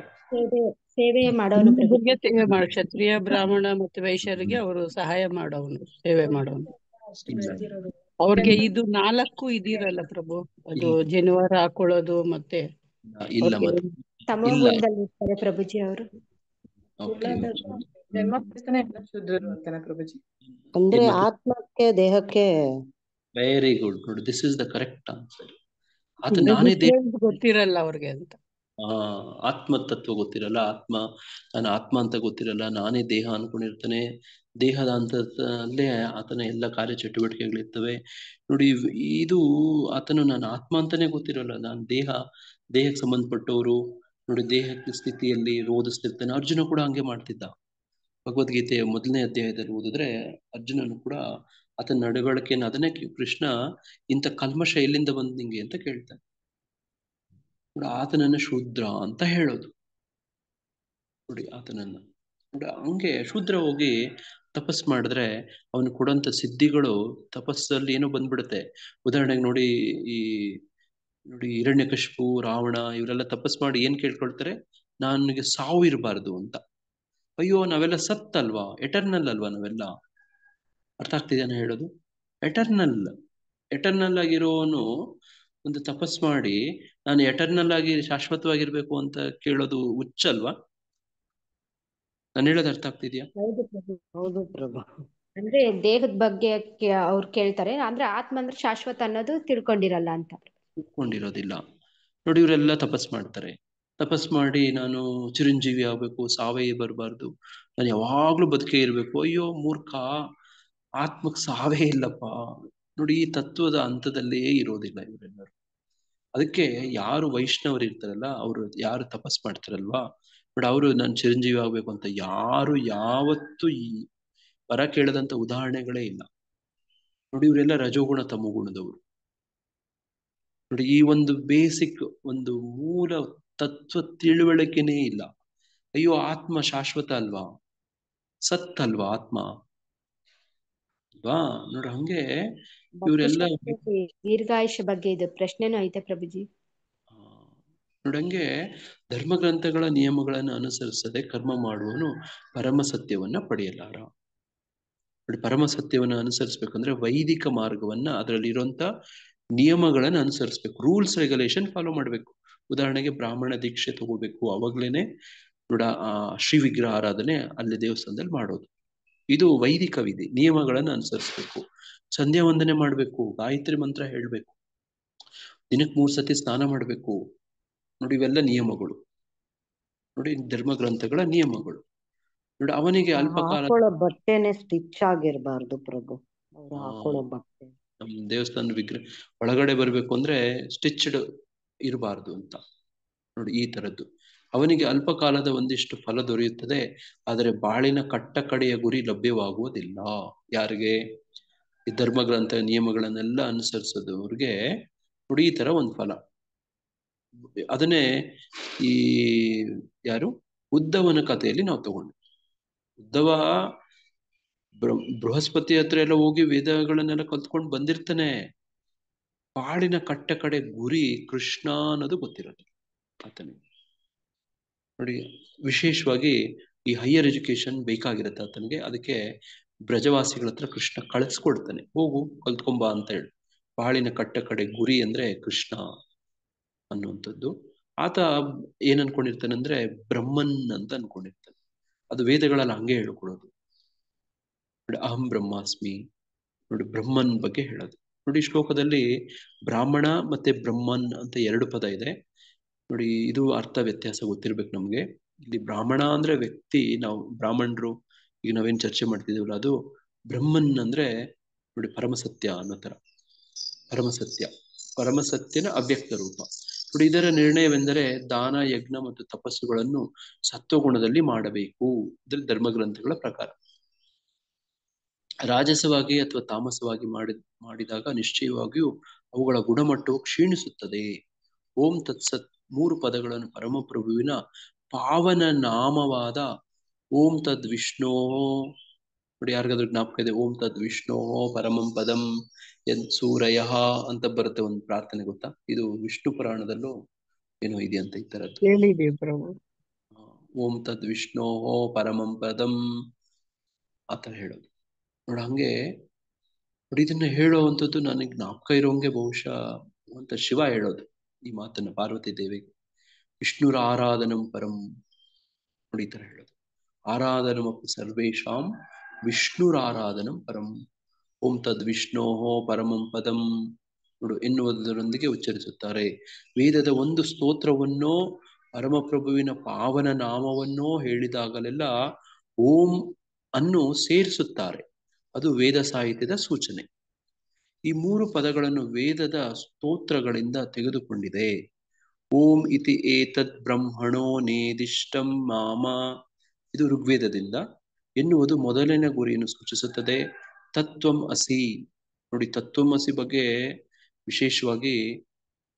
ಸೇವೆ ಮಾಡೋನು ಪ್ರಭುಜಿ. ಸೇವೆ ಮಾಡ ಕ್ಷತ್ರಿಯ, ಬ್ರಾಹ್ಮಣ ಮತ್ತೆ ವೈಶ್ಯರಿಗೆ ಅವರು ಸಹಾಯ ಮಾಡೋನು, ಸೇವೆ ಮಾಡೋನು. ಅವ್ರಿಗೆ ಇದು 4 ಇದಿರಲ್ಲ ಪ್ರಭು, ಅದು ಜನಿವಾರ ಹಾಕೊಳ್ಳೋದು ಮತ್ತೆ ಇಲ್ಲ ತಮೋಗುಣದಲ್ಲಿ ಇರ್ತಾರೆ ಪ್ರಭುಜಿ ಅವರು. ಅಂದ್ರೆ ಆತ್ಮಕ್ಕೆ ದೇಹಕ್ಕೆ. Very good. ನೋಡಿ this is the correct answer. ಆತ ನಾನೇ ಗೊತ್ತಿರಲ್ಲ ಅವ್ರಿಗೆ ಅಂತ. ಆತ್ಮತತ್ವ ಗೊತ್ತಿರಲ್ಲ, ನಾನು ಆತ್ಮ ಅಂತ ಗೊತ್ತಿರಲ್ಲ, ನಾನೇ ದೇಹ ಅನ್ಕೊಂಡಿರ್ತಾನೆ. ದೇಹದ ಹಂತದಲ್ಲೇ ಆತನ ಎಲ್ಲ ಕಾರ್ಯಚಟುವಟಿಕೆಗಳಿರ್ತವೆ. ನೋಡಿ ಇದು ಆತನು ನಾನು ಆತ್ಮ ಅಂತಾನೆ ಗೊತ್ತಿರಲ್ಲ, ನಾನು ದೇಹಕ್ಕೆ ಸಂಬಂಧಪಟ್ಟವರು. ನೋಡಿ ದೇಹಕ್ಕೆ ಸ್ಥಿತಿಯಲ್ಲಿ ರೋಧಿಸ್ತಿರ್ತಾನೆ. ಅರ್ಜುನ ಕೂಡ ಹಂಗೆ ಮಾಡ್ತಿದ್ದ. ಭಗವದ್ಗೀತೆಯ 1ನೇ ಅಧ್ಯಾಯದಲ್ಲಿ ಓದಿದ್ರೆ ಅರ್ಜುನನು ಕೂಡ ಆತನ ನಡವಳಿಕೆಯನ್ನು, ಅದನ್ನೇ ಕೃಷ್ಣ ಇಂಥ ಕಲ್ಮಶ ಎಲ್ಲಿಂದ ಬಂದ್ ನಿಂಗೆ ಅಂತ ಕೇಳ್ತಾನೆ. ಆತನನ್ನ ಶೂದ್ರ ಅಂತ ಹೇಳೋದು. ನೋಡಿ ಆತನನ್ನ ನೋಡಿ ಹಂಗೆ ಶೂದ್ರ ಹೋಗಿ ತಪಸ್ ಮಾಡಿದ್ರೆ ಅವನು ಕೊಡಂತ ಸಿದ್ಧಿಗಳು ತಪಸ್ಸಲ್ಲಿ ಏನೋ ಬಂದ್ಬಿಡುತ್ತೆ. ಉದಾಹರಣೆಗೆ ನೋಡಿ ಹಿರಣ್ಯಕಶಿಪು, ರಾವಣ ಇವರೆಲ್ಲ ತಪಸ್ ಮಾಡಿ ಏನ್ ಕೇಳ್ಕೊಳ್ತಾರೆ? ನನಗೆ ಸಾವು ಇರಬಾರ್ದು ಅಂತ. ಅಯ್ಯೋ, ನಾವೆಲ್ಲ ಸತ್ತಲ್ವಾ, ಎಟರ್ನಲ್ ಅಲ್ವಾ ನಾವೆಲ್ಲ. ಅರ್ಥ ಆಗ್ತಿದೇನ ಹೇಳೋದು? ಎಟರ್ನಲ್ ಆಗಿರೋನು ಒಂದು ತಪಸ್ ಮಾಡಿ ನಾನು ಎಟರ್ನಲ್ ಆಗಿ ಶಾಶ್ವತವಾಗಿರ್ಬೇಕು ಅಂತ ಕೇಳೋದು ಹುಚ್ಚಲ್ವಾ? ನಾನು ಹೇಳೋದು ಅರ್ಥ ಆಗ್ತಿದ್ಯಾ? ಹೌದು ಪ್ರಭು. ಅಂದ್ರೆ ದೇಹದ ಬಗ್ಗೆ ಅವ್ರು ಕೇಳ್ತಾರೆ, ಅಂದ್ರೆ ಆತ್ಮ ಅಂದ್ರೆ ಶಾಶ್ವತ ಅನ್ನೋದು ತಿಳ್ಕೊಂಡಿರಲ್ಲ ಅಂತ. ತಿಳ್ಕೊಂಡಿರೋದಿಲ್ಲ. ನೋಡಿ ಇವರೆಲ್ಲ ತಪಸ್ ಮಾಡ್ತಾರೆ. ತಪಸ್ ಮಾಡಿ ನಾನು ಚಿರಂಜೀವಿ ಆಗ್ಬೇಕು, ಸಾವೇ ಬರಬಾರ್ದು, ನಾನು ಯಾವಾಗ್ಲೂ ಬದುಕೇ ಇರ್ಬೇಕು. ಅಯ್ಯೋ ಮೂರ್ಖ, ಆತ್ಮಕ್ ಸಾವೇ ಇಲ್ಲಪ್ಪ. ನೋಡಿ ಈ ತತ್ವದ ಹಂತದಲ್ಲೇ ಇರೋದಿಲ್ಲ ಇವರೆಲ್ಲರೂ. ಅದಕ್ಕೆ ಯಾರು ವೈಷ್ಣವರು ಇರ್ತಾರಲ್ಲ, ಅವರು ಯಾರು ತಪಸ್ ಮಾಡ್ತಾರಲ್ವಾ, ಬಟ್ ಅವರು ನಾನು ಚಿರಂಜೀವಿ ಆಗ್ಬೇಕು ಅಂತ ಯಾರು ಯಾವತ್ತೂ ಈ ವರ ಕೇಳದಂತ ಉದಾಹರಣೆಗಳೇ ಇಲ್ಲ. ನೋಡಿ ಇವರೆಲ್ಲ ರಜೋಗುಣ ತಮೋಗುಣದವರು. ನೋಡಿ ಈ ಒಂದು ಬೇಸಿಕ್ ಒಂದು ಮೂಲ ತತ್ವ ತಿಳುವಳಿಕೆನೇ ಇಲ್ಲ. ಅಯ್ಯೋ ಆತ್ಮ ಶಾಶ್ವತ ಅಲ್ವಾ, ಸತ್ ಅಲ್ವಾ ಆತ್ಮ ಅಲ್ವಾ? ನೋಡಿ ಹಂಗೆ ಇವರೆಲ್ಲ ದೀರ್ಘಾಯುಷ್ಯ ಬಗ್ಗೆ ಇದು ಪ್ರಶ್ನೆನೂ ಐತೆ ಪ್ರಭುಜಿ. ನೋಡಂಗೆ ಧರ್ಮಗ್ರಂಥಗಳ ನಿಯಮಗಳನ್ನು ಅನುಸರಿಸದೆ ಕರ್ಮ ಮಾಡುವನು ಪರಮ ಸತ್ಯವನ್ನ ಪಡೆಯಲಾರ. ನೋಡಿ ಪರಮ ಸತ್ಯವನ್ನ ಅನುಸರಿಸ್ಬೇಕಂದ್ರೆ ವೈದಿಕ ಮಾರ್ಗವನ್ನ, ಅದರಲ್ಲಿ ಇರುವಂತ ನಿಯಮಗಳನ್ನ ಅನುಸರಿಸ್ಬೇಕು, ರೂಲ್ಸ್ ರೆಗ್ಯುಲೇಷನ್ ಫಾಲೋ ಮಾಡ್ಬೇಕು. ಉದಾಹರಣೆಗೆ ಬ್ರಾಹ್ಮಣ ದೀಕ್ಷೆ ತಗೋಬೇಕು, ಅವಾಗ್ಲೇನೆ ನೋಡ ಶ್ರೀ ವಿಗ್ರಹ ಆರಾಧನೆ ಅಲ್ಲಿ ದೇವಸ್ಥಾನದಲ್ಲಿ ಮಾಡೋದು. ಇದು ವೈದಿಕ ವಿಧಿ, ನಿಯಮಗಳನ್ನ ಅನುಸರಿಸ್ಬೇಕು. ಸಂಧ್ಯಾ ವಂದನೆ ಮಾಡ್ಬೇಕು, ಗಾಯತ್ರಿ ಮಂತ್ರ ಹೇಳ್ಬೇಕು, ದಿನಕ್ಕೆ 3 ಸತಿ ಸ್ನಾನ ಮಾಡ್ಬೇಕು. ನೋಡಿ ಇವೆಲ್ಲ ನಿಯಮಗಳು. ನೋಡಿ ಧರ್ಮಗ್ರಂಥಗಳ ನಿಯಮಗಳು. ನೋಡಿ ಅವನಿಗೆ ಅಲ್ಪಕಾಲ ಹಾಕೊಳ್ಳೋ ಬಟ್ಟೆನೆ ಸ್ಟಿಚ್ ಆಗಿರ್ಬಾರ್ದು ಪ್ರಭು. ಅವ್ರು ಹಾಕೊಳ್ಳೋ ಬಟ್ಟೆ ನಮ್ ದೇವಸ್ಥಾನ ವಿಗ್ರಹ ಒಳಗಡೆ ಬರ್ಬೇಕು ಅಂದ್ರೆ ಸ್ಟಿಚ್ಡ್ ಇರಬಾರ್ದು ಅಂತ. ನೋಡಿ ಈ ತರದ್ದು. ಅವನಿಗೆ ಅಲ್ಪಕಾಲದ ಒಂದಿಷ್ಟು ಫಲ ದೊರೆಯುತ್ತದೆ, ಆದರೆ ಬಾಳಿನ ಕಟ್ಟ ಕಡೆಯ ಗುರಿ ಲಭ್ಯವಾಗುವುದಿಲ್ಲ. ಯಾರಿಗೆ? ಈ ಧರ್ಮಗ್ರಂಥ ನಿಯಮಗಳನ್ನೆಲ್ಲ ಅನುಸರಿಸೋದವ್ರಿಗೆ ನೋಡಿ ಈ ತರ ಒಂದು ಫಲ. ಅದನ್ನೇ ಈ ಯಾರು ಉದ್ದವನ ಕಥೆಯಲ್ಲಿ ನಾವು ತಗೊಂಡು, ಉದ್ದವ ಬೃಹಸ್ಪತಿ ಹತ್ರ ಎಲ್ಲ ಹೋಗಿ ವೇದಗಳನ್ನೆಲ್ಲ ಕಲ್ತ್ಕೊಂಡು ಬಂದಿರ್ತಾನೆ. ಬಾಳಿನ ಕಟ್ಟ ಕಡೆ ಗುರಿ ಕೃಷ್ಣ ಅನ್ನೋದು ಗೊತ್ತಿರೋದು ಆತನಿಗೆ. ನೋಡಿ ವಿಶೇಷವಾಗಿ ಈ ಹೈಯರ್ ಎಜುಕೇಶನ್ ಬೇಕಾಗಿರುತ್ತೆ ಆತನಿಗೆ. ಅದಕ್ಕೆ ಬ್ರಜವಾಸಿಗಳ ಹತ್ರ ಕೃಷ್ಣ ಕಳಿಸ್ಕೊಡ್ತಾನೆ, ಹೋಗು ಕಲ್ತ್ಕೊಂಬ ಅಂತ ಹೇಳಿ. ಬಾಳಿನ ಕಟ್ಟ ಕಡೆ ಗುರಿ ಅಂದ್ರೆ ಕೃಷ್ಣ ಅನ್ನುವಂಥದ್ದು. ಆತ ಏನ್ ಅನ್ಕೊಂಡಿರ್ತಾನೆ ಅಂದ್ರೆ ಬ್ರಹ್ಮನ್ ಅಂತ ಅನ್ಕೊಂಡಿರ್ತಾನೆ. ಅದು ವೇದಗಳಲ್ಲಿ ಹಂಗೆ ಹೇಳ್ಕೊಡೋದು ನೋಡಿ, ಅಹಂ ಬ್ರಹ್ಮಾಸ್ಮಿ ನೋಡಿ, ಬ್ರಹ್ಮನ್ ಬಗ್ಗೆ ಹೇಳೋದು ನೋಡಿ. ಶ್ಲೋಕದಲ್ಲಿ ಬ್ರಾಹ್ಮಣ ಮತ್ತೆ ಬ್ರಹ್ಮನ್ ಅಂತ ಎರಡು ಪದ ಇದೆ ನೋಡಿ. ಇದು ಅರ್ಥ ವ್ಯತ್ಯಾಸ ಗೊತ್ತಿರ್ಬೇಕು ನಮ್ಗೆ. ಇಲ್ಲಿ ಬ್ರಾಹ್ಮಣ ಅಂದ್ರೆ ವ್ಯಕ್ತಿ, ನಾವು ಬ್ರಾಹ್ಮಣರು ಈಗ ನಾವೇನ್ ಚರ್ಚೆ ಮಾಡ್ತಿದೀವಲ್ಲ ಅದು. ಬ್ರಹ್ಮನ್ ಅಂದ್ರೆ ನೋಡಿ ಪರಮಸತ್ಯ ಅನ್ನೋ ತರ. ಪರಮಸತ್ಯ, ಪರಮಸತ್ಯನ ಅವ್ಯಕ್ತ ರೂಪ ನೋಡಿ. ಇದರ ನಿರ್ಣಯವೆಂದರೆ ದಾನ ಯಜ್ಞ ಮತ್ತು ತಪಸ್ಸುಗಳನ್ನು ಸತ್ವಗುಣದಲ್ಲಿ ಮಾಡಬೇಕು. ಇದ್ರಲ್ಲಿ ಧರ್ಮಗ್ರಂಥಗಳ ಪ್ರಕಾರ ರಾಜಸವಾಗಿ ಅಥವಾ ತಾಮಸವಾಗಿ ಮಾಡಿದಾಗ ನಿಶ್ಚಯವಾಗಿಯೂ ಅವುಗಳ ಗುಣಮಟ್ಟವು ಕ್ಷೀಣಿಸುತ್ತದೆ. ಓಂ ತತ್ಸತ್ ಮೂರು ಪದಗಳನ್ನು ಪರಮಪ್ರಭುವಿನ ಪಾವನ ನಾಮವಾದ ಓಂ ತದ್ ವಿಷ್ಣೋ ನೋಡಿ, ಯಾರಿಗಾದ್ರೂ ಜ್ಞಾಪಕ ಇದೆ? ಓಂ ತದ್ ವಿಷ್ಣೋ ಪರಮಂ ಪದಂ ಯದ್ ಸೂರಯ ಅಂತ ಬರುತ್ತೆ ಒಂದು ಪ್ರಾರ್ಥನೆ, ಗೊತ್ತಾ? ಇದು ವಿಷ್ಣು ಪುರಾಣದಲ್ಲೂ ಏನೋ ಇದೆ ಅಂತ ಈ ತರದ್ದು. ಕೇಳಿದೆ ಪ್ರಭು. ಓಂ ತದ್ ವಿಷ್ಣೋ ಪರಮಂ ಪದಂ ಆತರ ಹೇಳೋದು ನೋಡ. ಹಂಗೆ ನೋಡಿ, ಇದನ್ನ ಹೇಳುವಂಥದ್ದು ನನಗೆ ಜ್ಞಾಪಕ ಇರೋಂಗೆ ಬಹುಶಃ ಅಂತ ಶಿವ ಹೇಳೋದು ಈ ಮಾತನ್ನ ಪಾರ್ವತಿ ದೇವಿಗೆ. ವಿಷ್ಣುರ ಆರಾಧನಂ ಪರಂ ನೋಡಿ, ಈ ತರ ಹೇಳೋದು. ಆರಾಧನಮಪಿ ಸರ್ವೇಷಾಂ ವಿಷ್ಣುರ ಆರಾಧನಂ ಪರಂ ಓಂ ತದ್ ವಿಷ್ಣೋ ಪರಮಂ ಪದಂ ನೋಡು ಎನ್ನುವುದರೊಂದಿಗೆ ಉಚ್ಚರಿಸುತ್ತಾರೆ. ವೇದದ ಒಂದು ಸ್ತೋತ್ರವನ್ನೋ ಪರಮಪ್ರಭುವಿನ ಪಾವನ ನಾಮವನ್ನೋ ಹೇಳಿದಾಗಲೆಲ್ಲ ಓಂ ಅನ್ನು ಸೇರಿಸುತ್ತಾರೆ. ಅದು ವೇದ ಸಾಹಿತ್ಯದ ಸೂಚನೆ. ಈ ಮೂರು ಪದಗಳನ್ನು ವೇದದ ಸ್ತೋತ್ರಗಳಿಂದ ತೆಗೆದುಕೊಂಡಿದೆ. ಓಂ ಇತಿ ಏತದ್ ಬ್ರಹ್ಮಣೋ ನೇದಿಷ್ಟಂ ಮಾಮ, ಇದು ಋಗ್ವೇದದಿಂದ ಎನ್ನುವುದು ಮೊದಲನೇ ಗುರಿಯನ್ನು ಸೂಚಿಸುತ್ತದೆ. ತತ್ವಂ ಅಸಿ ನೋಡಿ, ತತ್ವಂ ಅಸಿ ಬಗ್ಗೆ ವಿಶೇಷವಾಗಿ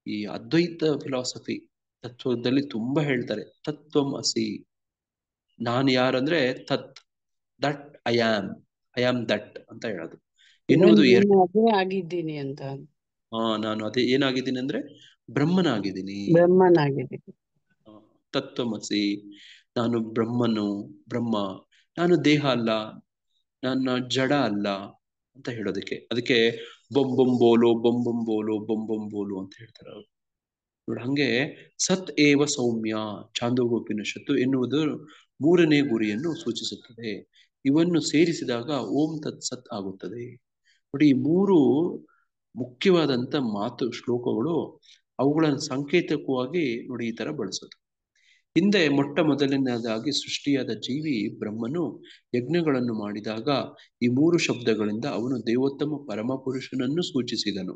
ಈ ಅದ್ವೈತ ಫಿಲಾಸಫಿ ತತ್ವದಲ್ಲಿ ತುಂಬಾ ಹೇಳ್ತಾರೆ. ತತ್ವಂ ಅಸಿ, ನಾನು ಯಾರಂದ್ರೆ ತತ್, ದಟ್ ಐ ಆಮ್ ದಟ್ ಅಂತ ಹೇಳೋದು. ಎನ್ನುವುದು ಅದೇ ಆಗಿದ್ದೀನಿ ಅಂತ. ನಾನು ಅದೇ ಏನಾಗಿದ್ದೀನಿ ಅಂದ್ರೆ ಬ್ರಹ್ಮನಾಗಿದ್ದೀನಿ. ಬ್ರಹ್ಮನಾಗಿದ್ದೀನಿ. ತತ್ವಮಸಿ, ನಾನು ಬ್ರಹ್ಮನು, ಬ್ರಹ್ಮ. ನಾನು ದೇಹ ಅಲ್ಲ, ನನ್ನ ಜಡ ಅಲ್ಲ ಅಂತ ಹೇಳೋದಕ್ಕೆ. ಅದಕ್ಕೆ ಬೊಂಬೊಂಬೋಲು ಬೊಂಬೊಂಬೋಲು ಬೊಂಬೊಂಬೋಲು ಅಂತ ಹೇಳ್ತಾರೆ ಅವರು ನೋಡಿ. ಹಂಗೆ ಸತ್ ಏವ ಸೌಮ್ಯ ಛಾಂದೋಗೋಪನಿಷತ್ತು ಎನ್ನುವುದು ಮೂರನೇ ಗುರಿಯನ್ನು ಸೂಚಿಸುತ್ತದೆ. ಇವನ್ನು ಸೇರಿಸಿದಾಗ ಓಂ ತತ್ ಸತ್ ಆಗುತ್ತದೆ ನೋಡಿ. ಈ ಮೂರು ಮುಖ್ಯವಾದಂತ ಶ್ಲೋಕಗಳು, ಅವುಗಳನ್ನು ಸಂಕೇತಕವಾಗಿ ನೋಡಿ ಈ ತರ ಬಳಸೋದು. ಹಿಂದೆ ಮೊಟ್ಟ ಮೊದಲನೇದಾಗಿ ಸೃಷ್ಟಿಯಾದ ಜೀವಿ ಬ್ರಹ್ಮನು ಯಜ್ಞಗಳನ್ನು ಮಾಡಿದಾಗ ಈ ಮೂರು ಶಬ್ದಗಳಿಂದ ಅವನು ದೇವೋತ್ತಮ ಪರಮಪುರುಷನನ್ನು ಸೂಚಿಸಿದನು.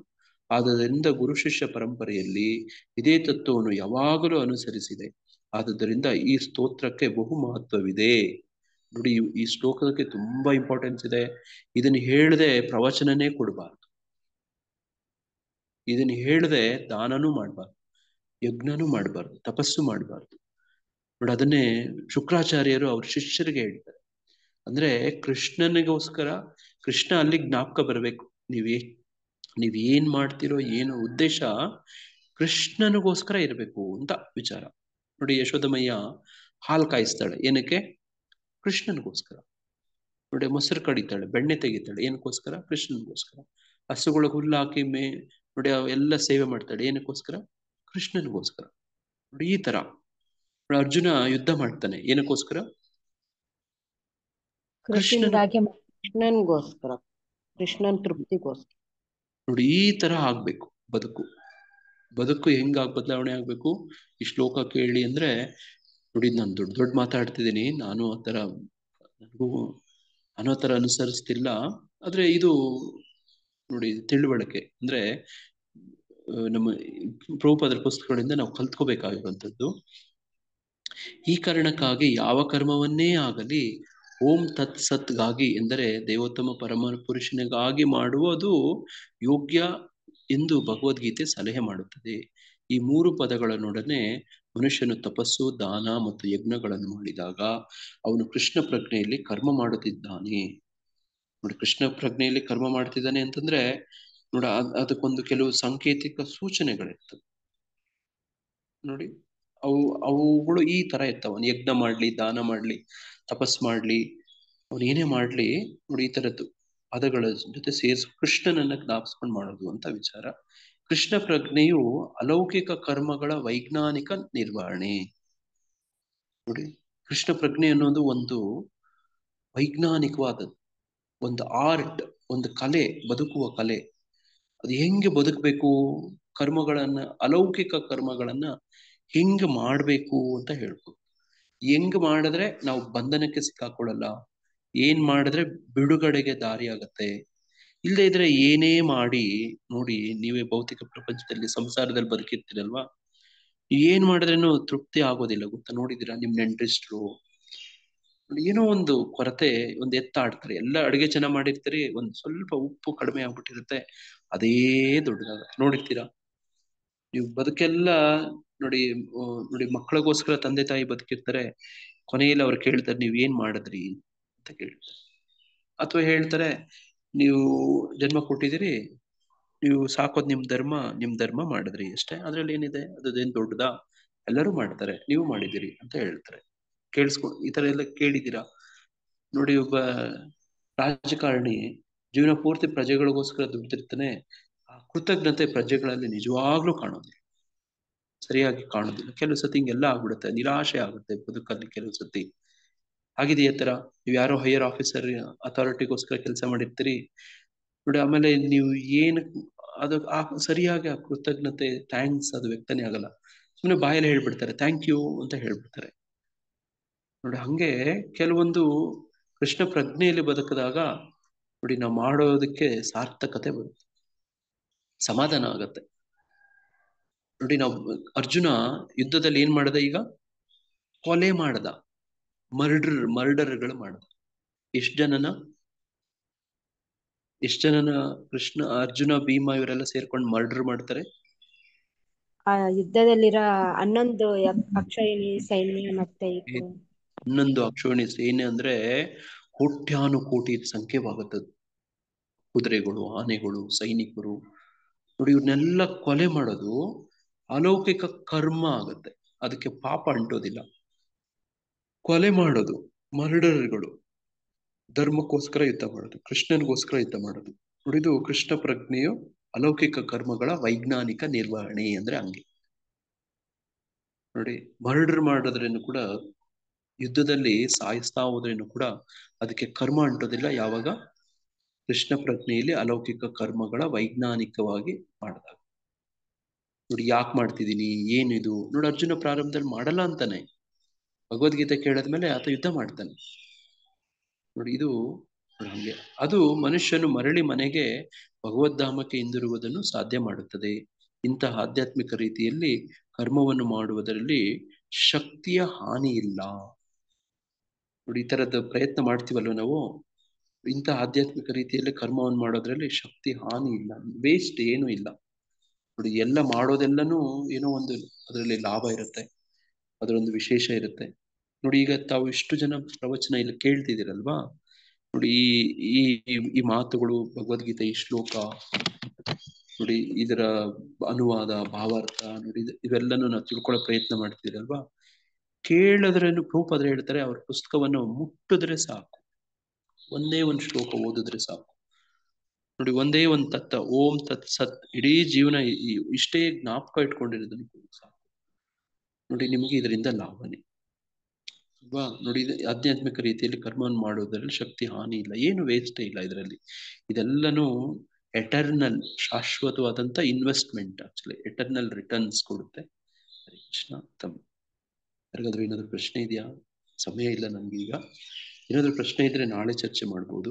ಆದ್ದರಿಂದ ಗುರು ಶಿಷ್ಯ ಪರಂಪರೆಯಲ್ಲಿ ಇದೇ ತತ್ವವನ್ನು ಯಾವಾಗಲೂ ಅನುಸರಿಸಿದೆ. ಆದುದರಿಂದ ಈ ಸ್ತೋತ್ರಕ್ಕೆ ಬಹು ಮಹತ್ವವಿದೆ ನೋಡಿ. ಈ ಶ್ಲೋಕಕ್ಕೆ ತುಂಬಾ ಇಂಪಾರ್ಟೆನ್ಸ್ ಇದೆ. ಇದನ್ನು ಹೇಳದೆ ಪ್ರವಚನನೇ ಕೊಡಬಾರ್ದು, ಇದನ್ನು ಹೇಳದೆ ದಾನನೂ ಮಾಡಬಾರ್ದು, ಯಜ್ಞನೂ ಮಾಡಬಾರ್ದು, ತಪಸ್ಸು ಮಾಡಬಾರ್ದು ನೋಡಿ. ಅದನ್ನೇ ಶುಕ್ರಾಚಾರ್ಯರು ಅವ್ರ ಶಿಷ್ಯರಿಗೆ ಹೇಳ್ತಾರೆ. ಅಂದ್ರೆ ಕೃಷ್ಣನಿಗೋಸ್ಕರ, ಕೃಷ್ಣ ಅಲ್ಲಿ ಜ್ಞಾಪಕ ಬರಬೇಕು. ನೀವೇನ್ ಮಾಡ್ತಿರೋ ಏನೋ ಉದ್ದೇಶ ಕೃಷ್ಣನಿಗೋಸ್ಕರ ಇರಬೇಕು ಅಂತ ವಿಚಾರ ನೋಡಿ. ಯಶೋದಮಯ್ಯ ಹಾಲು ಕಾಯಿಸ್ತಾಳೆ, ಏನಕ್ಕೆ? ಕೃಷ್ಣನಿಗೋಸ್ಕರ ನೋಡಿ. ಮೊಸರು ಕಡಿತಾಳೆ, ಬೆಣ್ಣೆ ತೆಗಿತಾಳೆ, ಏನಕ್ಕೋಸ್ಕರ? ಕೃಷ್ಣನಿಗೋಸ್ಕರ. ಹಸುಗಳಿಗೆ ಹುಲ್ಲು ಹಾಕಿ ನೋಡಿ ಅವೆಲ್ಲ ಸೇವೆ ಮಾಡ್ತಾಳೆ, ಏನಕ್ಕೋಸ್ಕರ? ಕೃಷ್ಣನಿಗೋಸ್ಕರ ನೋಡಿ. ಈ ತರ ಅರ್ಜುನ ಯುದ್ಧ ಮಾಡ್ತಾನೆ, ಏನಕ್ಕೋಸ್ಕರ? ಕೃಷ್ಣನ್ಗೋಸ್ಕರ, ಕೃಷ್ಣನ್ ತೃಪ್ತಿಗೋಸ್ಕರ ನೋಡಿ. ಈ ತರ ಆಗ್ಬೇಕು ಬದುಕು ಹೆಂಗಾಗಿ ಬದಲಾವಣೆ ಆಗ್ಬೇಕು ಈ ಶ್ಲೋಕ ಕೇಳಿ ಅಂದ್ರೆ ನೋಡಿ. ನಾನು ದೊಡ್ಡ ಮಾತಾಡ್ತಿದ್ದೀನಿ, ನಾನು ಆ ತರ ಅನುಸರಿಸ್ತಿಲ್ಲ. ಆದ್ರೆ ಇದು ನೋಡಿ ತಿಳುವಳಿಕೆ ಅಂದ್ರೆ ನಮ್ಮ ಪ್ರಭುಪಾದರ ಪುಸ್ತಕಗಳಿಂದ ನಾವು ಕಲ್ತ್ಕೋಬೇಕಾಗಿರುವಂಥದ್ದು. ಈ ಕಾರಣಕ್ಕಾಗಿ ಯಾವ ಕರ್ಮವನ್ನೇ ಆಗಲಿ ಓಂ ತತ್ ಸತ್ಗಾಗಿ ಎಂದರೆ ದೇವೋತ್ತಮ ಪರಮ ಪುರುಷನಿಗಾಗಿ ಮಾಡುವುದು ಯೋಗ್ಯ ಎಂದು ಭಗವದ್ಗೀತೆ ಸಲಹೆ ಮಾಡುತ್ತದೆ. ಈ ಮೂರು ಪದಗಳನ್ನೊಡನೆ ಮನುಷ್ಯನು ತಪಸ್ಸು, ದಾನ ಮತ್ತು ಯಜ್ಞಗಳನ್ನು ಮಾಡಿದಾಗ ಅವನು ಕೃಷ್ಣ ಪ್ರಜ್ಞೆಯಲ್ಲಿ ಕರ್ಮ ಮಾಡುತ್ತಿದ್ದಾನೆ ನೋಡಿ. ಕೃಷ್ಣ ಪ್ರಜ್ಞೆಯಲ್ಲಿ ಕರ್ಮ ಮಾಡ್ತಿದ್ದಾನೆ ಅಂತಂದ್ರೆ ನೋಡ, ಅದಕ್ಕೊಂದು ಕೆಲವು ಸಾಂಕೇತಿಕ ಸೂಚನೆಗಳಿರ್ತವೆ ನೋಡಿ. ಅವುಗಳು ಈ ತರ ಇರ್ತಾವ. ಯಜ್ಞ ಮಾಡ್ಲಿ, ದಾನ ಮಾಡ್ಲಿ, ತಪಸ್ ಮಾಡ್ಲಿ, ಅವನು ಏನೇ ಮಾಡ್ಲಿ ನೋಡಿ ಈ ತರದ್ದು ಪದಗಳ ಜೊತೆ ಸೇರಿಸಿ ಕೃಷ್ಣನನ್ನ ಜ್ಞಾಪಿಸ್ಕೊಂಡು ಮಾಡೋದು ಅಂತ ವಿಚಾರ. ಕೃಷ್ಣ ಪ್ರಜ್ಞೆಯು ಅಲೌಕಿಕ ಕರ್ಮಗಳ ವೈಜ್ಞಾನಿಕ ನಿರ್ವಹಣೆ. ನೋಡಿ, ಕೃಷ್ಣ ಪ್ರಜ್ಞೆ ಅನ್ನೋದು ಒಂದು ವೈಜ್ಞಾನಿಕವಾದದ್ದು, ಒಂದು ಆರ್ಟ್, ಒಂದು ಕಲೆ, ಬದುಕುವ ಕಲೆ. ಅದು ಹೆಂಗೆ ಬದುಕಬೇಕು, ಕರ್ಮಗಳನ್ನ, ಅಲೌಕಿಕ ಕರ್ಮಗಳನ್ನ ಹೆಂಗೆ ಮಾಡ್ಬೇಕು ಅಂತ ಹೇಳ್ಬೋದು. ಹೆಂಗ್ ಮಾಡಿದ್ರೆ ನಾವು ಬಂಧನಕ್ಕೆ ಸಿಕ್ಕಾಕೊಳ್ಳಲ್ಲ, ಏನ್ ಮಾಡಿದ್ರೆ ಬಿಡುಗಡೆಗೆ ದಾರಿ ಆಗತ್ತೆ. ಇಲ್ಲದೆ ಇದ್ರೆ ಏನೇ ಮಾಡಿ ನೋಡಿ, ನೀವೇ ಭೌತಿಕ ಪ್ರಪಂಚದಲ್ಲಿ ಸಂಸಾರದಲ್ಲಿ ಬದುಕಿರ್ತೀರಲ್ವಾ, ಏನ್ ಮಾಡಿದ್ರೇನು ತೃಪ್ತಿ ಆಗೋದಿಲ್ಲ ಗೊತ್ತಾ. ನೋಡಿದೀರಾ ನಿಮ್ ನೆಂಟ್ರಿಸ್ಟ್ರು ಏನೋ ಒಂದು ಕೊರತೆ, ಒಂದು ಎತ್ತಾಡ್ತಾರೆ, ಎಲ್ಲ ಅಡುಗೆ ಚೆನ್ನಾಗಿ ಮಾಡಿರ್ತೀರಿ, ಒಂದ್ ಸ್ವಲ್ಪ ಉಪ್ಪು ಕಡಿಮೆ ಆಗ್ಬಿಟ್ಟಿರುತ್ತೆ, ಅದೇ ದೊಡ್ಡದಾಗ ನೋಡಿರ್ತೀರಾ ನೀವು. ಬದುಕೆಲ್ಲ ನೋಡಿ, ನೋಡಿ ಮಕ್ಕಳಿಗೋಸ್ಕರ ತಂದೆ ತಾಯಿ ಬದುಕಿರ್ತಾರೆ, ಕೊನೆಯಲ್ಲಿ ಅವ್ರು ಕೇಳ್ತಾರೆ ನೀವ್ ಏನ್ ಮಾಡಿದ್ರಿ ಅಂತ ಕೇಳ್ತಾರೆ. ಅಥವಾ ಹೇಳ್ತಾರೆ ನೀವು ಜನ್ಮ ಕೊಟ್ಟಿದ್ದೀರಿ, ನೀವು ಸಾಕೋದ್ ನಿಮ್ ಧರ್ಮ ಮಾಡಿದ್ರಿ ಅಷ್ಟೇ, ಅದ್ರಲ್ಲಿ ಏನಿದೆ, ಅದೇನ್ ದೊಡ್ಡದಾ, ಎಲ್ಲರೂ ಮಾಡ್ತಾರೆ, ನೀವು ಮಾಡಿದಿರಿ ಅಂತ ಹೇಳ್ತಾರೆ. ಈ ತರ ಎಲ್ಲ ಕೇಳಿದ್ದೀರಾ ನೋಡಿ. ಒಬ್ಬ ರಾಜಕಾರಣಿ ಜೀವನ ಪೂರ್ತಿ ಪ್ರಜೆಗಳಿಗೋಸ್ಕರ ದುಡ್ದಿರ್ತಾನೆ, ಆ ಕೃತಜ್ಞತೆ ಪ್ರಜೆಗಳಲ್ಲಿ ನಿಜವಾಗ್ಲೂ ಕಾಣೋದಿಲ್ಲ, ಸರಿಯಾಗಿ ಕಾಣೋದಿಲ್ಲ. ಕೆಲವು ಸತಿ ಹಿಂಗೆಲ್ಲ ಆಗ್ಬಿಡುತ್ತೆ, ನಿರಾಶೆ ಆಗುತ್ತೆ ಬದುಕಲ್ಲಿ ಕೆಲವು ಸತಿ. ಆಗಿದೆಯಾ ತರ ನೀವು ಯಾರೋ ಹೈಯರ್ ಆಫೀಸರ್ ಅಥಾರಿಟಿಗೋಸ್ಕರ ಕೆಲಸ ಮಾಡಿರ್ತೀರಿ ನೋಡಿ, ಆಮೇಲೆ ನೀವು ಏನು ಅದು ಸರಿಯಾಗಿ ಆ ಕೃತಜ್ಞತೆ, ಥ್ಯಾಂಕ್ಸ್ ಅದು ವ್ಯಕ್ತನೇ ಆಗಲ್ಲ, ಸುಮ್ಮನೆ ಬಾಯಲ್ಲಿ ಹೇಳ್ಬಿಡ್ತಾರೆ ಥ್ಯಾಂಕ್ ಯು ಅಂತ ಹೇಳ್ಬಿಡ್ತಾರೆ ನೋಡಿ. ಹಂಗೆ ಕೆಲವೊಂದು ಕೃಷ್ಣ ಪ್ರಜ್ಞೆಯಲ್ಲಿ ಬದುಕಿದಾಗ ನೋಡಿ, ನಾವು ಮಾಡೋದಕ್ಕೆ ಸಾರ್ಥಕತೆ ಬರುತ್ತೆ, ಸಮಾಧಾನ ಆಗತ್ತೆ ನೋಡಿ. ನಾವು ಅರ್ಜುನ ಯುದ್ಧದಲ್ಲಿ ಏನ್ ಮಾಡದ, ಈಗ ಕೊಲೆ ಮಾಡದ, ಮರ್ಡರ್ಗಳು ಮಾಡದ. ಎಷ್ಟ್ ಜನನ ಕೃಷ್ಣ, ಅರ್ಜುನ, ಭೀಮ ಇವರೆಲ್ಲ ಸೇರ್ಕೊಂಡು ಮರ್ಡರ್ ಮಾಡ್ತಾರೆ. ಆ ಯುದ್ಧದಲ್ಲಿರೋ 11 ಅಕ್ಷೋಹಿಣಿ ಸೈನ್ಯ ಮತ್ತೆ 11 ಅಕ್ಷೋಹಿಣಿ ಸೇನೆ ಅಂದ್ರೆ ಕೋಟ್ಯಾನುಕೋಟಿ ಸಂಖ್ಯೆವಾಗುತ್ತದೆ. ಕುದುರೆಗಳು, ಆನೆಗಳು, ಸೈನಿಕರು ನೋಡಿ, ಇವ್ರನ್ನೆಲ್ಲ ಕೊಲೆ ಮಾಡೋದು ಅಲೌಕಿಕ ಕರ್ಮ ಆಗತ್ತೆ, ಅದಕ್ಕೆ ಪಾಪ ಅಂಟೋದಿಲ್ಲ. ಕೊಲೆ ಮಾಡೋದು, ಮರ್ಡರ್ಗಳು, ಧರ್ಮಕ್ಕೋಸ್ಕರ ಯುದ್ಧ ಮಾಡೋದು, ಕೃಷ್ಣನಿಗೋಸ್ಕರ ಯುದ್ಧ ಮಾಡೋದು ನೋಡಿದು ಕೃಷ್ಣ ಪ್ರಜ್ಞೆಯು ಅಲೌಕಿಕ ಕರ್ಮಗಳ ವೈಜ್ಞಾನಿಕ ನಿರ್ವಹಣೆ ಅಂದ್ರೆ ಹಂಗೆ ನೋಡಿ. ಮರ್ಡರ್ ಮಾಡೋದ್ರೇನು ಕೂಡ, ಯುದ್ಧದಲ್ಲಿ ಸಾಯಿಸ್ತಾ ಹೋದ್ರೇನು ಕೂಡ ಅದಕ್ಕೆ ಕರ್ಮ ಅಂಟೋದಿಲ್ಲ, ಯಾವಾಗ ಕೃಷ್ಣ ಪ್ರಜ್ಞೆಯಲ್ಲಿ ಅಲೌಕಿಕ ಕರ್ಮಗಳ ವೈಜ್ಞಾನಿಕವಾಗಿ ಮಾಡಿದಾಗ. ನೋಡಿ, ಯಾಕೆ ಮಾಡ್ತಿದ್ದೀನಿ, ಏನಿದು ನೋಡಿ. ಅರ್ಜುನ ಪ್ರಾರಂಭದಲ್ಲಿ ಮಾಡಲ್ಲ ಅಂತಾನೆ, ಭಗವದ್ಗೀತೆ ಕೇಳಿದ್ಮೇಲೆ ಆತ ಯುದ್ಧ ಮಾಡ್ತಾನೆ ನೋಡಿ. ಇದು ಹಂಗೆ ಅದು ಮನುಷ್ಯನು ಮರಳಿ ಮನೆಗೆ ಭಗವದ್ಧಾಮಕ್ಕೆ ಹಿಂದಿರುಗುವುದನ್ನು ಸಾಧ್ಯ ಮಾಡುತ್ತದೆ. ಇಂತಹ ಆಧ್ಯಾತ್ಮಿಕ ರೀತಿಯಲ್ಲಿ ಕರ್ಮವನ್ನು ಮಾಡುವುದರಲ್ಲಿ ಶಕ್ತಿಯ ಹಾನಿ ಇಲ್ಲ ನೋಡಿ. ಈ ತರದ ಪ್ರಯತ್ನ ಮಾಡ್ತೀವಲ್ವ ನಾವು, ಇಂತಹ ಆಧ್ಯಾತ್ಮಿಕ ರೀತಿಯಲ್ಲಿ ಕರ್ಮವನ್ನು ಮಾಡೋದ್ರಲ್ಲಿ ಶಕ್ತಿ ಹಾನಿ ಇಲ್ಲ, ವೇಸ್ಟ್ ಏನೂ ಇಲ್ಲ ನೋಡಿ. ಎಲ್ಲ ಮಾಡೋದೆಲ್ಲನೂ ಏನೋ ಒಂದು ಅದರಲ್ಲಿ ಲಾಭ ಇರುತ್ತೆ, ಅದರೊಂದು ವಿಶೇಷ ಇರುತ್ತೆ ನೋಡಿ. ಈಗ ತಾವು ಇಷ್ಟು ಜನ ಪ್ರವಚನ ಇಲ್ಲಿ ಕೇಳ್ತಿದ್ದೀರಲ್ವಾ ನೋಡಿ, ಈ ಮಾತುಗಳು, ಭಗವದ್ಗೀತೆ ಈ ಶ್ಲೋಕ ನೋಡಿ, ಇದರ ಅನುವಾದ, ಭಾವಾರ್ಥ ನೋಡಿ, ಇವೆಲ್ಲನೂ ನಾವು ತಿಳ್ಕೊಳ್ಳೋ ಪ್ರಯತ್ನ ಮಾಡ್ತಿದ್ದೀರಲ್ವಾ. ಕೇಳಿದ್ರೇನು ಪ್ರೂಪಾದ್ರೆ ಹೇಳ್ತಾರೆ, ಅವ್ರ ಪುಸ್ತಕವನ್ನು ಮುಟ್ಟಿದ್ರೆ ಸಾಕು, ಒಂದೇ ಒಂದು ಶ್ಲೋಕ ಓದಿದ್ರೆ ಸಾಕು ನೋಡಿ, ಒಂದೇ ಒಂದು ತತ್ವ ಓಂ ತತ್ ಸತ್, ಇಡೀ ಜೀವನ ಇಷ್ಟೇ ಜ್ಞಾಪಕ ಇಟ್ಕೊಂಡಿರೋದನ್ನು ಸಾಕು ನೋಡಿ, ನಿಮಗೆ ಇದರಿಂದ ಲಾಭನೇ ಅಲ್ವಾ ನೋಡಿ. ಆಧ್ಯಾತ್ಮಿಕ ರೀತಿಯಲ್ಲಿ ಕರ್ಮವನ್ನು ಮಾಡೋದ್ರಲ್ಲಿ ಶಕ್ತಿ ಹಾನಿ ಇಲ್ಲ, ಏನು ವೇಸ್ಟೇ ಇಲ್ಲ ಇದರಲ್ಲಿ. ಇದೆಲ್ಲನೂ ಎಟರ್ನಲ್, ಶಾಶ್ವತವಾದಂತ ಇನ್ವೆಸ್ಟ್ಮೆಂಟ್, ಆಕ್ಚುಲಿ ಎಟರ್ನಲ್ ರಿಟರ್ನ್ಸ್ ಕೊಡುತ್ತೆ. ಹರೇ ಕೃಷ್ಣ. ಯಾರಿಗಾದ್ರೂ ಏನಾದ್ರು ಪ್ರಶ್ನೆ ಇದೆಯಾ? ಸಮಯ ಇಲ್ಲ ನಮ್ಗೆ ಈಗ. ಏನಾದ್ರು ಪ್ರಶ್ನೆ ಇದ್ರೆ ನಾಳೆ ಚರ್ಚೆ ಮಾಡ್ಬೋದು.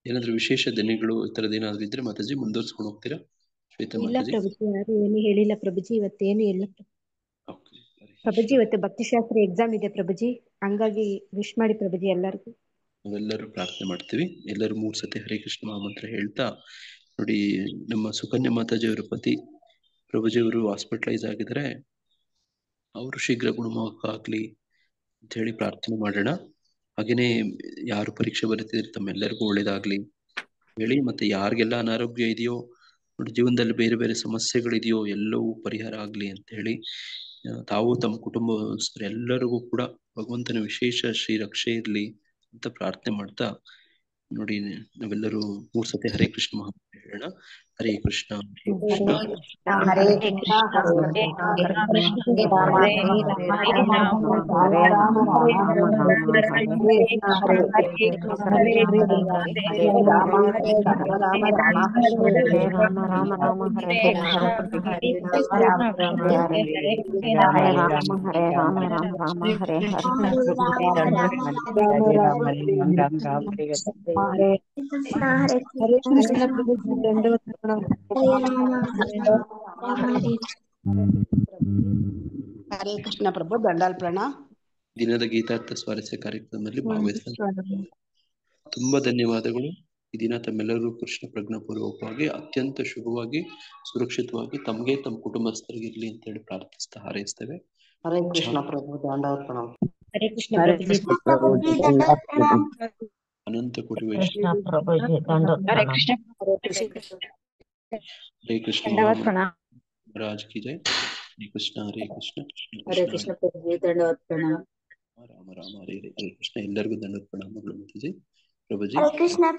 ಏನಾದ್ರು ವಿಶೇಷ ದಿನಗಳು ಈ ತರದ್ ಏನಾದ್ರು ಇದ್ರೆ ಮಾತಾಜಿ ಮುಂದುವರ್ಸ್ಕೊಂಡು ಹೋಗ್ತೀರಾ? ಶ್ವೇತಾ ಇಲ್ಲ ಮಾತಾಜಿ. ಪ್ರಭುಜಿ, ಯಾರು ಏನು ಹೇಳಿಲ್ಲ ಪ್ರಭುಜಿ, ಇವತ್ತೇನು ಇಲ್ಲ ಪ್ರಭುಜಿ. ಇವತ್ತು ಭಕ್ತಿಶಾಸ್ತ್ರ ಎಕ್ಸಾಮ್ ಇದೆ ಪ್ರಭುಜಿ, ಹಂಗಾಗಿ ವಿಶ್ ಮಾಡಿ ಪ್ರಭುಜಿ ಎಲ್ಲರಿಗೂ. ನಾವೆಲ್ಲರೂ ಪ್ರಾರ್ಥನೆ ಮಾಡ್ತೀವಿ, ಎಲ್ಲರೂ 3 ಸತಿ ಹರೇ ಕೃಷ್ಣ ಮಹಾಮಂತ್ರ ಹೇಳ್ತಾ ನೋಡಿ. ನಮ್ಮ ಸುಕನ್ಯಾ ಮಾತಾಜಿಯವರ ಪತಿ ಪ್ರಭುಜಿಯವರು ಹಾಸ್ಪಿಟಲೈಸ್ ಆಗಿದ್ದಾರೆ, ಅವರು ಶೀಘ್ರ ಗುಣಮುಖ ಆಗ್ಲಿ ಅಂತ ಹೇಳಿ ಪ್ರಾರ್ಥನೆ ಮಾಡೋಣ. ಹಾಗೇನೆ ಯಾರು ಪರೀಕ್ಷೆ ಬರೀತಿದ್ರೆ ತಮ್ಮೆಲ್ಲರಿಗೂ ಒಳ್ಳೇದಾಗ್ಲಿ ಹೇಳಿ, ಮತ್ತೆ ಯಾರಿಗೆಲ್ಲ ಅನಾರೋಗ್ಯ ಇದೆಯೋ ನೋಡಿ, ಜೀವನದಲ್ಲಿ ಬೇರೆ ಬೇರೆ ಸಮಸ್ಯೆಗಳಿದೆಯೋ ಎಲ್ಲವೂ ಪರಿಹಾರ ಆಗ್ಲಿ ಅಂತ ಹೇಳಿ ತಾವು ತಮ್ಮ ಕುಟುಂಬಸ್ಥರು ಎಲ್ಲರಿಗೂ ಕೂಡ ಭಗವಂತನ ವಿಶೇಷ ಶ್ರೀ ರಕ್ಷೆ ಇರ್ಲಿ ಅಂತ ಪ್ರಾರ್ಥನೆ ಮಾಡ್ತಾ ನೋಡಿ, ನಾವೆಲ್ಲರೂ 3 ಸತಿ ಹರೇ ಕೃಷ್ಣ ಮಹಾಮಂತ್ರ ಹೇಳೋಣ. ಹರೇ ಕೃಷ್ಣ ಹರೇ ಕೃಷ್ಣ ಹರೇ ಕೃಷ್ಣ ಹರೇ ರಾಮ ಹರೇ ರಾಮ ರಾಮ ರಾಮ ಹರೇ ಹರೇ ಹರೇ ಕೃಷ್ಣ ಹರೇ ರಾಮ ಹರೇ ರಾಮ ರಾಮ ಹರೇ ರಾಮ ರಾಮ ರಾಮ ಹರೇ ಕೃಷ್ಣ ಹರೇ ರಾಮ ರಾಮ ಹರೇ ಹರೇ ರಾಮ ಹರೇ ರಾಮ ರಾಮ ರಾಮ ಹರೇ ಹರೇ ಕೃಷ್ಣ ಪ್ರಭುಜಿ ದಂಡವತ್ ಪ್ರಣಾಮ. ಹರೇ ಕೃಷ್ಣ ಪ್ರಭು ದಂಡಾಲ್ ಪ್ರಣಾಮ್. ದಿನದ ಗೀತಾರ್ಥ ಸ್ವಾರಸ್ಯ ಕಾರ್ಯಕ್ರಮದಲ್ಲಿ ಭಾಗವಹಿಸಲು ತುಂಬಾ ಧನ್ಯವಾದಗಳು. ಈ ದಿನ ತಮ್ಮೆಲ್ಲರೂ ಕೃಷ್ಣ ಪ್ರಜ್ಞಾಪೂರ್ವಕವಾಗಿ ಅತ್ಯಂತ ಶುಭವಾಗಿ ಸುರಕ್ಷಿತವಾಗಿ ತಮಗೆ ತಮ್ಮ ಕುಟುಂಬಸ್ಥರಿಗಿರ್ಲಿ ಅಂತ ಹೇಳಿ ಪ್ರಾರ್ಥಿಸ್ತಾ ಹಾರೈಸ್ತೇವೆ. ಹರೇ ಕೃಷ್ಣ ಪ್ರಭು ದಂಡಾಲ್ ಪ್ರಣಾಮ್. ಹರೇ ಕೃಷ್ಣ ಪ್ರಭುಜಿ ಅನಂತ ಕೋಟಿ ಕೃಷ್ಣ ವೈಷ್ಣವ ಪ್ರಭುಜಿ ದಂಡೋತ್ ಹರೇ ಪ್ರಣಾಮ್. ಕೃಷ್ಣ ಹರೇ ಕೃಷ್ಣ ದಂಡವತ್ ಪ್ರಣಾಮ. ಮಹಾರಾಜ್ ಕಿ ಜೈ. ಹರೇ ಕೃಷ್ಣ ಹರೇ ಕೃಷ್ಣ ಕೃಷ್ಣ ಹರೇ ಕೃಷ್ಣ ಕೃಷ್ಣ ಪ್ರಭುಜಿ ದಂಡವತ್ ಪ್ರಣಾಮ. ರಾಮ ರಾಮ ಹರೇ ಹರೇ. ಹರೇ ಕೃಷ್ಣ. ಎಲ್ಲರಿಗೂ ದಂಡವತ್ ಪ್ರಣಾಮಗಳು ಮಾತಾಜಿ. ಪ್ರಭುಜಿ. ಹರೇ ಕೃಷ್ಣ